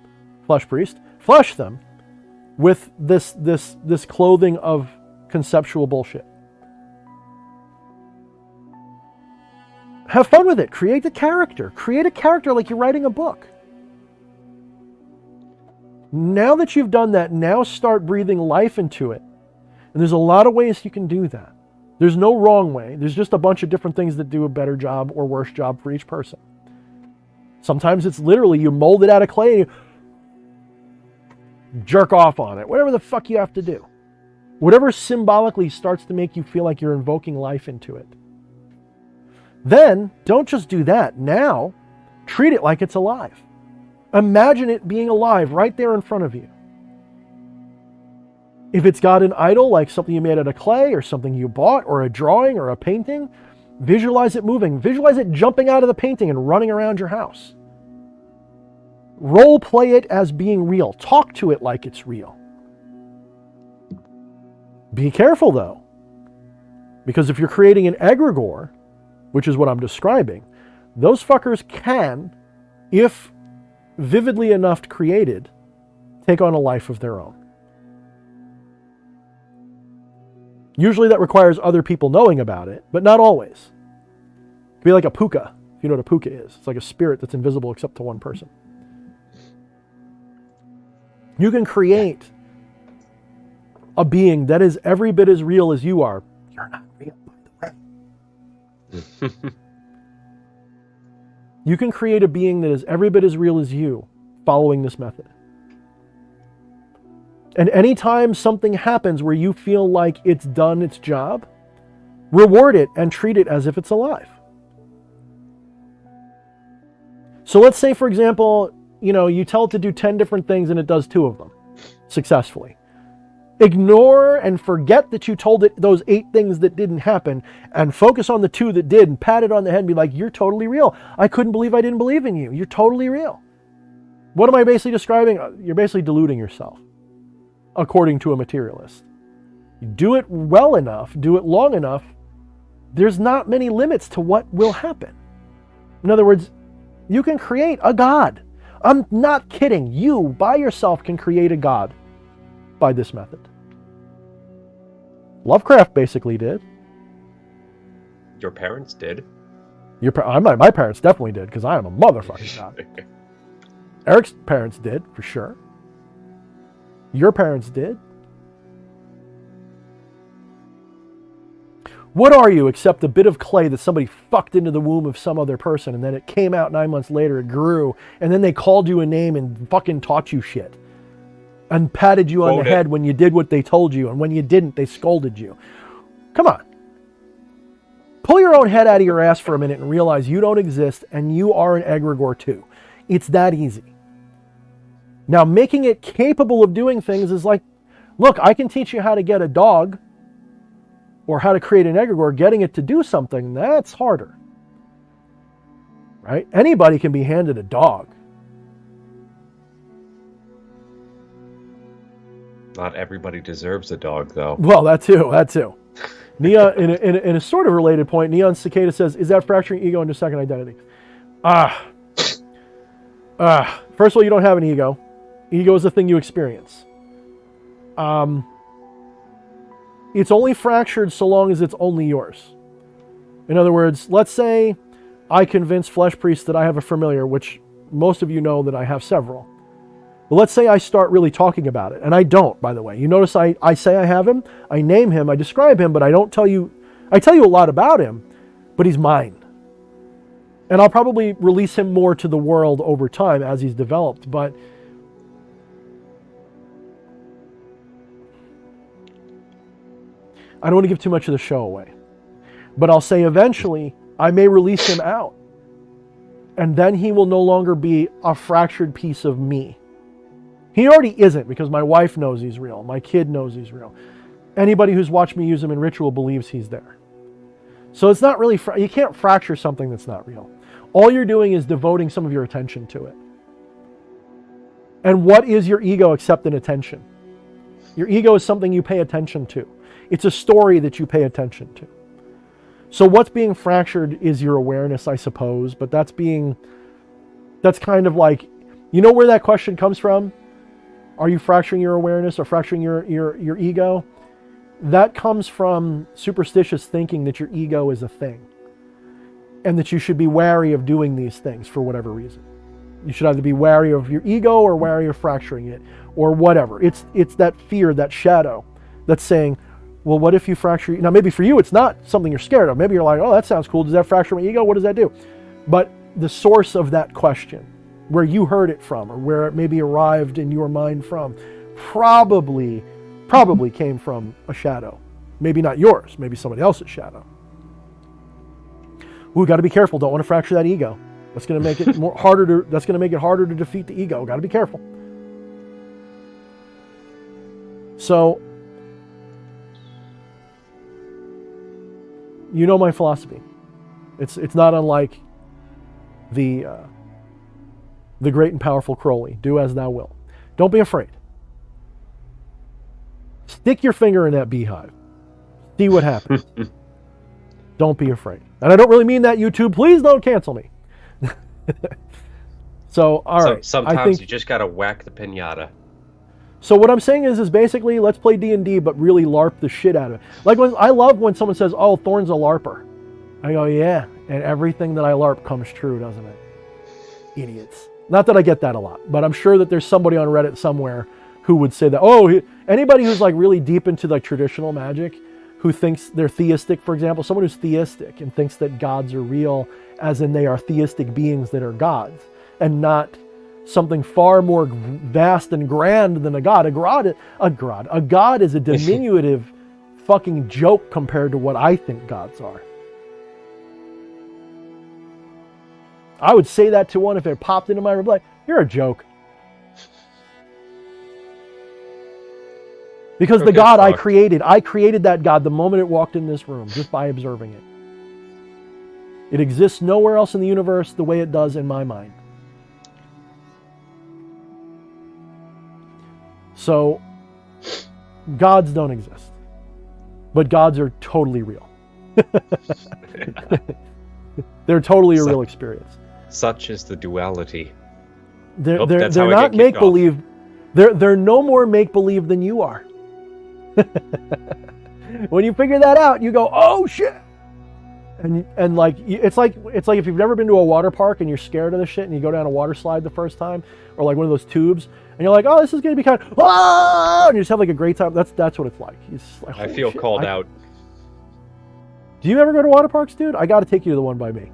with this clothing of conceptual bullshit. Have fun with it. Create a character like you're writing a book. Now that you've done that, now start breathing life into it. And there's a lot of ways you can do that. There's no wrong way. There's just a bunch of different things that do a better job or worse job for each person. Sometimes it's literally you mold it out of clay and you jerk off on it. Whatever the fuck you have to do. Whatever symbolically starts to make you feel like you're invoking life into it. Then, don't just do that. Now, treat it like it's alive. Imagine it being alive right there in front of you. If it's got an idol, like something you made out of clay, or something you bought, or a drawing, or a painting, visualize it moving. Visualize it jumping out of the painting and running around your house. Role play it as being real. Talk to it like it's real. Be careful, though. Because if you're creating an egregor, which is what I'm describing, those fuckers can, if vividly enough created, take on a life of their own. Usually that requires other people knowing about it, but not always. It could be like a puka, if you know what a puka is. It's like a spirit that's invisible except to one person. You can create a being that is every bit as real as you are. You're not real, by the way. You can create a being that is every bit as real as you following this method. And anytime something happens where you feel like it's done its job, reward it and treat it as if it's alive. So let's say, for example, you tell it to do 10 different things and it does 2 of them successfully. Ignore and forget that you told it those 8 things that didn't happen and focus on the 2 that did and pat it on the head and be like, you're totally real. I couldn't believe I didn't believe in you. You're totally real. What am I basically describing? You're basically deluding yourself, according to a materialist. You do it well enough, do it long enough, there's not many limits to what will happen. In other words, you can create a god. I'm not kidding. You, by yourself, can create a god by this method. Lovecraft basically did. Your parents did. My parents definitely did, because I am a motherfucking god. Eric's parents did, for sure. Your parents did. What are you except a bit of clay that somebody fucked into the womb of some other person, and then it came out 9 months later, it grew, and then they called you a name and fucking taught you shit. And patted you on the head when you did what they told you, and when you didn't, they scolded you. Come on. Pull your own head out of your ass for a minute and realize you don't exist, and you are an egregor too. It's that easy. Now, making it capable of doing things is like, look, I can teach you how to get a dog or how to create an egregor. Getting it to do something, that's harder. Right? Anybody can be handed a dog. Not everybody deserves a dog, though. Well, that too. Neon, in a sort of related point, Neon Cicada says, is that fracturing ego into second identity? First of all, you don't have an ego. Ego is a thing you experience. It's only fractured so long as it's only yours. In other words, let's say I convince Flesh Priest that I have a familiar, which most of you know that I have several. But let's say I start really talking about it, and I don't, by the way. You notice I say I have him, I name him, I describe him, but I don't tell you, I tell you a lot about him, but he's mine. And I'll probably release him more to the world over time as he's developed, but I don't want to give too much of the show away. But I'll say eventually I may release him out. And then he will no longer be a fractured piece of me. He already isn't, because my wife knows he's real. My kid knows he's real. Anybody who's watched me use him in ritual believes he's there. So it's not really, you can't fracture something that's not real. All you're doing is devoting some of your attention to it. And what is your ego except an attention? Your ego is something you pay attention to. It's a story that you pay attention to. So what's being fractured is your awareness, I suppose, but that's kind of like, you know where that question comes from? Are you fracturing your awareness or fracturing your ego? That comes from superstitious thinking that your ego is a thing and that you should be wary of doing these things for whatever reason. You should either be wary of your ego or wary of fracturing it or whatever. It's that fear, that shadow that's saying, well, what if you fracture? Now, maybe for you, it's not something you're scared of. Maybe you're like, oh, that sounds cool. Does that fracture my ego? What does that do? But the source of that question, where you heard it from or where it maybe arrived in your mind from, probably came from a shadow. Maybe not yours, maybe somebody else's shadow. Ooh, got to be careful. Don't want to fracture that ego. That's going to make it that's going to make it harder to defeat the ego. Got to be careful. So, you know my philosophy. It's not unlike the great and powerful Crowley. Do as thou wilt. Don't be afraid. Stick your finger in that beehive. See what happens. Don't be afraid. And I don't really mean that, YouTube. Please don't cancel me. So, all right. Sometimes you just gotta whack the pinata. So what I'm saying is basically, let's play D&D, but really LARP the shit out of it. Like, I love when someone says, oh, Thorne's a LARPer. I go, yeah, and everything that I LARP comes true, doesn't it? Idiots. Not that I get that a lot, but I'm sure that there's somebody on Reddit somewhere who would say that. Oh, anybody who's like really deep into like traditional magic, who thinks they're theistic, for example, someone who's theistic and thinks that gods are real, as in they are theistic beings that are gods, and not something far more vast and grand than a god. A god is a diminutive fucking joke compared to what I think gods are. I would say that to one if it popped into my room, like, you're a joke. Because the God I created that God the moment it walked in this room, just by observing it. It exists nowhere else in the universe the way it does in my mind. So, gods don't exist. But gods are totally real. They're totally a real experience. Such is the duality. They're not make-believe. They're no more make-believe than you are. When you figure that out, you go, oh shit. And like it's like if you've never been to a water park and you're scared of the shit and you go down a water slide the first time, or like one of those tubes, and you're like, oh, this is gonna be kind of, ah! And you just have like a great time. That's what it's like. Like, I feel called out. Do you ever go to water parks, dude? I got to take you to the one by me.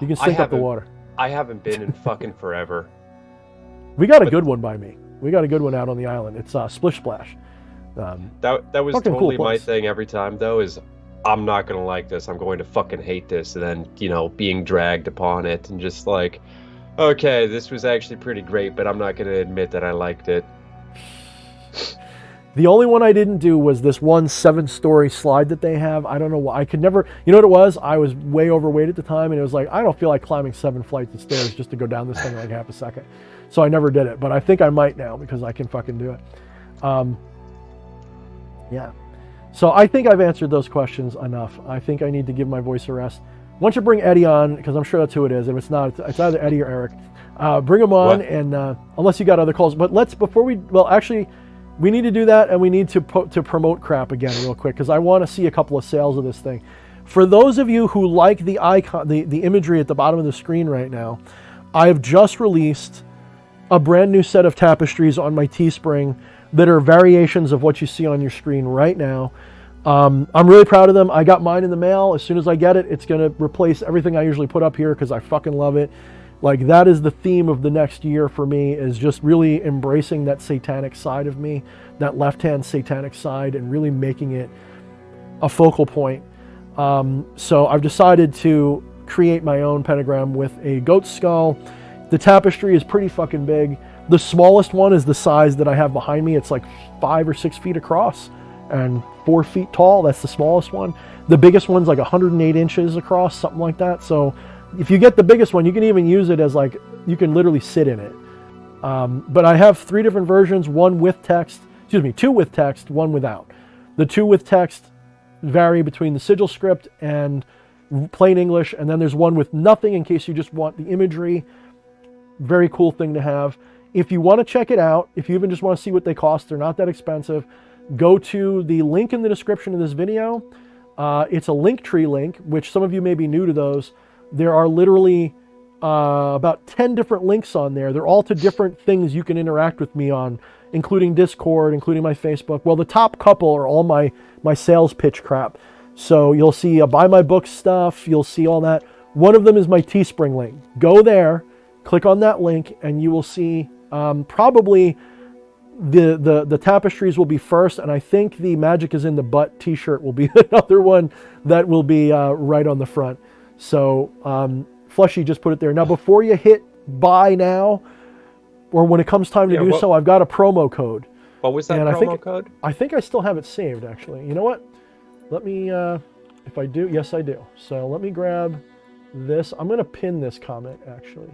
You can sink up the water. I haven't been in fucking forever. We got a good one by me. We got a good one out on the island. It's Splish Splash. That was totally cool my thing every time, though, is I'm not going to like this. I'm going to fucking hate this. And then, being dragged upon it and just like, okay, this was actually pretty great, but I'm not going to admit that I liked it. The only one I didn't do was this one 7-story slide that they have. I don't know why. I could never, you know what it was? I was way overweight at the time, and it was like, I don't feel like climbing 7 flights of stairs just to go down this thing in like half a second. So I never did it, but I think I might now because I can fucking do it. Yeah. So I think I've answered those questions enough. I think I need to give my voice a rest. Why don't you bring Eddie on, because I'm sure that's who it is. If it's not, it's either Eddie or Eric. Bring him on, and unless you got other calls. But actually, we need to do that, and we need to promote crap again real quick, because I want to see a couple of sales of this thing. For those of you who like the icon, the imagery at the bottom of the screen right now, I have just released a brand new set of tapestries on my Teespring that are variations of what you see on your screen right now. I'm really proud of them. I got mine in the mail. As soon as I get it, it's going to replace everything I usually put up here because I fucking love it. Like, that is the theme of the next year for me, is just really embracing that satanic side of me, that left-hand satanic side, and really making it a focal point. So I've decided to create my own pentagram with a goat skull. The tapestry is pretty fucking big. The smallest one is the size that I have behind me. It's like 5 or 6 feet across, and 4 feet tall. That's the smallest one. The biggest one's like 108 inches across, something like that. So if you get the biggest one, you can even use it as like, you can literally sit in it. But I have 3 different versions, 2 with text, 1 without. The 2 with text vary between the sigil script and plain English, and then there's 1 with nothing in case you just want the imagery. Very cool thing to have. If you want to check it out, if you even just want to see what they cost, they're not that expensive, go to the link in the description of this video. It's a Linktree link, which some of you may be new to those. There are literally about 10 different links on there. They're all to different things you can interact with me on, including Discord, including my Facebook. Well, the top couple are all my sales pitch crap. So you'll see buy my book stuff, you'll see all that. One of them is my Teespring link. Go there, click on that link, and you will see probably the tapestries will be first, and I think the Magic is in the Butt t-shirt will be another one that will be right on the front. So Flushy just put it there. Now before you hit buy now, or when it comes time to do so, I've got a promo code. What was that promo code? I think I still have it saved, actually. You know what? Let me, if I do, yes I do. So let me grab this. I'm going to pin this comment, actually.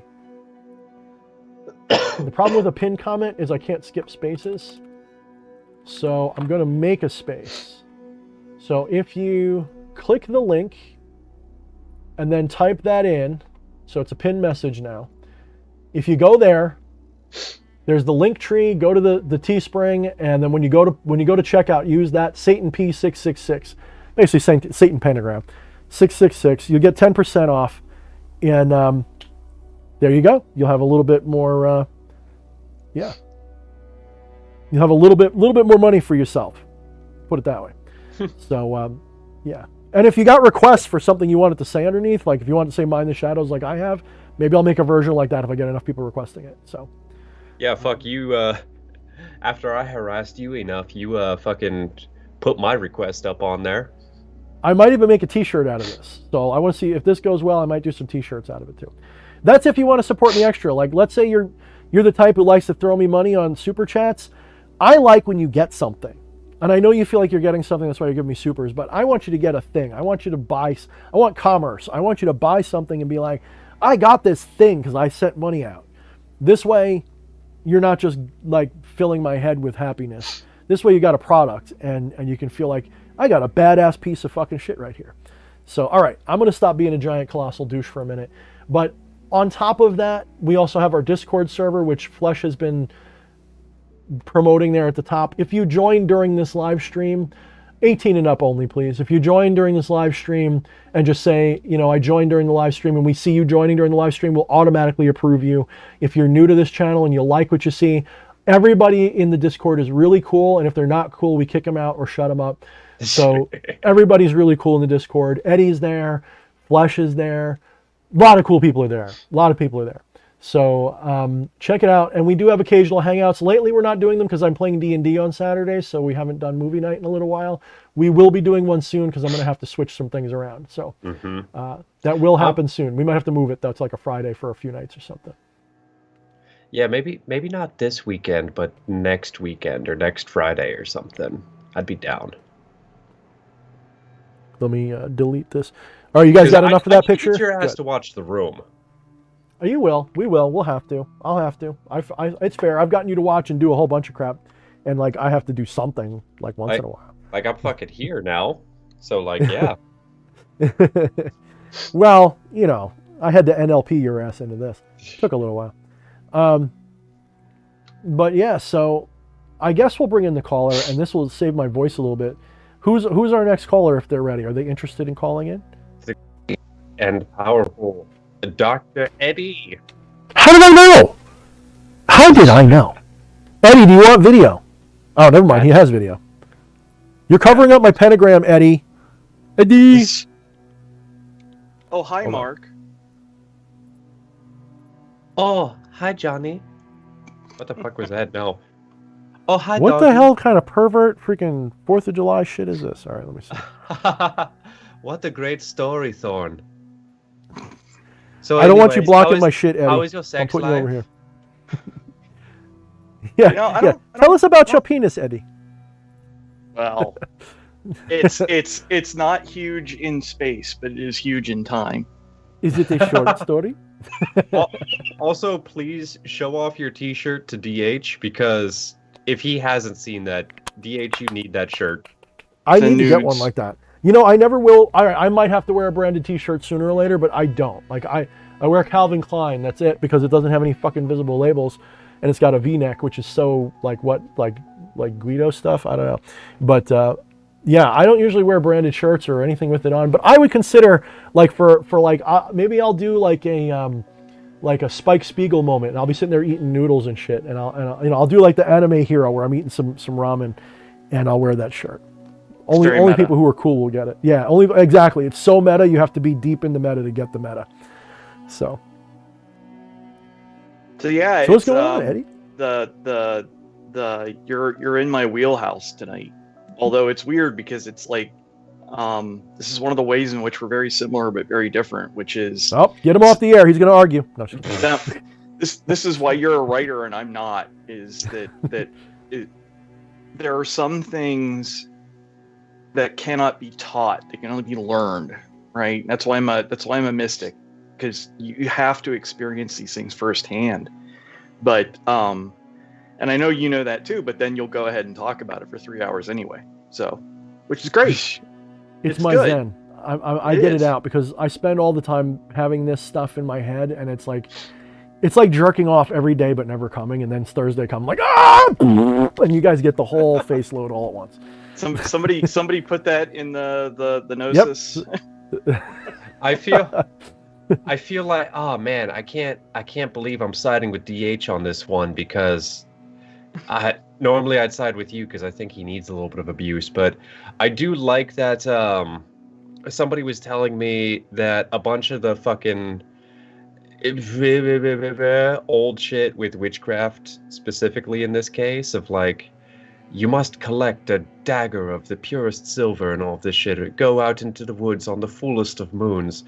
The problem with a pinned comment is I can't skip spaces. So I'm going to make a space. So if you click the link and then type that in, so it's a pinned message now. If you go there, there's the link tree, go to the Teespring, and then when you go to checkout, use that Satan P666, basically Satan pentagram, 666. You get 10% off, and there you go. You'll have a little bit more, you'll have a little bit more money for yourself. Put it that way. So yeah. And if you got requests for something you wanted to say underneath, like if you want to say Mind the Shadows like I have, maybe I'll make a version like that if I get enough people requesting it. So. Yeah, fuck you. After I harassed you enough, you fucking put my request up on there. I might even make a t-shirt out of this. So I want to see if this goes well, I might do some t-shirts out of it too. That's if you want to support me extra. Like, let's say you're the type who likes to throw me money on super chats. I like when you get something. And I know you feel like you're getting something, that's why you're giving me supers, but I want you to get a thing. I want you to buy, I want commerce. I want you to buy something and be like, I got this thing because I sent money out. This way, you're not just like filling my head with happiness. This way you got a product and you can feel like, I got a badass piece of fucking shit right here. So, all right, I'm going to stop being a giant colossal douche for a minute. But on top of that, we also have our Discord server, which Flesh has been promoting there at the top. If you join during this live stream, 18 and up only, please. If you join during this live stream and just say, I joined during the live stream, and we see you joining during the live stream, we'll automatically approve you. If you're new to this channel and you like what you see, everybody in the Discord is really cool. And if they're not cool, we kick them out or shut them up. So everybody's really cool in the Discord. Eddie's there. Flesh is there. A lot of cool people are there. So check it out. And we do have occasional hangouts. Lately, we're not doing them because I'm playing D&D on Saturdays, so we haven't done movie night in a little while. We will be doing one soon because I'm going to have to switch some things around. So that will happen soon. We might have to move it. That's like a Friday for a few nights or something. Yeah, maybe not this weekend, but next weekend or next Friday or something. I'd be down. Let me delete this. All right, you guys got enough of that picture? Get your ass to watch The Room. Oh, you will. We will. We'll have to. I'll have to. It's fair. I've gotten you to watch and do a whole bunch of crap, and like I have to do something like once in a while. Like I'm fucking here now, so like yeah. Well, I had to NLP your ass into this. Took a little while. But yeah, so I guess we'll bring in the caller, and this will save my voice a little bit. Who's our next caller if they're ready? Are they interested in calling in? And powerful Dr. Eddie. How did I know? How did I know? Eddie, do you want video? Oh, never mind. He has video. You're covering up my pentagram, Eddie. Eddie. Oh, hi, Mark. Oh, hi, Johnny. What the fuck was that? No. Oh, hi, What doggy. the hell kind of pervert freaking 4th of July shit is this? All right, let me see. What a great story, Thorne. So I don't want you anyways, blocking my shit, Eddie. How is your I'm sex putting life? you over here. Yeah, I yeah. don't- Tell us about your penis, Eddie. Well, it's not huge in space, but it is huge in time. Is it a short story? Also, please show off your T-shirt to DH, because if he hasn't seen that, DH, you need that shirt. I The need to get nudes. one like that. You know, I never will. I might have to wear a branded T-shirt sooner or later, but I don't. Like I wear Calvin Klein. That's it, because it doesn't have any fucking visible labels, and it's got a V-neck, which is so like Guido stuff. I don't know, but yeah, I don't usually wear branded shirts or anything with it on. But I would consider like for like maybe I'll do like a Spike Spiegel moment, and I'll be sitting there eating noodles and shit, and I'll do like the anime hero where I'm eating some ramen, and I'll wear that shirt. Only meta. people who are cool will get it. Yeah, exactly. It's so meta. You have to be deep in the meta to get the meta. So yeah. what's going on, Eddie? You're in my wheelhouse tonight. Although it's weird because it's like, this is one of the ways in which we're very similar but very different. Which is, oh, get him off the air. He's going to argue. No, just kidding. now, this is why you're a writer and I'm not. Is that there are some things that cannot be taught; they can only be learned. Right? That's why I'm a mystic, because you have to experience these things firsthand. But and I know you know that too. But then you'll go ahead and talk about it for 3 hours anyway. So, which is great. It's my good. zen. I get it out because I spend all the time having this stuff in my head, and it's like jerking off every day but never coming, and then Thursday come like and you guys get the whole face load all at once. Somebody put that in the gnosis. Yep. I feel like, oh man, I can't believe I'm siding with DH on this one, because normally I'd side with you because I think he needs a little bit of abuse, but I do like that somebody was telling me that a bunch of the fucking old shit with witchcraft, specifically in this case, of like, you must collect a dagger of the purest silver and all this shit, or go out into the woods on the fullest of moons.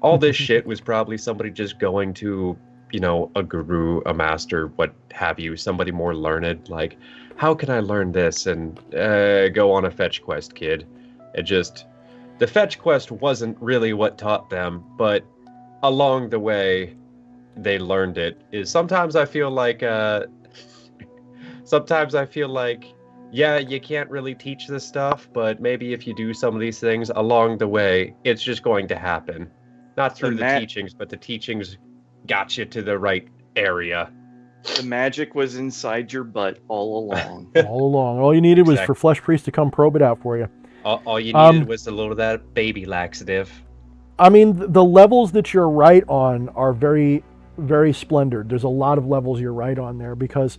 All this shit was probably somebody just going to, you know, a guru, a master, what have you, somebody more learned, like, how can I learn this? And go on a fetch quest, kid. The fetch quest wasn't really what taught them, but along the way, they learned it. Sometimes I feel like, yeah, you can't really teach this stuff, but maybe if you do some of these things along the way, it's just going to happen. Not through the teachings, but the teachings got you to the right area. The magic was inside your butt all along. All along. All you needed was for Flesh Priest to come probe it out for you. All you needed was a little of that baby laxative. I mean, the levels that you're right on are very, very splendid. There's a lot of levels you're right on there, because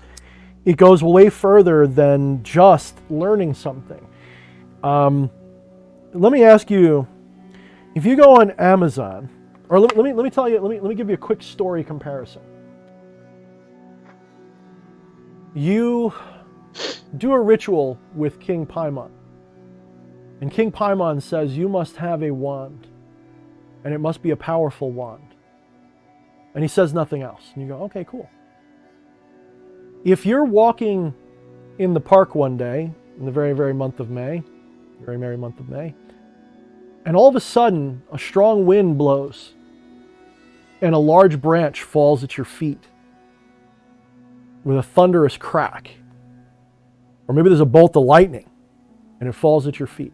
it goes way further than just learning something. Let me ask you, if you go on Amazon, or let me tell you, let me give you a quick story comparison. You do a ritual with King Paimon, and King Paimon says you must have a wand, and it must be a powerful wand. And he says nothing else. And you go, okay, cool. If you're walking in the park one day, in the very, very month of May, very merry month of May, and all of a sudden, a strong wind blows, and a large branch falls at your feet with a thunderous crack. Or maybe there's a bolt of lightning, and it falls at your feet.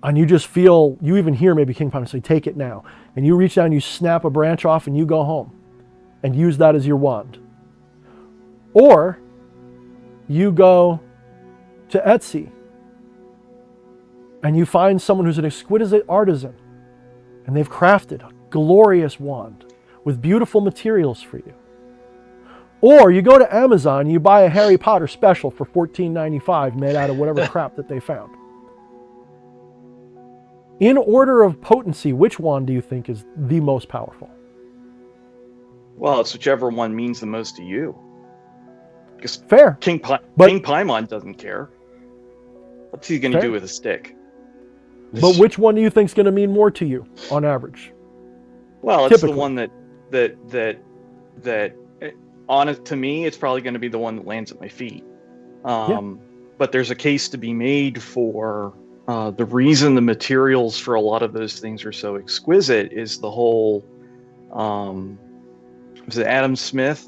And you just feel, you even hear maybe King Paimon say, take it now. And you reach down, you snap a branch off, and you go home and use that as your wand. Or you go to Etsy and you find someone who's an exquisite artisan, and they've crafted a glorious wand with beautiful materials for you. Or you go to Amazon and you buy a Harry Potter special for $14.95 made out of whatever crap that they found. In order of potency, which wand do you think is the most powerful? Well, it's whichever one means the most to you. Fair. King Paimon doesn't care. What's he going to do with a stick? But which one do you think is going to mean more to you on average? Well, it's typically the one that honest to me, it's probably going to be the one that lands at my feet. but there's a case to be made for the reason the materials for a lot of those things are so exquisite is the whole, was it Adam Smith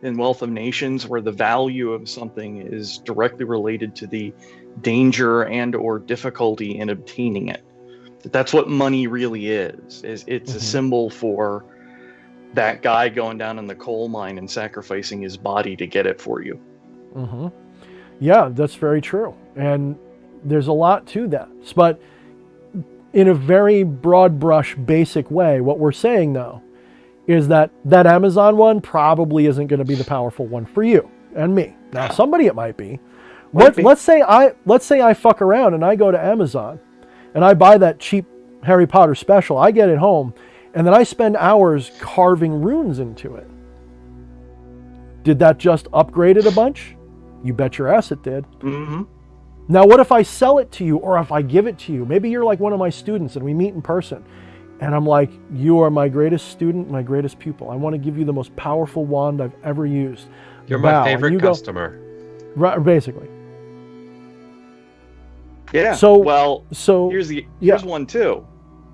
in Wealth of Nations, where the value of something is directly related to the danger and or difficulty in obtaining it. That's what money really is. It's a symbol for that guy going down in the coal mine and sacrificing his body to get it for you. Mm-hmm. Yeah, that's very true. And there's a lot to that. But in a very broad brush, basic way, what we're saying though, is that Amazon one probably isn't going to be the powerful one for you and me. Now, somebody it might be. Let's say I fuck around and I go to Amazon and I buy that cheap Harry Potter special. I get it home and then I spend hours carving runes into it. Did that just upgrade it a bunch? You bet your ass it did. Mm-hmm. Now, what if I sell it to you or if I give it to you? Maybe you're like one of my students and we meet in person. And I'm like, you are my greatest student, my greatest pupil. I want to give you the most powerful wand I've ever used. You're Wow. my favorite And you customer. Right, basically. Yeah. So Here's one too.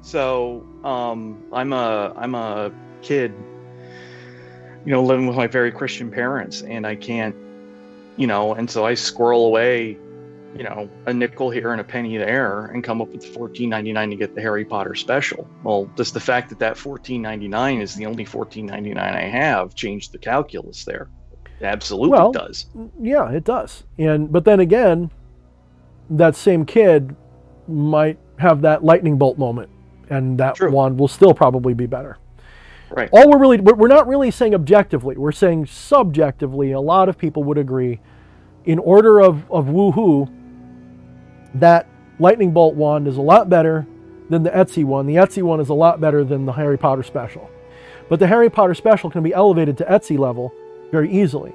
So I'm a kid, living with my very Christian parents, and I can't, and so I squirrel away, a nickel here and a penny there, and come up with $14.99 to get the Harry Potter special. Well, does the fact that $14.99 is the only $14.99 I have change the calculus there? It absolutely does. Yeah, it does. But then again, that same kid might have that lightning bolt moment, and that wand will still probably be better. Right. We're not really saying objectively. We're saying subjectively. A lot of people would agree, in order of woohoo, that lightning bolt wand is a lot better than the Etsy one. The Etsy one is a lot better than the Harry Potter special. But the Harry Potter special can be elevated to Etsy level very easily.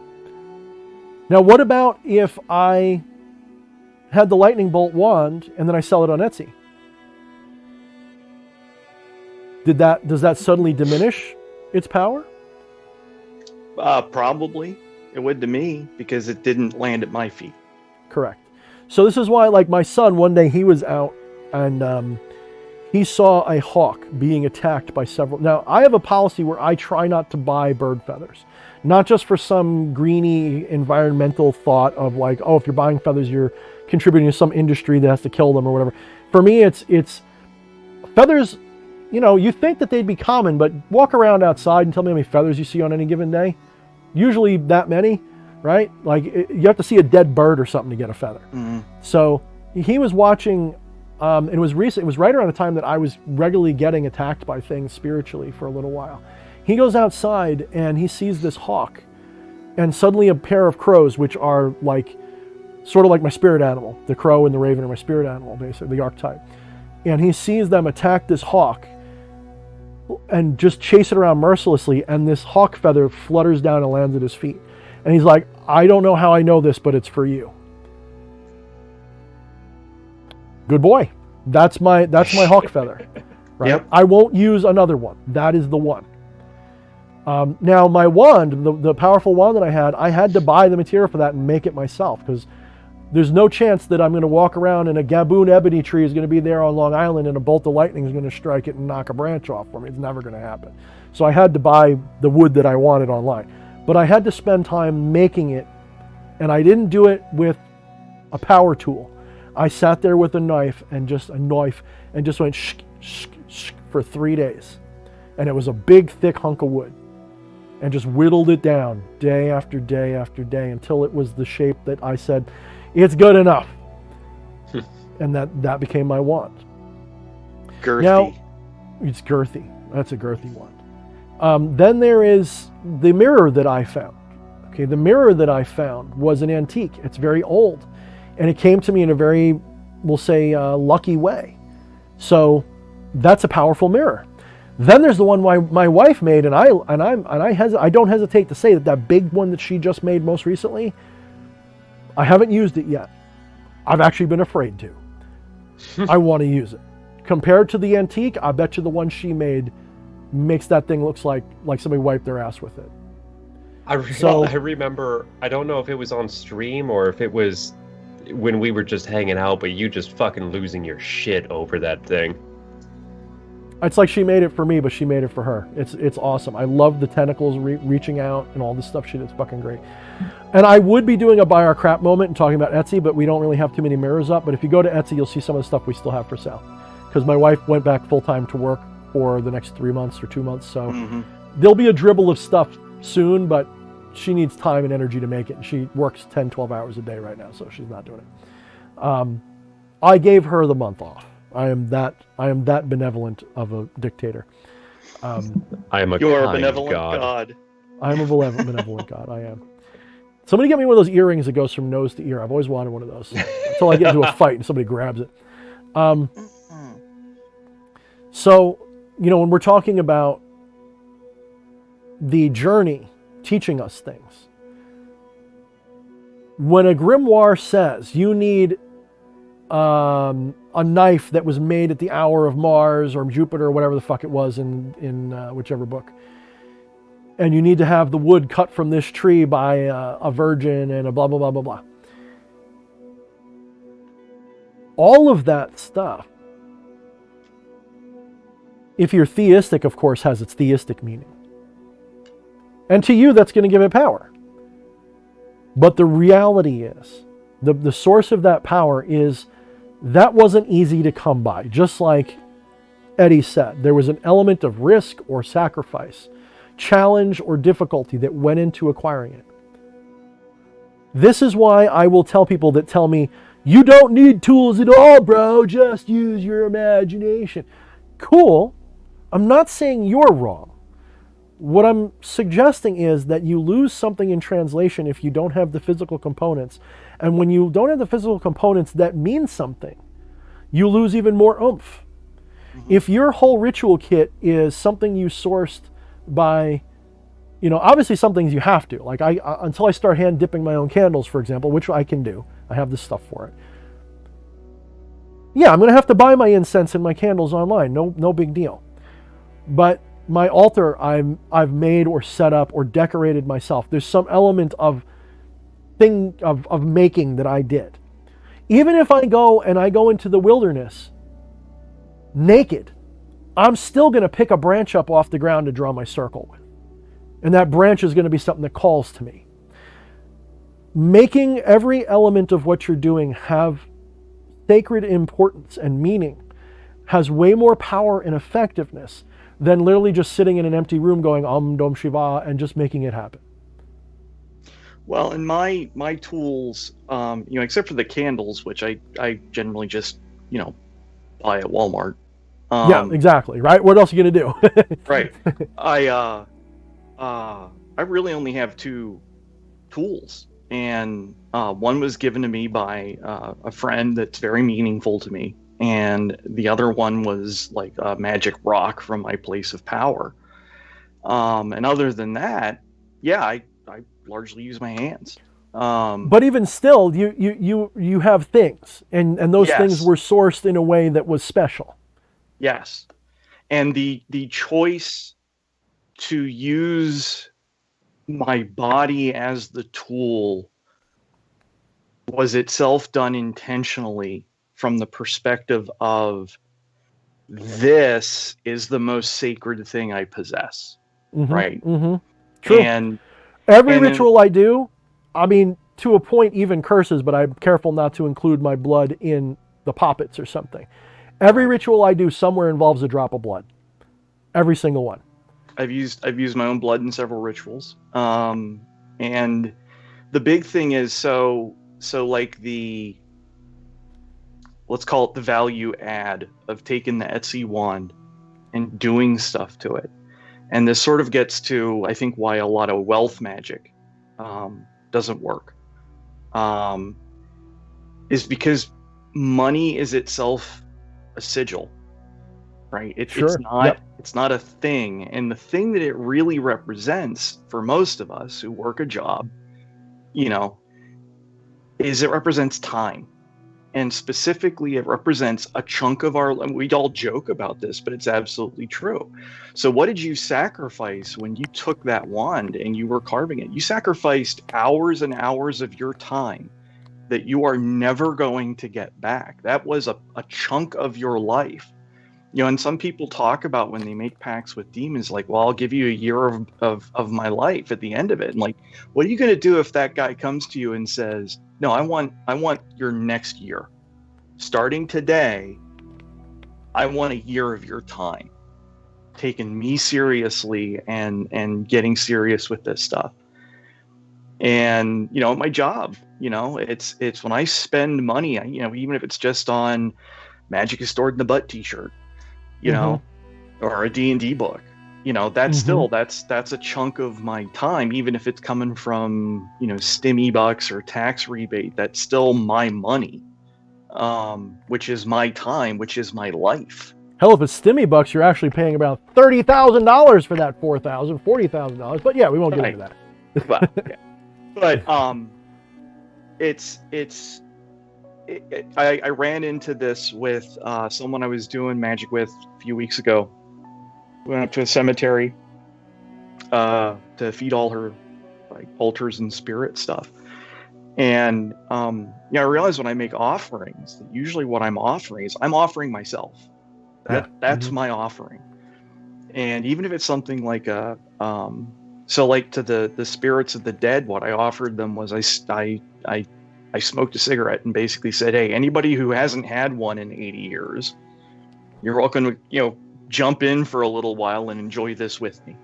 Now, what about if I had the lightning bolt wand and then I sell it on Etsy? Does that suddenly diminish its power? Probably. It would to me, because it didn't land at my feet. Correct. So this is why, like my son, one day he was out and he saw a hawk being attacked by several. Now, I have a policy where I try not to buy bird feathers. Not just for some greeny environmental thought of like, oh, if you're buying feathers, you're contributing to some industry that has to kill them or whatever. For me, it's feathers. You think that they'd be common, but walk around outside and tell me how many feathers you see on any given day. Usually that many, right? Like you have to see a dead bird or something to get a feather. Mm-hmm. So he was watching, it was recent. It was right around the time that I was regularly getting attacked by things spiritually for a little while. He goes outside and he sees this hawk, and suddenly a pair of crows, which are like, sort of like my spirit animal. The crow and the raven are my spirit animal, basically, the archetype. And he sees them attack this hawk and just chase it around mercilessly, and this hawk feather flutters down and lands at his feet. And he's like, I don't know how I know this, but it's for you. Good boy. That's my hawk feather. Right? Yep. I won't use another one. That is the one. Now my wand, the powerful wand that I had to buy the material for that and make it myself, because there's no chance that I'm going to walk around and a Gaboon ebony tree is going to be there on Long Island and a bolt of lightning is going to strike it and knock a branch off for me. It's never going to happen. So I had to buy the wood that I wanted online. But I had to spend time making it, and I didn't do it with a power tool. I sat there with a knife and just went shh, shh, shh for 3 days. And it was a big, thick hunk of wood. And just whittled it down day after day after day until it was the shape that I said, it's good enough. And that became my wand. Girthy. Now, it's girthy. That's a girthy wand. Then there is the mirror that I found. Okay, the mirror that I found was an antique. It's very old. And it came to me in a very, we'll say, lucky way. So that's a powerful mirror. Then there's the one my wife made, and I don't hesitate to say that big one that she just made most recently, I haven't used it yet. I've actually been afraid to. I want to use it. Compared to the antique, I bet you the one she made makes that thing looks like somebody wiped their ass with it. I remember, I don't know if it was on stream or if it was when we were just hanging out, but you just fucking losing your shit over that thing. It's like she made it for me, but she made it for her. It's awesome. I love the tentacles reaching out and all this stuff. She did. It's fucking great. And I would be doing a buy our crap moment and talking about Etsy, but we don't really have too many mirrors up. But if you go to Etsy, you'll see some of the stuff we still have for sale. Because my wife went back full time to work for the next 3 months or 2 months. So there'll be a dribble of stuff soon, but she needs time and energy to make it. And she works 10, 12 hours a day right now, so she's not doing it. I gave her the month off. I am that benevolent of a dictator. I am a You're a kind benevolent god. god. I am a benevolent god. I am. Somebody get me one of those earrings that goes from nose to ear. I've always wanted one of those until I get into a fight and somebody grabs it. So, when we're talking about the journey teaching us things, when a grimoire says you need a knife that was made at the hour of Mars or Jupiter or whatever the fuck it was in whichever book, and you need to have the wood cut from this tree by a virgin and a blah, blah, blah, blah, blah. All of that stuff, if you're theistic, of course, has its theistic meaning. And to you, that's going to give it power. But the reality is, the source of that power is, that wasn't easy to come by. Just like Eddie said, there was an element of risk or sacrifice, challenge or difficulty that went into acquiring it. This is why I will tell people that tell me, you don't need tools at all, bro, just use your imagination. Cool. I'm not saying you're wrong. What I'm suggesting is that you lose something in translation if you don't have the physical components. And when you don't have the physical components that mean something, you lose even more oomph. If your whole ritual kit is something you sourced by, obviously some things you have to. Like until I start hand dipping my own candles, for example, which I can do. I have the stuff for it. Yeah, I'm going to have to buy my incense and my candles online. No big deal. But my altar I've made or set up or decorated myself. There's some element of making that I did. Even if I go into the wilderness naked, I'm still going to pick a branch up off the ground to draw my circle with. And that branch is going to be something that calls to me. Making every element of what you're doing have sacred importance and meaning has way more power and effectiveness than literally just sitting in an empty room going Om Dom Shiva and just making it happen. Well, and my tools, except for the candles, which I generally just, buy at Walmart. Yeah, exactly. Right. What else are you going to do? Right. I really only have 2 tools, and one was given to me by a friend that's very meaningful to me, and the other one was like a magic rock from my place of power. And other than that, yeah, I largely use my hands. But even still, you have things, and those Yes. things were sourced in a way that was special. Yes. And the choice to use my body as the tool was itself done intentionally from the perspective of, this is the most sacred thing I possess. Right. True. And Every and then- ritual I do, I mean, to a point, even curses, but I'm careful not to include my blood in the poppets or something. Every ritual I do somewhere involves a drop of blood. Every single one. I've used my own blood in several rituals. And the big thing is, so like let's call it the value add of taking the Etsy wand and doing stuff to it. And this sort of gets to, I think, why a lot of wealth magic doesn't work. Is because money is itself a sigil, right? Sure. It's not a thing. And the thing that it really represents for most of us who work a job, is it represents time. And specifically, it represents a chunk of our, we all joke about this, but it's absolutely true. So what did you sacrifice when you took that wand and you were carving it? You sacrificed hours and hours of your time that you are never going to get back. That was a chunk of your life. And some people talk about when they make pacts with demons, like, well, I'll give you a year of my life at the end of it. And like, what are you going to do if that guy comes to you and says, no, I want your next year. Starting today, I want a year of your time. Taking me seriously and getting serious with this stuff. And, my job, it's when I spend money, even if it's just on Magic is Stored in the Butt t-shirt, or a D&D book, that's still, that's a chunk of my time, even if it's coming from, stimmy bucks or tax rebate, that's still my money, which is my time, which is my life. Hell, if it's stimmy bucks, you're actually paying about $30,000 for that $4,000, $40,000. But yeah, we won't get into that. But, yeah. But I ran into this with someone I was doing magic with a few weeks ago. We went up to a cemetery to feed all her altars and spirit stuff. And I realized when I make offerings, that usually what I'm offering is I'm offering myself. That's my offering. And even if it's something like a so like to the spirits of the dead, what I offered them was I smoked a cigarette and basically said, hey, anybody who hasn't had one in 80 years, you're welcome to jump in for a little while and enjoy this with me.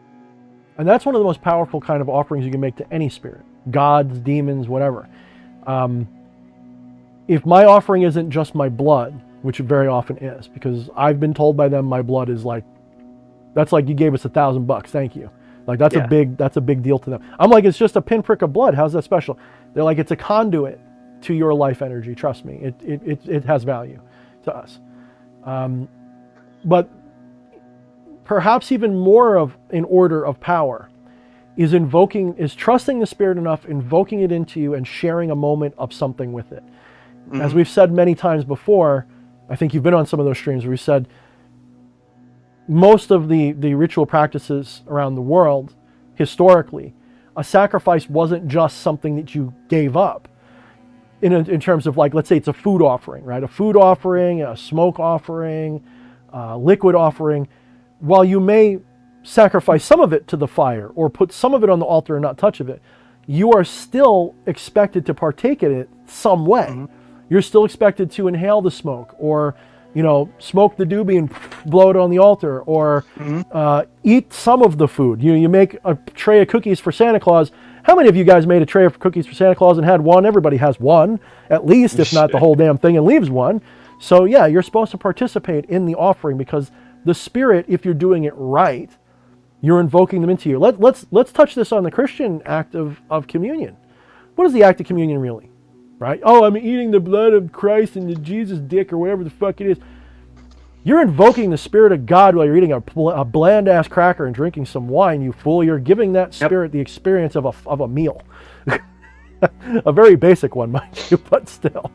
And that's one of the most powerful kind of offerings you can make to any spirit, gods, demons, whatever. If my offering isn't just my blood, which it very often is, because I've been told by them my blood is that's like you gave us $1,000, thank you. Like that's a big deal to them. I'm like, it's just a pinprick of blood. How's that special? They're like, it's a conduit to your life energy. Trust me, it has value to us. But perhaps even more in order of power is trusting the spirit enough, invoking it into you, and sharing a moment of something with it. Mm-hmm. As we've said many times before, I think you've been on some of those streams where we said most of the ritual practices around the world, historically, a sacrifice wasn't just something that you gave up. In terms of let's say it's a food offering, right? A food offering, a smoke offering, liquid offering. While you may sacrifice some of it to the fire or put some of it on the altar and not touch of it, you are still expected to partake in it some way. Mm-hmm. You're still expected to inhale the smoke or, smoke the doobie and blow it on the altar or eat some of the food. You make a tray of cookies for Santa Claus. How many of you guys made a tray of cookies for Santa Claus and had one? Everybody has one, at least, if not the whole damn thing, and leaves one. So yeah, you're supposed to participate in the offering because the spirit, if you're doing it right, you're invoking them into you. Let's touch this on the Christian act of communion. What is the act of communion really? Right? Oh, I'm eating the blood of Christ and the Jesus dick or whatever the fuck it is. You're invoking the Spirit of God while you're eating a bland-ass cracker and drinking some wine, you fool. You're giving that spirit the experience of a meal. A very basic one, mind you, but still.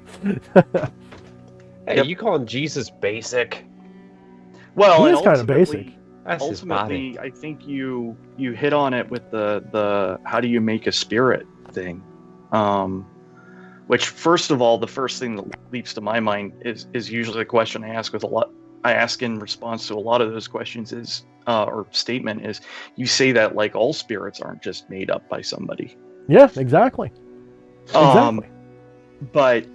Hey, you calling Jesus basic? Well, he is kind of basic. That's his body. I think you hit on it with the how do you make a spirit thing. Which, first of all, the first thing that leaps to my mind is usually the question I ask in response to a lot of those questions is, or statement is, you say that like all spirits aren't just made up by somebody. Yeah, exactly. Exactly. But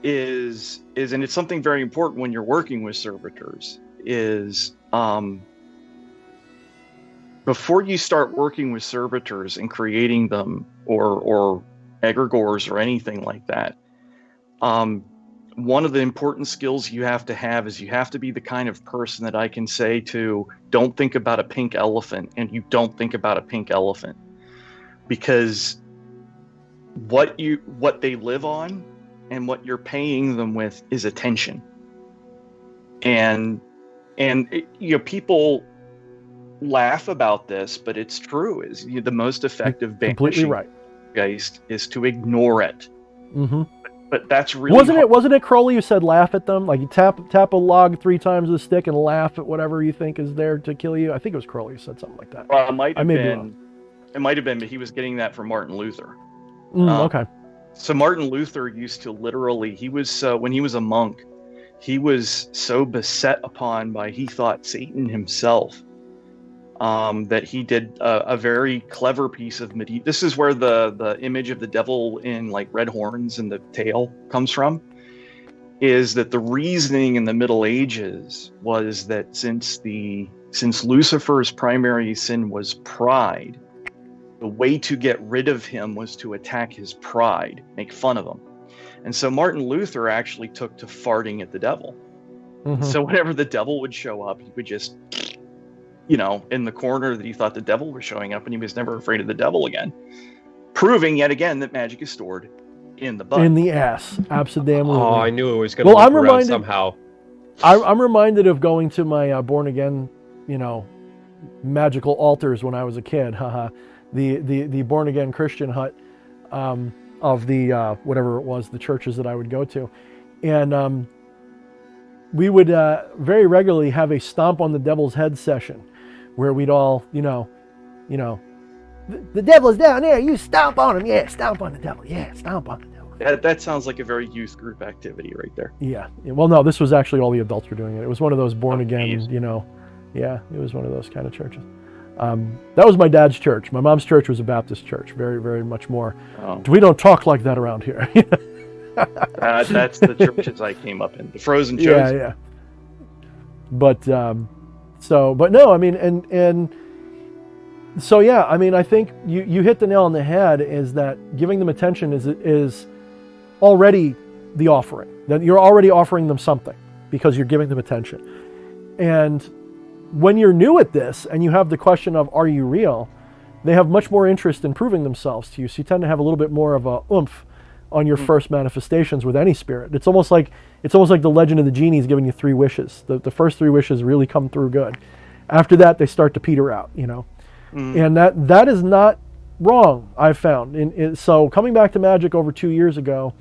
and it's something very important when you're working with servitors is, before you start working with servitors and creating them or egregors or anything like that, one of the important skills you have to have is you have to be the kind of person that I can say to, don't think about a pink elephant, and you don't think about a pink elephant, because what they live on and what you're paying them with is attention. And people laugh about this, but it's true. Is the most effective completely right geist is to ignore it. Mm-hmm. But that's really wasn't it Crowley who said laugh at them? Like you tap a log 3 times with a stick and laugh at whatever you think is there to kill you. I think it was Crowley who said something like that. Well, it might have been, but he was getting that from Martin Luther. Okay. So Martin Luther used to literally, he was, when he was a monk, he was so beset upon by, he thought, Satan himself, that he did a very clever piece of medieval. This is where the image of the devil in like red horns and the tail comes from. Is that the reasoning in the Middle Ages was that since Lucifer's primary sin was pride, the way to get rid of him was to attack his pride, make fun of him. And so Martin Luther actually took to farting at the devil. Mhm. So whenever the devil would show up, he would just, in the corner that he thought the devil was showing up, and he was never afraid of the devil again. Proving yet again that magic is stored in the butt. In the ass. Absolutely. Oh, I knew it was going to Well, I'm around reminded- somehow. I'm reminded of going to my born again, magical altars when I was a kid. Haha. The born again Christian hut of the whatever it was, the churches that I would go to, and we would very regularly have a stomp on the devil's head session, where we'd all, the devil's down there. You stomp on him, yeah. Stomp on the devil, yeah. Stomp on the devil. That sounds like a very youth group activity right there. Yeah. Well, no, this was actually all the adults were doing it. It was one of those born again, geez. Yeah, it was one of those kind of churches. That was my dad's church. My mom's church was a Baptist church, very, very much more. Oh. We don't talk like that around here. That's the churches I came up in. The frozen shows. Yeah. But but no, I mean, and so yeah, I mean, I think you hit the nail on the head. Is that giving them attention is already the offering. That you're already offering them something because you're giving them attention. And when you're new at this and you have the question of, are you real? They have much more interest in proving themselves to you. So you tend to have a little bit more of a oomph on your first manifestations with any spirit. It's almost like the legend of the genie is giving you 3 wishes. The first 3 wishes really come through good. After that, they start to peter out, And that is not wrong, I've found. So coming back to magic over 2 years ago,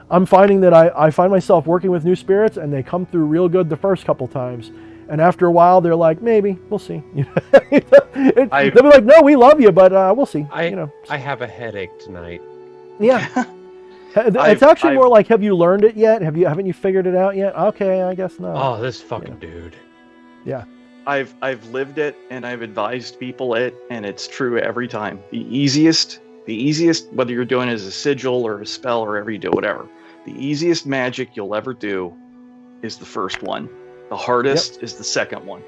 I'm finding that I find myself working with new spirits and they come through real good the first couple times. And after a while, they're like, maybe, we'll see. They'll be like, no, we love you, but we'll see. I have a headache tonight. Yeah. It's actually more like, have you learned it yet? Haven't you figured it out yet? Okay, I guess not. Oh, this fucking dude. Yeah. I've lived it and I've advised people it, and it's true every time. The easiest, whether you're doing it as a sigil or a spell or whatever you do, whatever, the easiest magic you'll ever do is the first one. The hardest is the second one.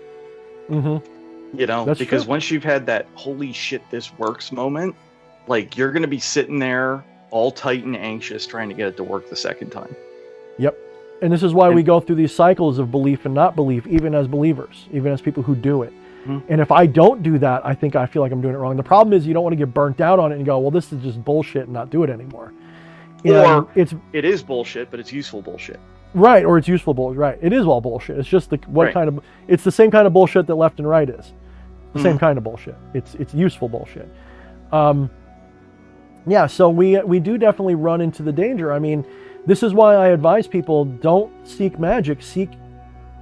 Mm-hmm. That's because true. Once you've had that holy shit this works moment, like you're going to be sitting there all tight and anxious trying to get it to work the second time. Yep. And this is why we go through these cycles of belief and not belief, even as believers, even as people who do it. Mm-hmm. And if I don't do that, I feel like I'm doing it wrong. The problem is you don't want to get burnt out on it and go, well, this is just bullshit and not do it anymore. Or it is bullshit, but it's useful bullshit. Right, or it's useful bullshit. Right, it is all bullshit. It's just it's the same kind of bullshit that left and right is. The same kind of bullshit. It's useful bullshit. So we do definitely run into the danger. I mean, this is why I advise people, don't seek magic.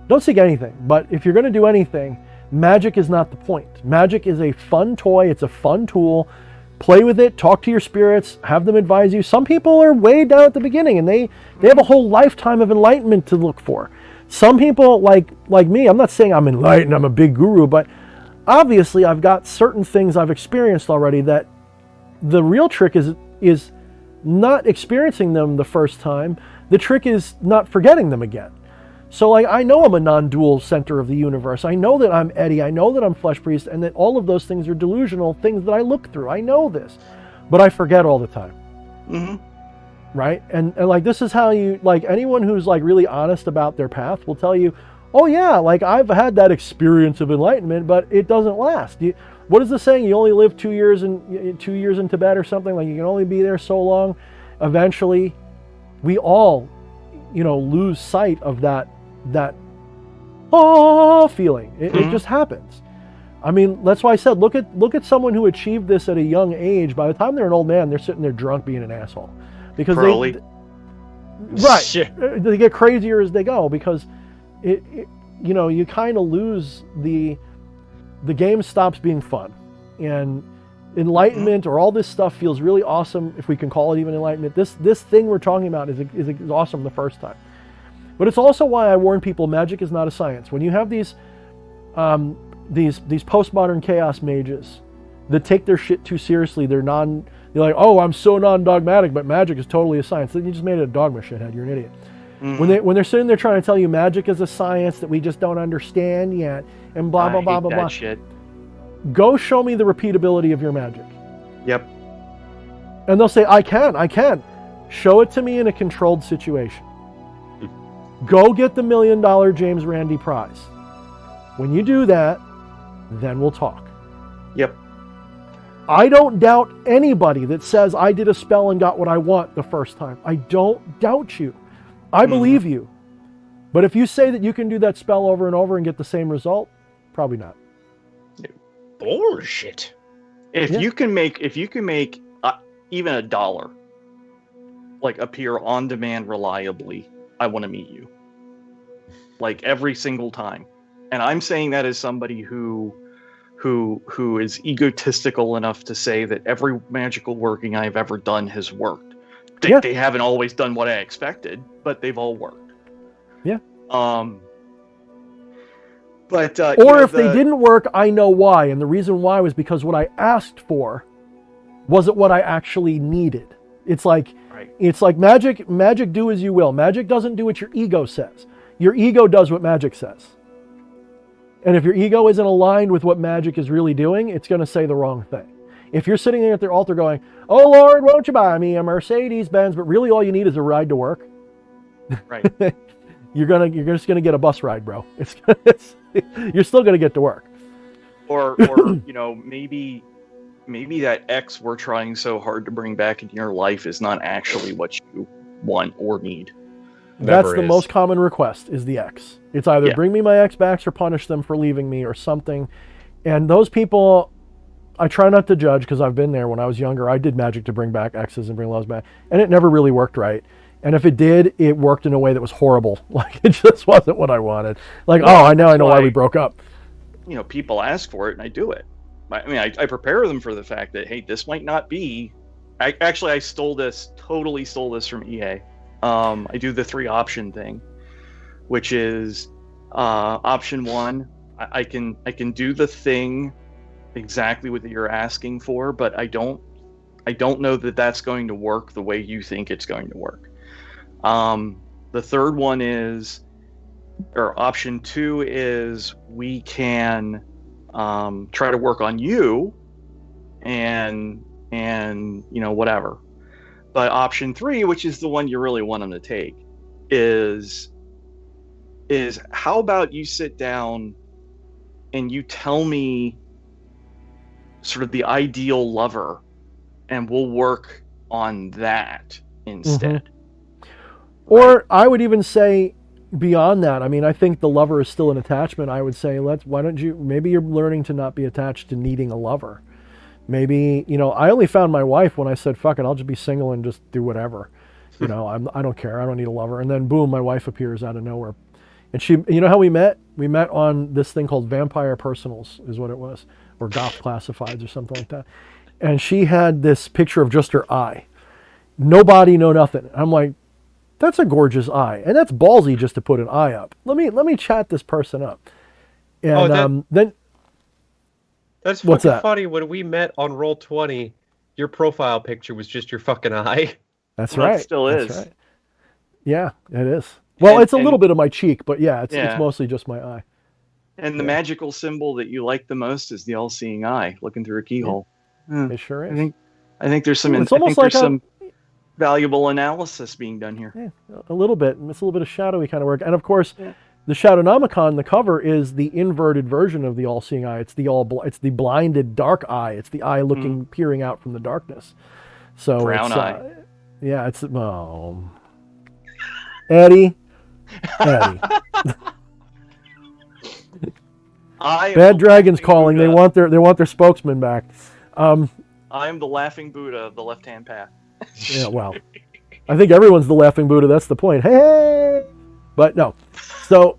Don't seek anything. But if you're going to do anything, magic is not the point. Magic is a fun toy. It's a fun tool. Play with it, talk to your spirits, have them advise you. Some people are way down at the beginning and they have a whole lifetime of enlightenment to look for. Some people, like me, I'm not saying I'm enlightened, I'm a big guru, but obviously I've got certain things I've experienced already that the real trick is not experiencing them the first time. The trick is not forgetting them again. So I know I'm a non-dual center of the universe. I know that I'm Eddie. I know that I'm Flesh Priest, and that all of those things are delusional things that I look through. I know this, but I forget all the time. Mm-hmm. Right? And this is how you, anyone who's really honest about their path will tell you, oh yeah, I've had that experience of enlightenment, but it doesn't last. What is the saying? You only live 2 years in Tibet or something. You can only be there so long. Eventually, we all, lose sight of that feeling. It just happens. I mean, that's why I said, look at someone who achieved this at a young age. By the time they're an old man, they're sitting there drunk being an asshole. Because they get crazier as they go, because you kind of lose the game stops being fun. And enlightenment or all this stuff feels really awesome, if we can call it even enlightenment. This thing we're talking about is awesome the first time. But it's also why I warn people, magic is not a science. When you have these postmodern chaos mages that take their shit too seriously, they're like, oh, I'm so non-dogmatic, but magic is totally a science. Then you just made it a dogma, shithead. You're an idiot. When they're sitting there trying to tell you magic is a science that we just don't understand yet, and blah blah blah blah blah. Shit. Go show me the repeatability of your magic. Yep. And they'll say, I can. Show it to me in a controlled situation. Go get the $1 million James Randi prize. When you do that, then we'll talk. Yep. I don't doubt anybody that says I did a spell and got what I want the first time. I don't doubt you. I believe you. But if you say that you can do that spell over and over and get the same result, probably not. Bullshit. If you can make even $1 like appear on demand reliably, I want to meet you. Like every single time. And I'm saying that as somebody who is egotistical enough to say that every magical working I've ever done has worked. They haven't always done what I expected, but they've all worked. Yeah. But or if they didn't work, I know why, and the reason why was because what I asked for wasn't what I actually needed. It's like magic. Magic, do as you will. Magic doesn't do what your ego says. Your ego does what magic says. And if your ego isn't aligned with what magic is really doing, it's going to say the wrong thing. If you're sitting there at their altar going, "Oh Lord, won't you buy me a Mercedes-Benz?" but really all you need is a ride to work. Right. You're just gonna get a bus ride, bro. You're still gonna get to work. Or maybe that X we're trying so hard to bring back into your life is not actually what you want or need. That's the most common request, is the X. It's either bring me my X back or punish them for leaving me or something. And those people, I try not to judge because I've been there. When I was younger, I did magic to bring back X's and bring loves back, and it never really worked right. And if it did, it worked in a way that was horrible. Like, it just wasn't what I wanted. Like, I know why we broke up. People ask for it, and I do it. I prepare them for the fact that, hey, this might not be. I totally stole this from EA. I do the 3-option thing, which is option 1. I can do the thing exactly what you're asking for, but I don't know that that's going to work the way you think it's going to work. The third one is, or option 2 is, we can try to work on you and whatever. But option 3, which is the one you really want them to take, is how about you sit down and you tell me sort of the ideal lover, and we'll work on that instead. Mm-hmm. Or I would even say beyond that. I think the lover is still an attachment. I would say, maybe you're learning to not be attached to needing a lover. Maybe, I only found my wife when I said, fuck it, I'll just be single and just do whatever. I don't care. I don't need a lover. And then boom, my wife appears out of nowhere. And she, how we met? We met on this thing called Vampire Personals is what it was, or Goth Classifieds or something like that. And she had this picture of just her eye. No body, no nothing. I'm like, that's a gorgeous eye. And that's ballsy just to put an eye up. Let me chat this person up. And then... That's fucking funny. When we met on Roll20, your profile picture was just your fucking eye. That's right. It still is. Right. Yeah, it is. Well, it's a little bit of my cheek, but it's mostly just my eye. And the magical symbol that you like the most is the all-seeing eye, looking through a keyhole. Yeah. It sure is. I think there's some valuable analysis being done here. Yeah, a little bit. It's a little bit of shadowy kind of work. And of course, the Shadownomicon, the cover, is the inverted version of the all-seeing eye. It's the blinded dark eye. It's the eye looking, peering out from the darkness. So brown eye. It's Eddie. Bad Dragon's calling. Buddha. They want their spokesman back. I am the laughing Buddha of the left-hand path. Yeah, well, I think everyone's the laughing Buddha. That's the point. Hey, but no. So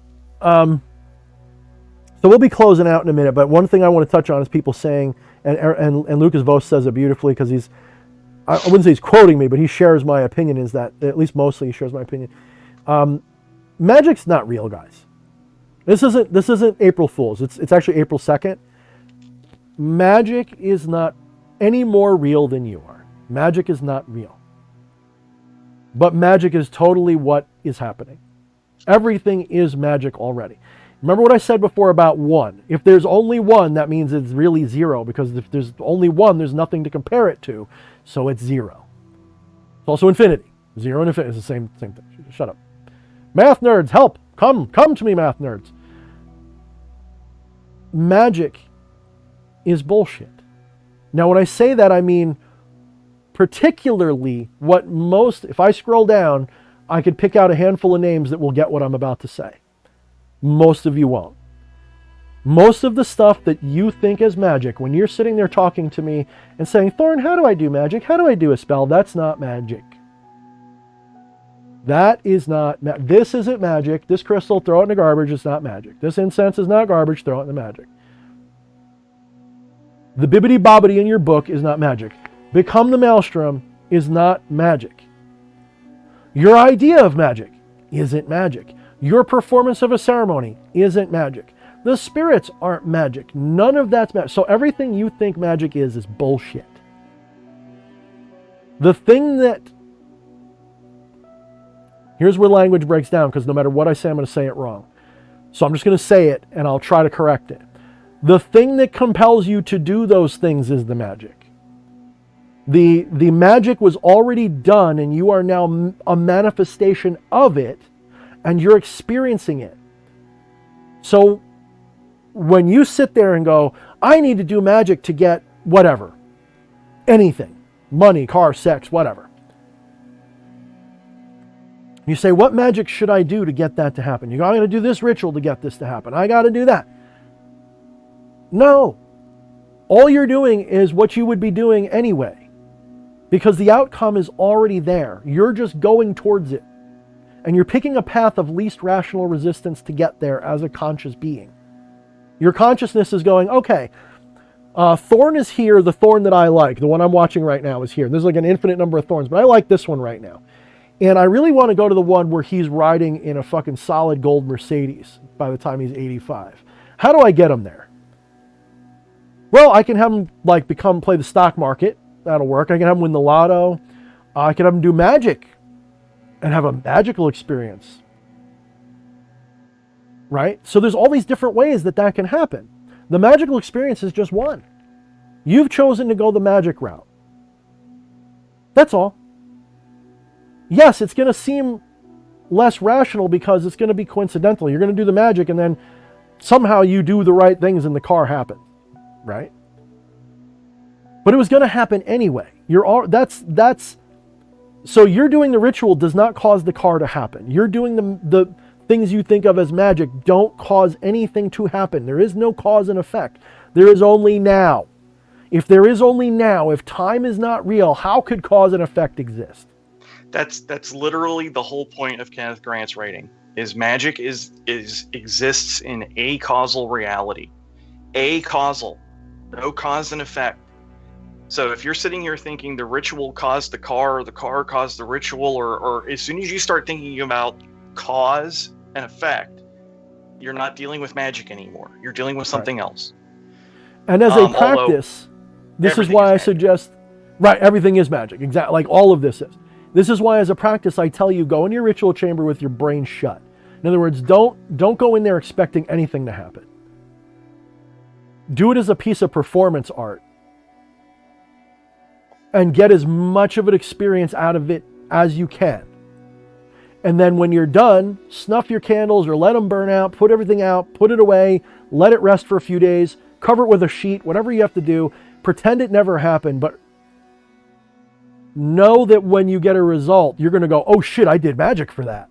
we'll be closing out in a minute. But one thing I want to touch on is people saying, and Lucas Vos says it beautifully, because I wouldn't say he's quoting me, but he shares my opinion, is that, at least mostly he shares my opinion. Magic's not real, guys. This isn't April Fool's. It's actually April 2nd. Magic is not any more real than you are. Magic is not real. But magic is totally what is happening. Everything is magic already. Remember what I said before about one. If there's only one, that means it's really zero, because if there's only one, there's nothing to compare it to, so it's zero. It's also infinity. Zero and infinity is the same thing. Shut up. Math nerds, help! Come to me, math nerds. Magic is bullshit. Now, when I say that, I mean particularly what most, if I scroll down, I could pick out a handful of names that will get what I'm about to say. Most of you won't. Most of the stuff that you think is magic, when you're sitting there talking to me and saying, Thorne, how do I do magic? How do I do a spell? That's not magic. That is not, this isn't magic. This crystal, throw it in the garbage, it's not magic. This incense is not garbage, throw it in the magic. The bibbity bobbity in your book is not magic. Become the Maelstrom is not magic. Your idea of magic isn't magic. Your performance of a ceremony isn't magic. The spirits aren't magic. None of that's magic. So everything you think magic is bullshit. The thing that... Here's where language breaks down, because no matter what I say, I'm going to say it wrong. So I'm just going to say it, and I'll try to correct it. The thing that compels you to do those things is the magic. The magic was already done, and you are now a manifestation of it, and you're experiencing it. So when you sit there and go, I need to do magic to get whatever, anything, money, car, sex, whatever. You say, what magic should I do to get that to happen? You go, I'm going to do this ritual to get this to happen. I got to do that. No. All you're doing is what you would be doing anyway, because the outcome is already there. You're just going towards it. And you're picking a path of least rational resistance to get there as a conscious being. Your consciousness is going, okay, Thorne is here, the Thorne that I like. The one I'm watching right now is here. There's like an infinite number of Thorns, but I like this one right now. And I really want to go to the one where he's riding in a fucking solid gold Mercedes by the time he's 85. How do I get him there? Well, I can have him like play the stock market. That'll work. I can have him win the lotto. I can have him do magic and have a magical experience. Right? So there's all these different ways that can happen. The magical experience is just one. You've chosen to go the magic route. That's all. Yes, it's going to seem less rational because it's going to be coincidental. You're going to do the magic and then somehow you do the right things and the car happens. Right? But it was going to happen anyway. So you're doing the ritual does not cause the car to happen. You're doing the things you think of as magic don't cause anything to happen. There is no cause and effect. There is only now. If there is only now, if time is not real, how could cause and effect exist? That's literally the whole point of Kenneth Grant's writing. Is magic exists in a causal reality. A causal. No cause and effect. So if you're sitting here thinking the ritual caused the car or the car caused the ritual, or as soon as you start thinking about cause and effect, you're not dealing with magic anymore. You're dealing with something else. And as a practice, this is why I suggest, right, everything is magic. Exactly, like all of this is. This is why as a practice I tell you, go in your ritual chamber with your brain shut. In other words, don't go in there expecting anything to happen. Do it as a piece of performance art. And get as much of an experience out of it as you can. And then when you're done, snuff your candles or let them burn out, put everything out, put it away, let it rest for a few days, cover it with a sheet, whatever you have to do, pretend it never happened, but know that when you get a result, you're going to go, oh shit, I did magic for that.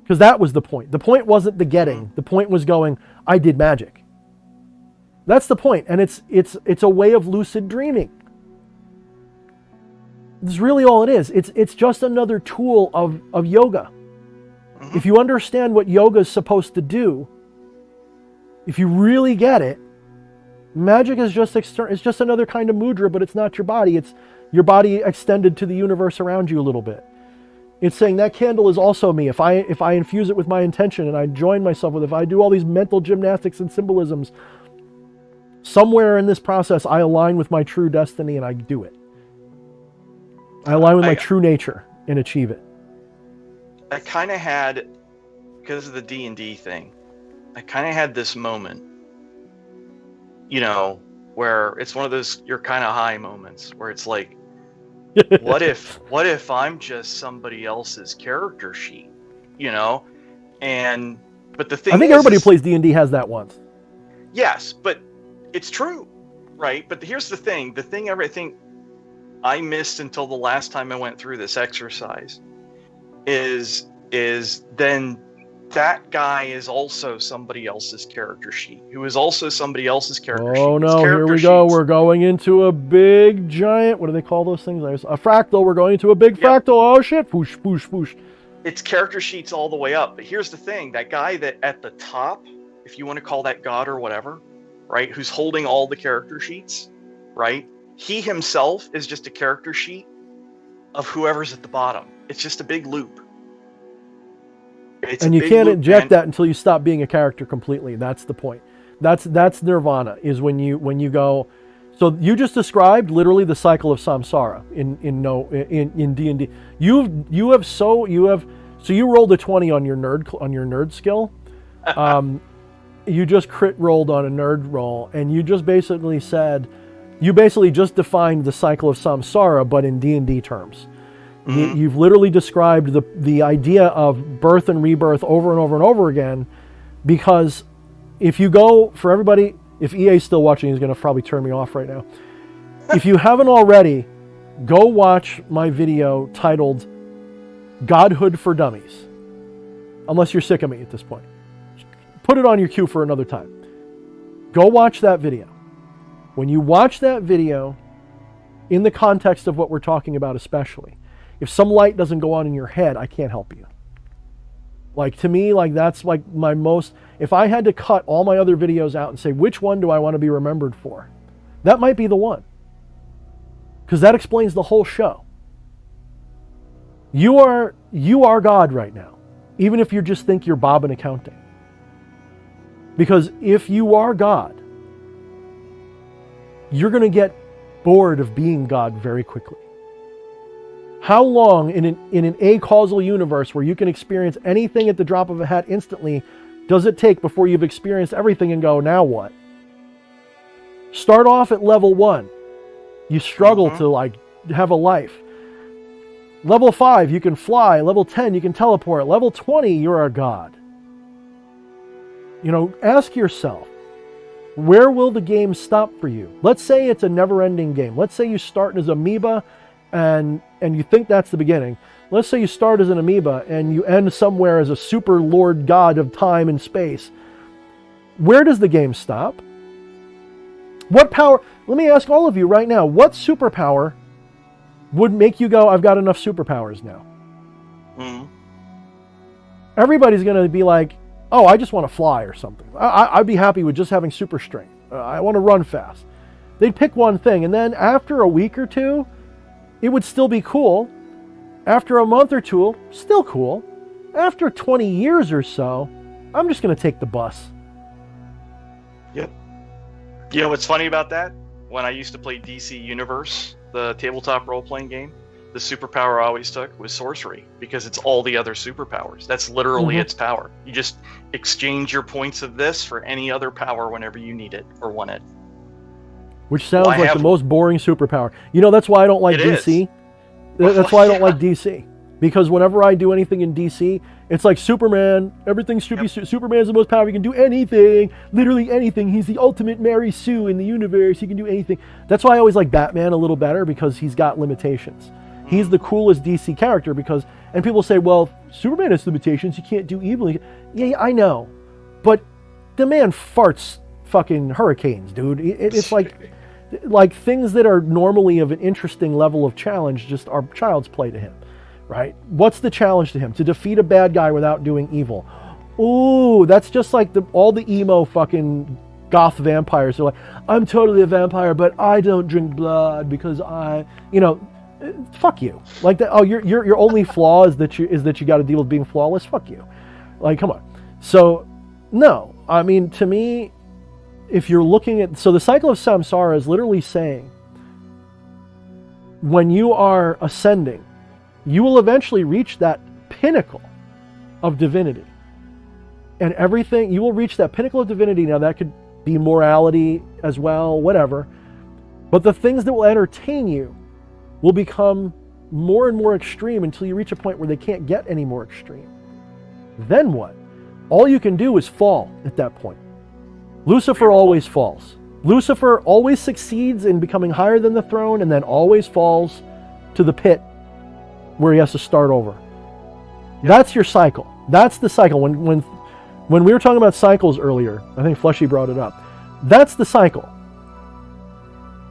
Because that was the point. The point wasn't the getting. The point was going, I did magic. That's the point. And it's a way of lucid dreaming. That's really all it is. It's just another tool of yoga. If you understand what yoga is supposed to do, if you really get it, Magic is just it's just another kind of mudra, but it's not your body. It's your body extended to the universe around you a little bit. It's saying that candle is also me. If I infuse it with my intention and I join myself with it, if I do all these mental gymnastics and symbolisms, somewhere in this process I align with my true destiny and I do it. I align with my true nature and achieve it. I kind of had, because of the D&D thing, I kind of had this moment, where it's one of those you're kind of high moments where it's like, what if I'm just somebody else's character sheet, but the thing I think everybody who plays D&D has that once. Yes, but it's true, right? But here's the thing everything I missed until the last time I went through this exercise is then that guy is also somebody else's character sheet, who is also somebody else's character sheet. Oh no, here we go. We're going into a big giant, what do they call those things? A fractal. We're going into a big fractal. Oh shit, whoosh, whoosh, whoosh. It's character sheets all the way up. But here's the thing, that guy that at the top, if you want to call that God or whatever, right, who's holding all the character sheets, right? He himself is just a character sheet of whoever's at the bottom. It's just a big loop. And you can't inject that until you stop being a character completely. That's the point. That's nirvana, is when you go. So you just described literally the cycle of samsara in D&D. So you rolled a 20 on your nerd skill. You just crit rolled on a nerd roll, and you just basically just defined the cycle of samsara, but in D&D terms. Mm-hmm. You've literally described the idea of birth and rebirth over and over and over again, because if you go, for everybody, if EA's still watching, he's going to probably turn me off right now. If you haven't already, go watch my video titled Godhood for Dummies. Unless you're sick of me at this point. Put it on your queue for another time. Go watch that video. When you watch that video, in the context of what we're talking about especially, if some light doesn't go on in your head, I can't help you. Like, to me, like, that's like my most, if I had to cut all my other videos out and say, which one do I want to be remembered for? That might be the one. Because that explains the whole show. You are God right now. Even if you just think you're Bob in accounting. Because if you are God, you're going to get bored of being God very quickly. How long in an a-causal universe where you can experience anything at the drop of a hat instantly does it take before you've experienced everything and go, now what? Start off at level 1. You struggle to have a life. Level 5, you can fly. Level 10, you can teleport. Level 20, you're a god. Ask yourself, where will the game stop for you? Let's say it's a never-ending game. Let's say you start as amoeba and you think that's the beginning. Let's say you start as an amoeba and you end somewhere as a super lord god of time and space. Where does the game stop? What power, let me ask all of you right now, what superpower would make you go, I've got enough superpowers now? Everybody's going to be like, oh, I just want to fly or something. I'd be happy with just having super strength. I want to run fast. They'd pick one thing, and then after a week or two, it would still be cool. After a month or two, still cool. After 20 years or so, I'm just going to take the bus. Yep. You know what's funny about that? When I used to play DC Universe, the tabletop role-playing game, the superpower I always took was sorcery, because it's all the other superpowers. That's literally its power. You just exchange your points of this for any other power whenever you need it or want it. Which sounds like the most boring superpower. That's why I don't like DC. That's why I don't like DC. Because whenever I do anything in DC, it's like Superman. Everything should be Superman's the most powerful. He can do anything, literally anything. He's the ultimate Mary Sue in the universe. He can do anything. That's why I always like Batman a little better, because he's got limitations. He's the coolest DC character because, and people say, well, Superman has limitations. He can't do evil. Yeah, I know. But the man farts fucking hurricanes, dude. It's like things that are normally of an interesting level of challenge just are child's play to him, right? What's the challenge to him? To defeat a bad guy without doing evil. Ooh, that's just like all the emo fucking goth vampires. They're like, I'm totally a vampire, but I don't drink blood because fuck you. Like that. Oh, your only flaw is that you got to deal with being flawless. Fuck you. Like, come on. So, no. I mean, to me, if you're looking at, so the cycle of samsara is literally saying, when you are ascending, you will eventually reach that pinnacle of divinity. And everything, you will reach that pinnacle of divinity. Now, that could be morality as well, whatever. But the things that will entertain you will become more and more extreme until you reach a point where they can't get any more extreme. Then what? All you can do is fall at that point. Lucifer always falls. Lucifer always succeeds in becoming higher than the throne and then always falls to the pit where he has to start over. That's your cycle. That's the cycle. When we were talking about cycles earlier, I think Fleshy brought it up. That's the cycle.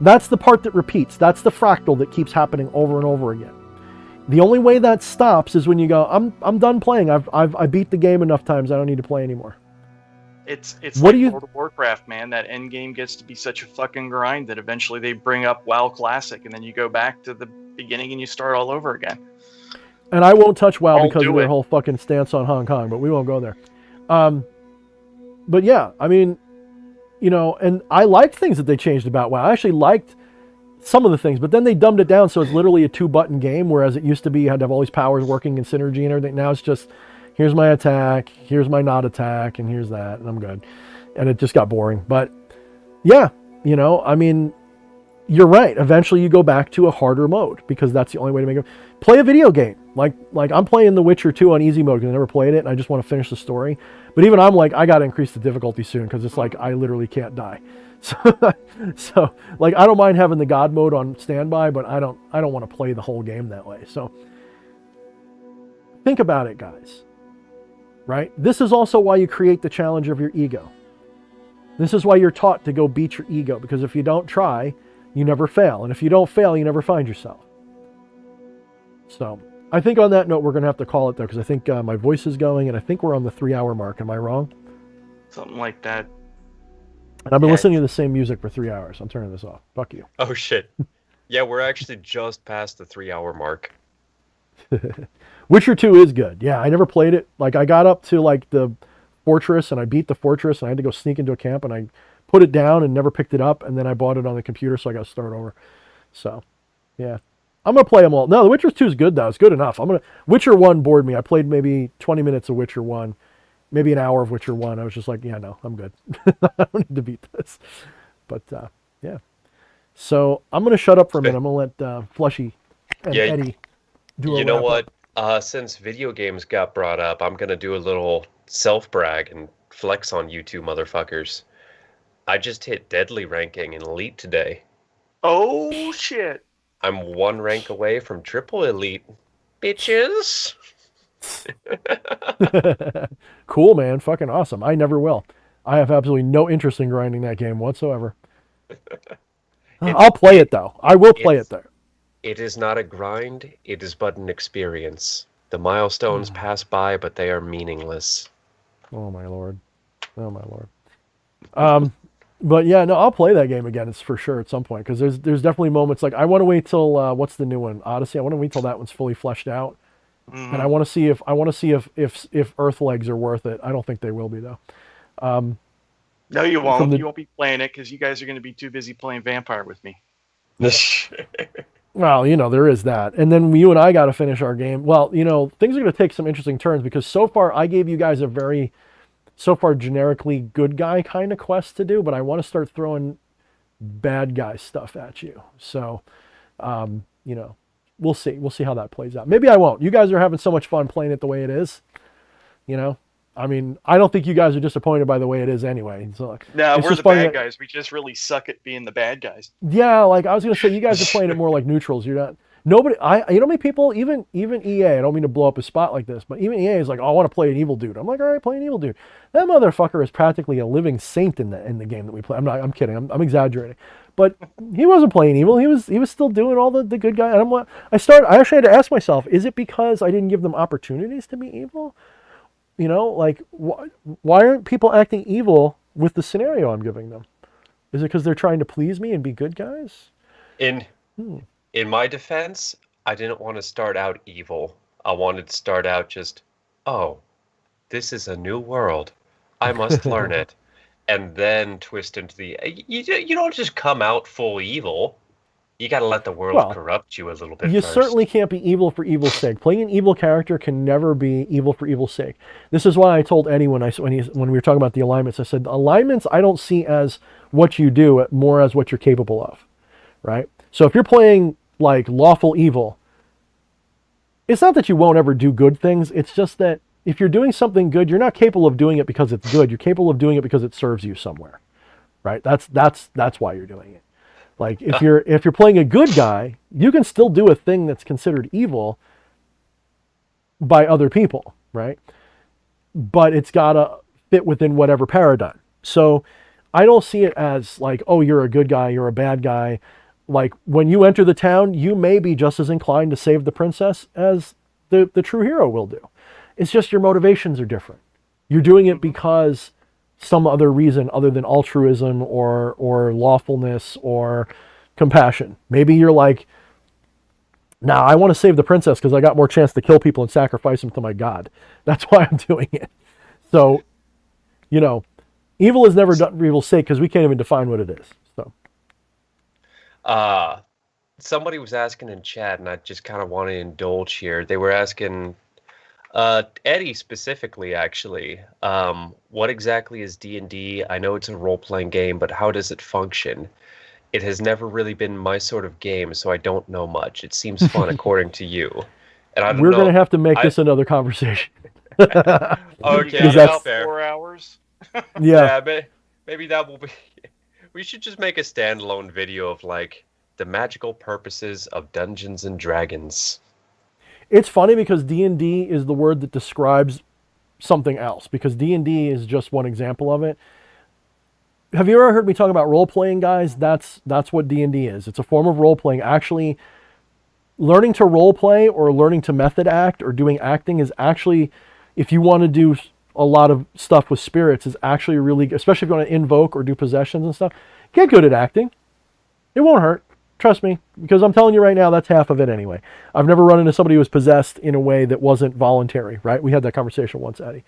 That's the part that repeats. That's the fractal that keeps happening over and over again. The only way that stops is when you go, I'm done playing. I beat the game enough times. I don't need to play anymore. It's what like World of Warcraft, man. That end game gets to be such a fucking grind that eventually they bring up WoW Classic, and then you go back to the beginning and you start all over again. And I won't touch WoW I'll because of do their it. whole fucking stance on Hong Kong, but we won't go there. But yeah, I mean, and I liked things that they changed about WoW. I actually liked some of the things, but then they dumbed it down so it's literally a 2-button game, whereas it used to be you had to have all these powers working in synergy and everything. Now it's just, here's my attack, here's my not attack, and here's that, and I'm good. And it just got boring. But yeah, I mean, you're right. Eventually you go back to a harder mode because that's the only way to make it. Play a video game. Like I'm playing The Witcher 2 on easy mode because I never played it and I just want to finish the story. But even I'm like, I got to increase the difficulty soon because it's like I literally can't die. So like I don't mind having the God mode on standby, but I don't want to play the whole game that way. So think about it, guys. Right? This is also why you create the challenge of your ego. This is why you're taught to go beat your ego, because if you don't try, you never fail. And if you don't fail, you never find yourself. So I think on that note, we're going to have to call it there because I think my voice is going and I think we're on the 3-hour mark. Am I wrong? Something like that. And I've been listening to the same music for 3 hours. I'm turning this off. Fuck you. Oh shit. Yeah, we're actually just past the 3-hour mark. Witcher 2 is good. Yeah, I never played it. Like I got up to like the fortress and I beat the fortress and I had to go sneak into a camp and I put it down and never picked it up, and then I bought it on the computer, so I got to start over. So, yeah. I'm going to play them all. No, The Witcher 2 is good, though. It's good enough. Witcher 1 bored me. I played maybe 20 minutes of Witcher 1, maybe an hour of Witcher 1. I was just like, yeah, no, I'm good. I don't need to beat this. But, yeah. So, I'm going to shut up for a minute. I'm going to let Fleshy and Eddie do a You know wrap-up. what? Since video games got brought up, I'm going to do a little self-brag and flex on you two motherfuckers. I just hit Deadly ranking in Elite today. Oh shit! I'm 1 rank away from Triple Elite. Bitches! Cool, man. Fucking awesome. I never will. I have absolutely no interest in grinding that game whatsoever. I'll play it, though. I will play it, though. It is not a grind. It is but an experience. The milestones pass by, but they are meaningless. Oh, my Lord. Oh, my Lord. But yeah, no, I'll play that game again. It's for sure at some point because there's definitely moments like I want to wait till what's the new one, Odyssey. I want to wait till that one's fully fleshed out, and I want to see if Earth legs are worth it. I don't think they will be though. No, you won't. You won't be playing it because you guys are going to be too busy playing Vampire with me. Well, there is that, and then you and I got to finish our game. Well, things are going to take some interesting turns because so far I gave you guys a very generically good guy kind of quest to do, but I want to start throwing bad guy stuff at you. So, we'll see. We'll see how that plays out. Maybe I won't. You guys are having so much fun playing it the way it is. I mean, I don't think you guys are disappointed by the way it is anyway. So, no, we're the bad guys. We just really suck at being the bad guys. Yeah, like I was going to say, you guys are playing it more like neutrals. You're not. Nobody, you know how many people, even EA, I don't mean to blow up a spot like this, but even EA is like, oh, I want to play an evil dude. I'm like, all right, play an evil dude. That motherfucker is practically a living saint in the game that we play. I'm kidding. I'm exaggerating. But he wasn't playing evil. He was still doing all the good guy. And I actually had to ask myself, is it because I didn't give them opportunities to be evil? Like, why aren't people acting evil with the scenario I'm giving them? Is it because they're trying to please me and be good guys? In my defense, I didn't want to start out evil. I wanted to start out just, oh, this is a new world. I must learn it. And then twist into the... You don't just come out full evil. You got to let the world corrupt you a little bit You first. certainly can't be evil for evil's sake. Playing an evil character can never be evil for evil's sake. This is why I told Eddie when we were talking about the alignments, I said, alignments I don't see as what you do, more as what you're capable of, right? So if you're playing like lawful evil, it's not that you won't ever do good things. It's just that if you're doing something good, you're not capable of doing it because it's good. You're capable of doing it because it serves you somewhere, right? That's why you're doing it. Like if you're playing a good guy, you can still do a thing that's considered evil by other people, right? But it's gotta fit within whatever paradigm. So I don't see it as like, oh, you're a good guy, you're a bad guy. Like when you enter the town, you may be just as inclined to save the princess as the true hero will do. It's just your motivations are different. You're doing it because some other reason other than altruism or lawfulness or compassion. Maybe you're like, nah, I want to save the princess because I got more chance to kill people and sacrifice them to my god. That's why I'm doing it. So, evil is never done for evil's sake because we can't even define what it is. So, somebody was asking in chat, and I just kind of want to indulge here. They were asking, Eddie specifically, actually, what exactly is D&D? I know it's a role-playing game, but how does it function? It has never really been my sort of game, so I don't know much. It seems fun according to you. And I don't know. We're going to have to make this another conversation. Okay, about 4 hours. Yeah. Maybe that will be... We should just make a standalone video of, like, the magical purposes of Dungeons and Dragons. It's funny because D&D is the word that describes something else, because D&D is just one example of it. Have you ever heard me talk about role-playing, guys? That's what D&D is. It's a form of role-playing. Actually, learning to role-play or learning to method act or doing acting is actually, if you want to do a lot of stuff with spirits, is actually really, especially if you want to invoke or do possessions and stuff, get good at acting. It won't hurt. Trust me, because I'm telling you right now, that's half of it anyway. I've never run into somebody who was possessed in a way that wasn't voluntary, right? We had that conversation once, Eddie.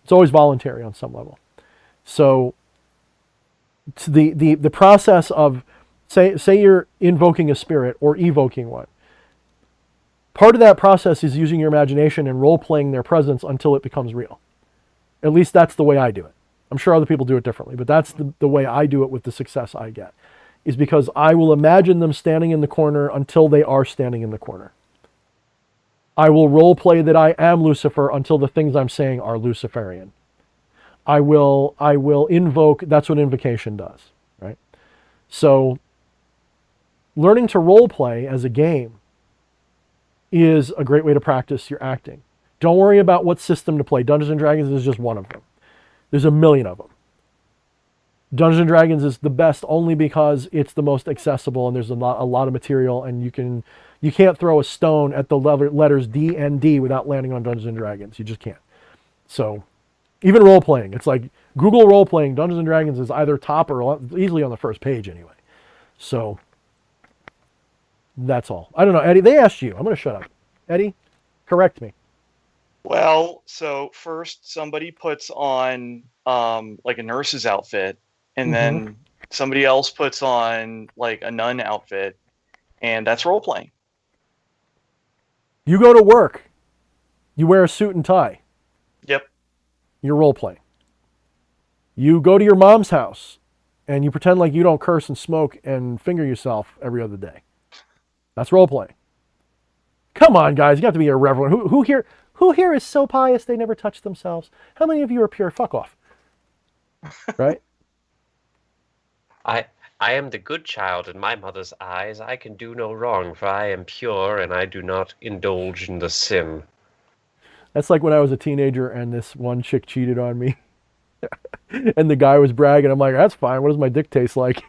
It's always voluntary on some level. So the process of, say you're invoking a spirit or evoking one, part of that process is using your imagination and role-playing their presence until it becomes real. At least that's the way I do it. I'm sure other people do it differently, but that's the way I do it with the success I get. Is because I will imagine them standing in the corner until they are standing in the corner. I will role play that I am Lucifer until the things I'm saying are Luciferian. I will invoke, that's what invocation does, right? So learning to role play as a game is a great way to practice your acting. Don't worry about what system to play. Dungeons and Dragons is just one of them. There's a million of them. Dungeons and Dragons is the best only because it's the most accessible and there's a lot of material, and you can't throw a stone at the letters D and D without landing on Dungeons and Dragons. You just can't. So even role playing, it's like Google role playing. Dungeons and Dragons is either top or easily on the first page anyway. So that's all. I don't know, Eddie. They asked you. I'm going to shut up. Eddie, correct me. Well, so first somebody puts on like a nurse's outfit. And then somebody else puts on like a nun outfit, and that's role playing. You go to work, you wear a suit and tie. Yep. You're role playing. You go to your mom's house, and you pretend like you don't curse and smoke and finger yourself every other day. That's role playing. Come on, guys, you got to be irreverent. Who here is so pious they never touch themselves? How many of you are pure? Fuck off. Right? I am the good child in my mother's eyes. I can do no wrong, for I am pure and I do not indulge in the sin. That's like when I was a teenager and this one chick cheated on me. And the guy was bragging. I'm like, that's fine. What does my dick taste like?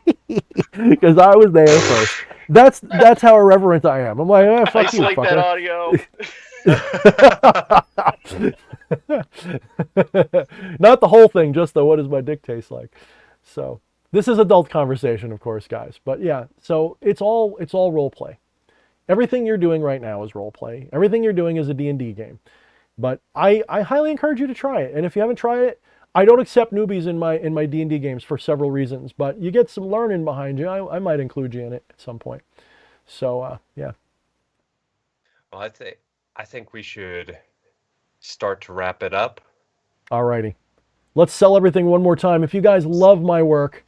Because I was there first. That's how irreverent I am. I'm like, fuck I you, like fucker. that audio. Not the whole thing, just the what does my dick taste like. So this is adult conversation, of course, guys. But yeah, so it's all role play. Everything you're doing right now is role play. Everything you're doing is a D&D game. But I highly encourage you to try it. And if you haven't tried it, I don't accept newbies in my D&D games for several reasons. But you get some learning behind you. I might include you in it at some point. So yeah. Well, I think we should start to wrap it up. Alrighty. Let's sell everything one more time. If you guys love my work,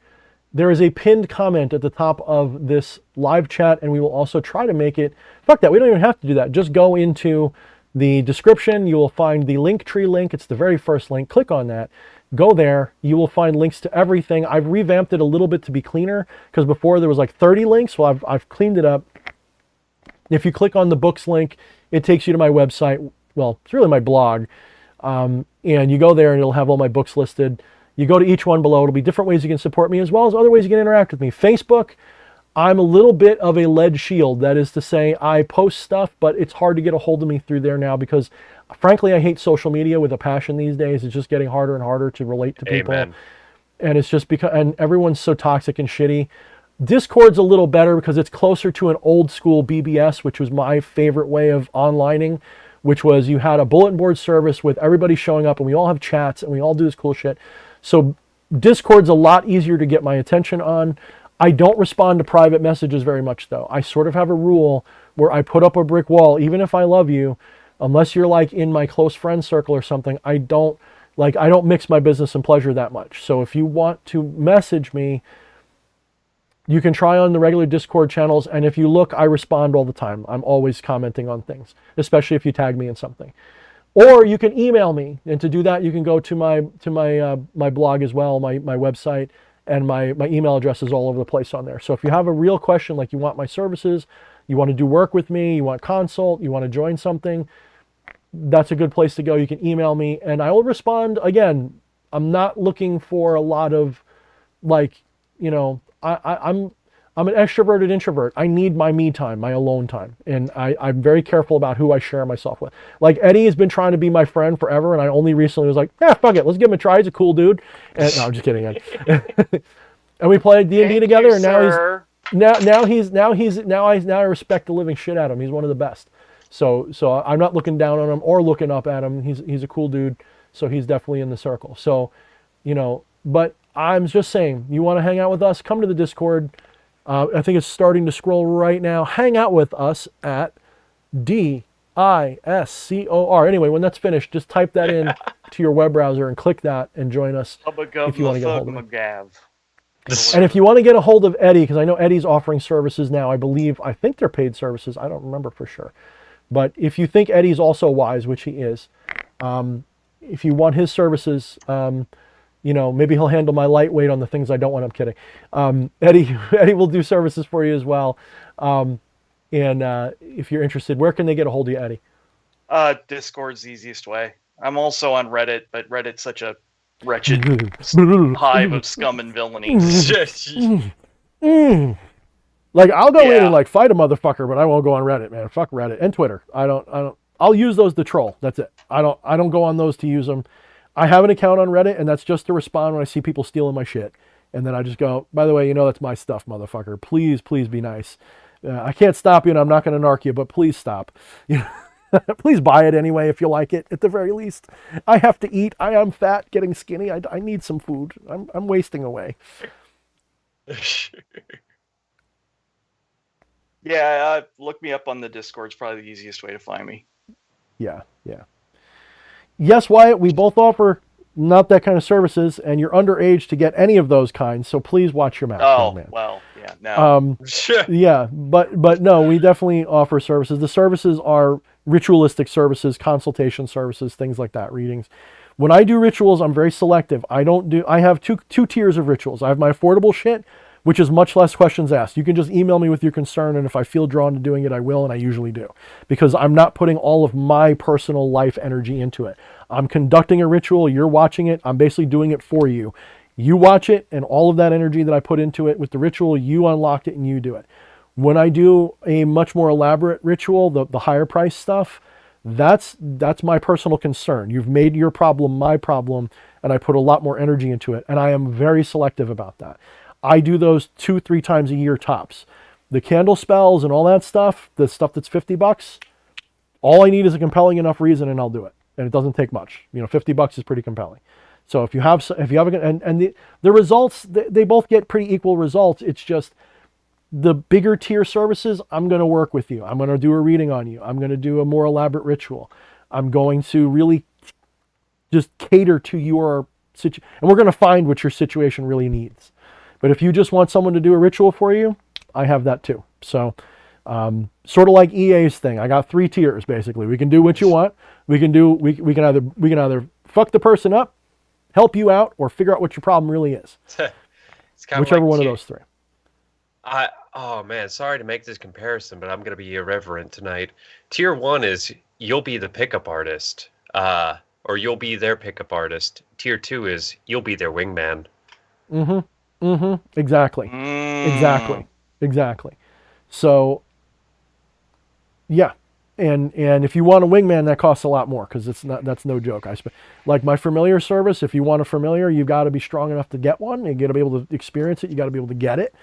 there is a pinned comment at the top of this live chat, and we will also try to make it. Fuck that, we don't even have to do that. Just go into the description. You will find the Linktree link. It's the very first link. Click on that. Go there. You will find links to everything. I've revamped it a little bit to be cleaner, because before there was like 30 links. Well, I've cleaned it up. If you click on the books link, it takes you to my website. Well, it's really my blog. And you go there and it'll have all my books listed. You go to each one below. It'll be different ways you can support me, as well as other ways you can interact with me. Facebook, I'm a little bit of a lead shield. That is to say, I post stuff, but it's hard to get a hold of me through there now because, frankly, I hate social media with a passion these days. It's just getting harder and harder to relate to people. Amen. And it's just because, and everyone's so toxic and shitty. Discord's a little better because it's closer to an old school BBS, which was my favorite way of onlining, which was you had a bulletin board service with everybody showing up and we all have chats and we all do this cool shit. So Discord's a lot easier to get my attention on. I don't respond to private messages very much though. I sort of have a rule where I put up a brick wall, even if I love you, unless you're like in my close friend circle or something, I don't mix my business and pleasure that much. So if you want to message me, you can try on the regular Discord channels, and if you look, I respond all the time. I'm always commenting on things, especially if you tag me in something. Or you can email me, and to do that, you can go to my blog as well, my website, and my email address is all over the place on there. So if you have a real question, like you want my services, you want to do work with me, you want consult, you want to join something, that's a good place to go. You can email me, and I will respond. Again, I'm not looking for a lot of, like, you know, I'm an extroverted introvert. I need my me time, my alone time. And I'm very careful about who I share myself with. Like Eddie has been trying to be my friend forever, and I only recently was like, yeah, fuck it, let's give him a try. He's a cool dude. And no, I'm just kidding. And we played D&D together, and now I respect the living shit out of him. He's one of the best. So I'm not looking down on him or looking up at him. He's a cool dude. So he's definitely in the circle. So, you know, but I'm just saying, you want to hang out with us, come to the Discord. I think it's starting to scroll right now. Hang out with us at Discor. Anyway, when that's finished, just type that in to your web browser and click that and join us if you want to get a hold of me. And if you want to get a hold of Eddie, because I know Eddie's offering services now, I think they're paid services. I don't remember for sure. But if you think Eddie's also wise, which he is, if you want his services, you know, maybe he'll handle my lightweight on the things I don't want. I'm kidding. Eddie will do services for you as well. And if you're interested, where can they get a hold of you, Eddie? Discord's the easiest way. I'm also on Reddit, but Reddit's such a wretched hive of scum and villainy. Like, I'll go in and like fight a motherfucker, but I won't go on Reddit, man. Fuck Reddit and Twitter. I'll use those to troll. That's it. I don't go on those to use them. I have an account on Reddit, and that's just to respond when I see people stealing my shit. And then I just go, by the way, you know, that's my stuff, motherfucker. Please be nice. I can't stop you, and I'm not going to narc you, but please stop. Please buy it anyway if you like it, at the very least. I have to eat. I am fat, getting skinny. I need some food. I'm wasting away. Yeah, look me up on the Discord. It's probably the easiest way to find me. Yeah. Yes, Wyatt, we both offer not that kind of services, and you're underage to get any of those kinds, so please watch your mouth. Oh, man. well, yeah, no. Yeah, but no, we definitely offer services. The services are ritualistic services, consultation services, things like that, readings. When I do rituals, I'm very selective. I have two tiers of rituals. I have my affordable shit, which is much less questions asked. You can just email me with your concern, and if I feel drawn to doing it, I will, and I usually do. Because I'm not putting all of my personal life energy into it. I'm conducting a ritual, you're watching it, I'm basically doing it for you. You watch it, and all of that energy that I put into it with the ritual, you unlocked it and you do it. When I do a much more elaborate ritual, the higher price stuff, That's my personal concern. You've made your problem my problem, and I put a lot more energy into it, and I am very selective about that. I do those 2-3 times a year tops. The candle spells and all that stuff, the stuff that's $50, all I need is a compelling enough reason, and I'll do it. And it doesn't take much. $50 is pretty compelling. So if you have the results, they both get pretty equal results. It's just the bigger tier services, I'm going to work with you. I'm going to do a reading on you. I'm going to do a more elaborate ritual. I'm going to really just cater to your situation. And we're going to find what your situation really needs. But if you just want someone to do a ritual for you, I have that too. So sort of like EA's thing. I got 3 tiers basically. We can do what you want. We can either fuck the person up, help you out, or figure out what your problem really is. It's kind whichever of like one of those 3. Oh man, sorry to make this comparison, but I'm gonna be irreverent tonight. Tier 1 is you'll be the pickup artist, or you'll be their pickup artist. Tier 2 is you'll be their wingman. Exactly. Exactly. So, yeah. And if you want a wingman, that costs a lot more because that's no joke. Like my familiar service, if you want a familiar, you've got to be strong enough to get one. You got to be able to experience it. You got to be able to get it.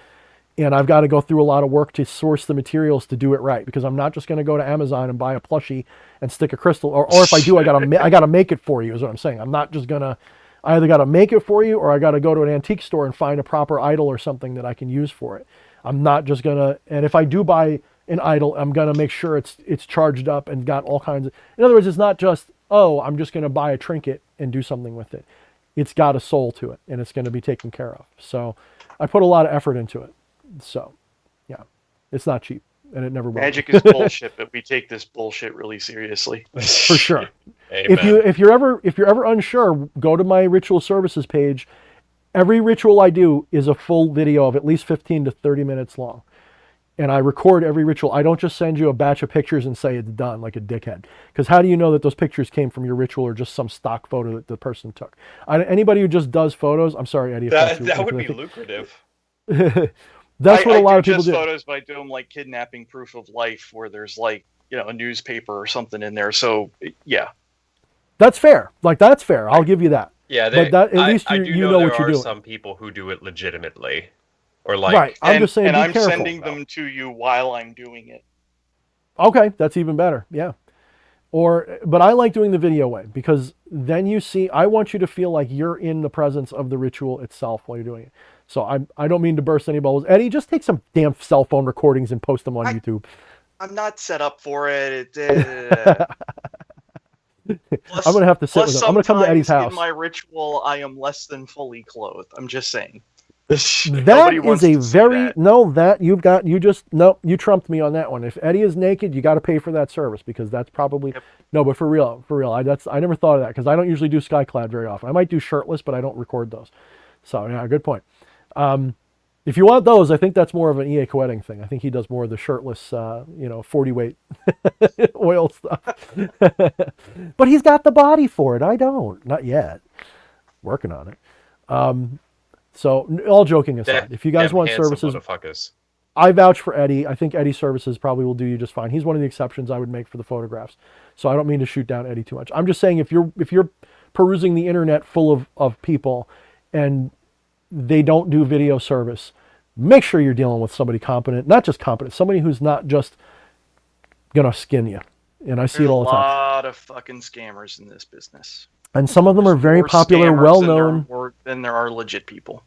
And I've got to go through a lot of work to source the materials to do it right, because I'm not just going to go to Amazon and buy a plushie and stick a crystal, or if I do, I got to make it for you is what I'm saying. I'm not just going to, I either got to make it for you, or I got to go to an antique store and find a proper idol or something that I can use for it. I'm not just going to, and if I do buy an idol, I'm going to make sure it's charged up and got all kinds of, in other words, it's not just, oh, I'm just going to buy a trinket and do something with it. It's got a soul to it, and it's going to be taken care of. So I put a lot of effort into it. So, yeah, it's not cheap, and it never will. Magic is bullshit, but we take this bullshit really seriously. For sure. Amen. If you're ever unsure, go to my ritual services page. Every ritual I do is a full video of at least 15 to 30 minutes long, and I record every ritual. I don't just send you a batch of pictures and say it's done like a dickhead. Because how do you know that those pictures came from your ritual or just some stock photo that the person took? Anybody who just does photos, I'm sorry, Eddie. That would be lucrative. That's what a lot of people do. Photos, but I do them like kidnapping proof of life, where there's like a newspaper or something in there. So yeah, that's fair. Like that's fair. I'll give you that. Yeah, but that, at least you know what you're doing. Some people who do it legitimately, or like right. I'm just saying, and I'm careful. sending them to you while I'm doing it. Okay, that's even better. Yeah. But I like doing the video way, because then you see. I want you to feel like you're in the presence of the ritual itself while you're doing it. So I don't mean to burst any bubbles. Eddie, just take some damn cell phone recordings and post them on YouTube. I'm not set up for it. Plus, I'm going to have to sit with him. I'm going to come to Eddie's house. In my ritual, I am less than fully clothed. I'm just saying. That is a very... No, you trumped me on that one. If Eddie is naked, you got to pay for that service, because that's probably... Yep. No, but for real. I never thought of that, because I don't usually do skyclad very often. I might do shirtless, but I don't record those. So, yeah, good point. If you want those, I think that's more of an E.A. Coetting thing. I think he does more of the shirtless, 40 weight oil stuff. But he's got the body for it. I don't. Not yet. Working on it. So, all joking aside, if you guys want services, I vouch for Eddie. I think Eddie's services probably will do you just fine. He's one of the exceptions I would make for the photographs. So I don't mean to shoot down Eddie too much. I'm just saying, if you're perusing the internet full of people and they don't do video service, make sure you're dealing with somebody competent, not just competent, somebody who's not just gonna skin you. And I see it all the time. There's a lot of fucking scammers in this business. And some of them are very popular, well-known. Than there are legit people.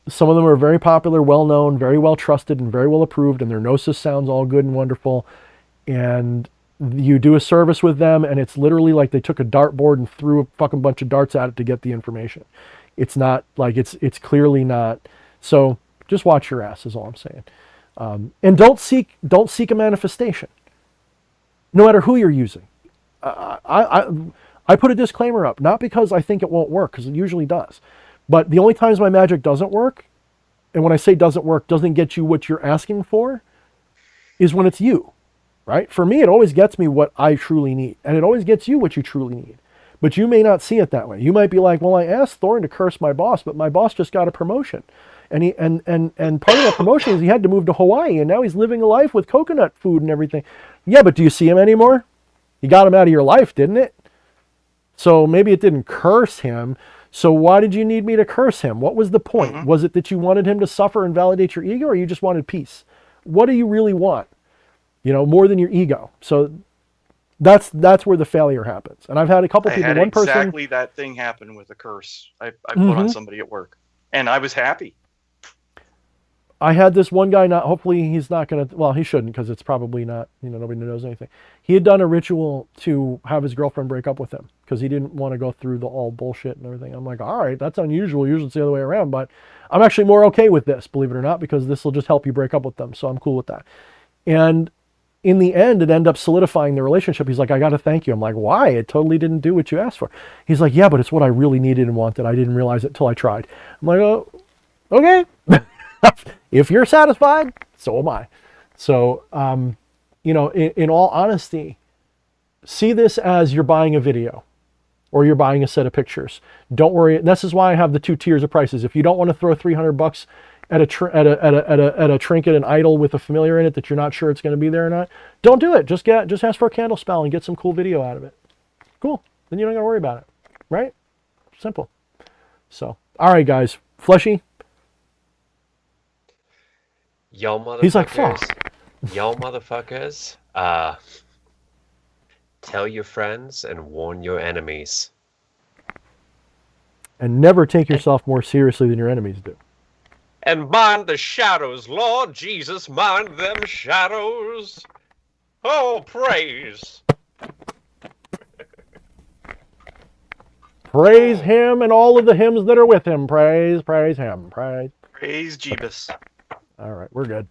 Some of them are very popular, well-known, very well trusted, and very well approved, and their gnosis sounds all good and wonderful. And you do a service with them, and it's literally like they took a dartboard and threw a fucking bunch of darts at it to get the information. It's not like it's clearly not. So just watch your ass is all I'm saying. And don't seek a manifestation, no matter who you're using. I put a disclaimer up, not because I think it won't work, because it usually does. But the only times my magic doesn't work, and when I say doesn't work, doesn't get you what you're asking for, is when it's you, right? For me, it always gets me what I truly need, and it always gets you what you truly need. But you may not see it that way. You might be like, well, I asked Thorne to curse my boss, but my boss just got a promotion. And part of that promotion is he had to move to Hawaii, and now he's living a life with coconut food and everything. Yeah, but do you see him anymore? You got him out of your life, didn't it? So maybe it didn't curse him. So why did you need me to curse him? What was the point? Mhm. Was it that you wanted him to suffer and validate your ego, or you just wanted peace? What do you really want? You know, more than your ego. So that's where the failure happens. And I've had a couple I people, had one person. exactly that thing happen with a curse I put Mm-hmm. on somebody at work, and I was happy. I had this one guy, not, hopefully he's not going to, well, he shouldn't, because it's probably not, you know, nobody knows anything. He had done a ritual to have his girlfriend break up with him because he didn't want to go through the all bullshit and everything. I'm like, all right, that's unusual. Usually it's the other way around, but I'm actually more okay with this, believe it or not, because this will just help you break up with them. So I'm cool with that. And in the end, it ended up solidifying the relationship. He's like, I got to thank you. I'm like, why? It totally didn't do what you asked for. He's like, yeah, but it's what I really needed and wanted. I didn't realize it till I tried. I'm like, oh, okay. If you're satisfied, so am I. So, you know, in all honesty, see this as you're buying a video or you're buying a set of pictures. Don't worry. This is why I have the 2 tiers of prices. If you don't want to throw $300 at a trinket, an idol with a familiar in it that you're not sure it's going to be there or not, don't do it. Just ask for a candle spell and get some cool video out of it. Cool. Then you don't got to worry about it. Right? Simple. So, all right, guys. Fleshy. Yo, motherfuckers. He's like, fuck. Yo, motherfuckers. Tell your friends and warn your enemies. And never take yourself more seriously than your enemies do. And mind the shadows, Lord Jesus, mind them shadows. Oh, praise. Praise him and all of the hymns that are with him. Praise him. Praise. Praise Jeebus. All right, we're good.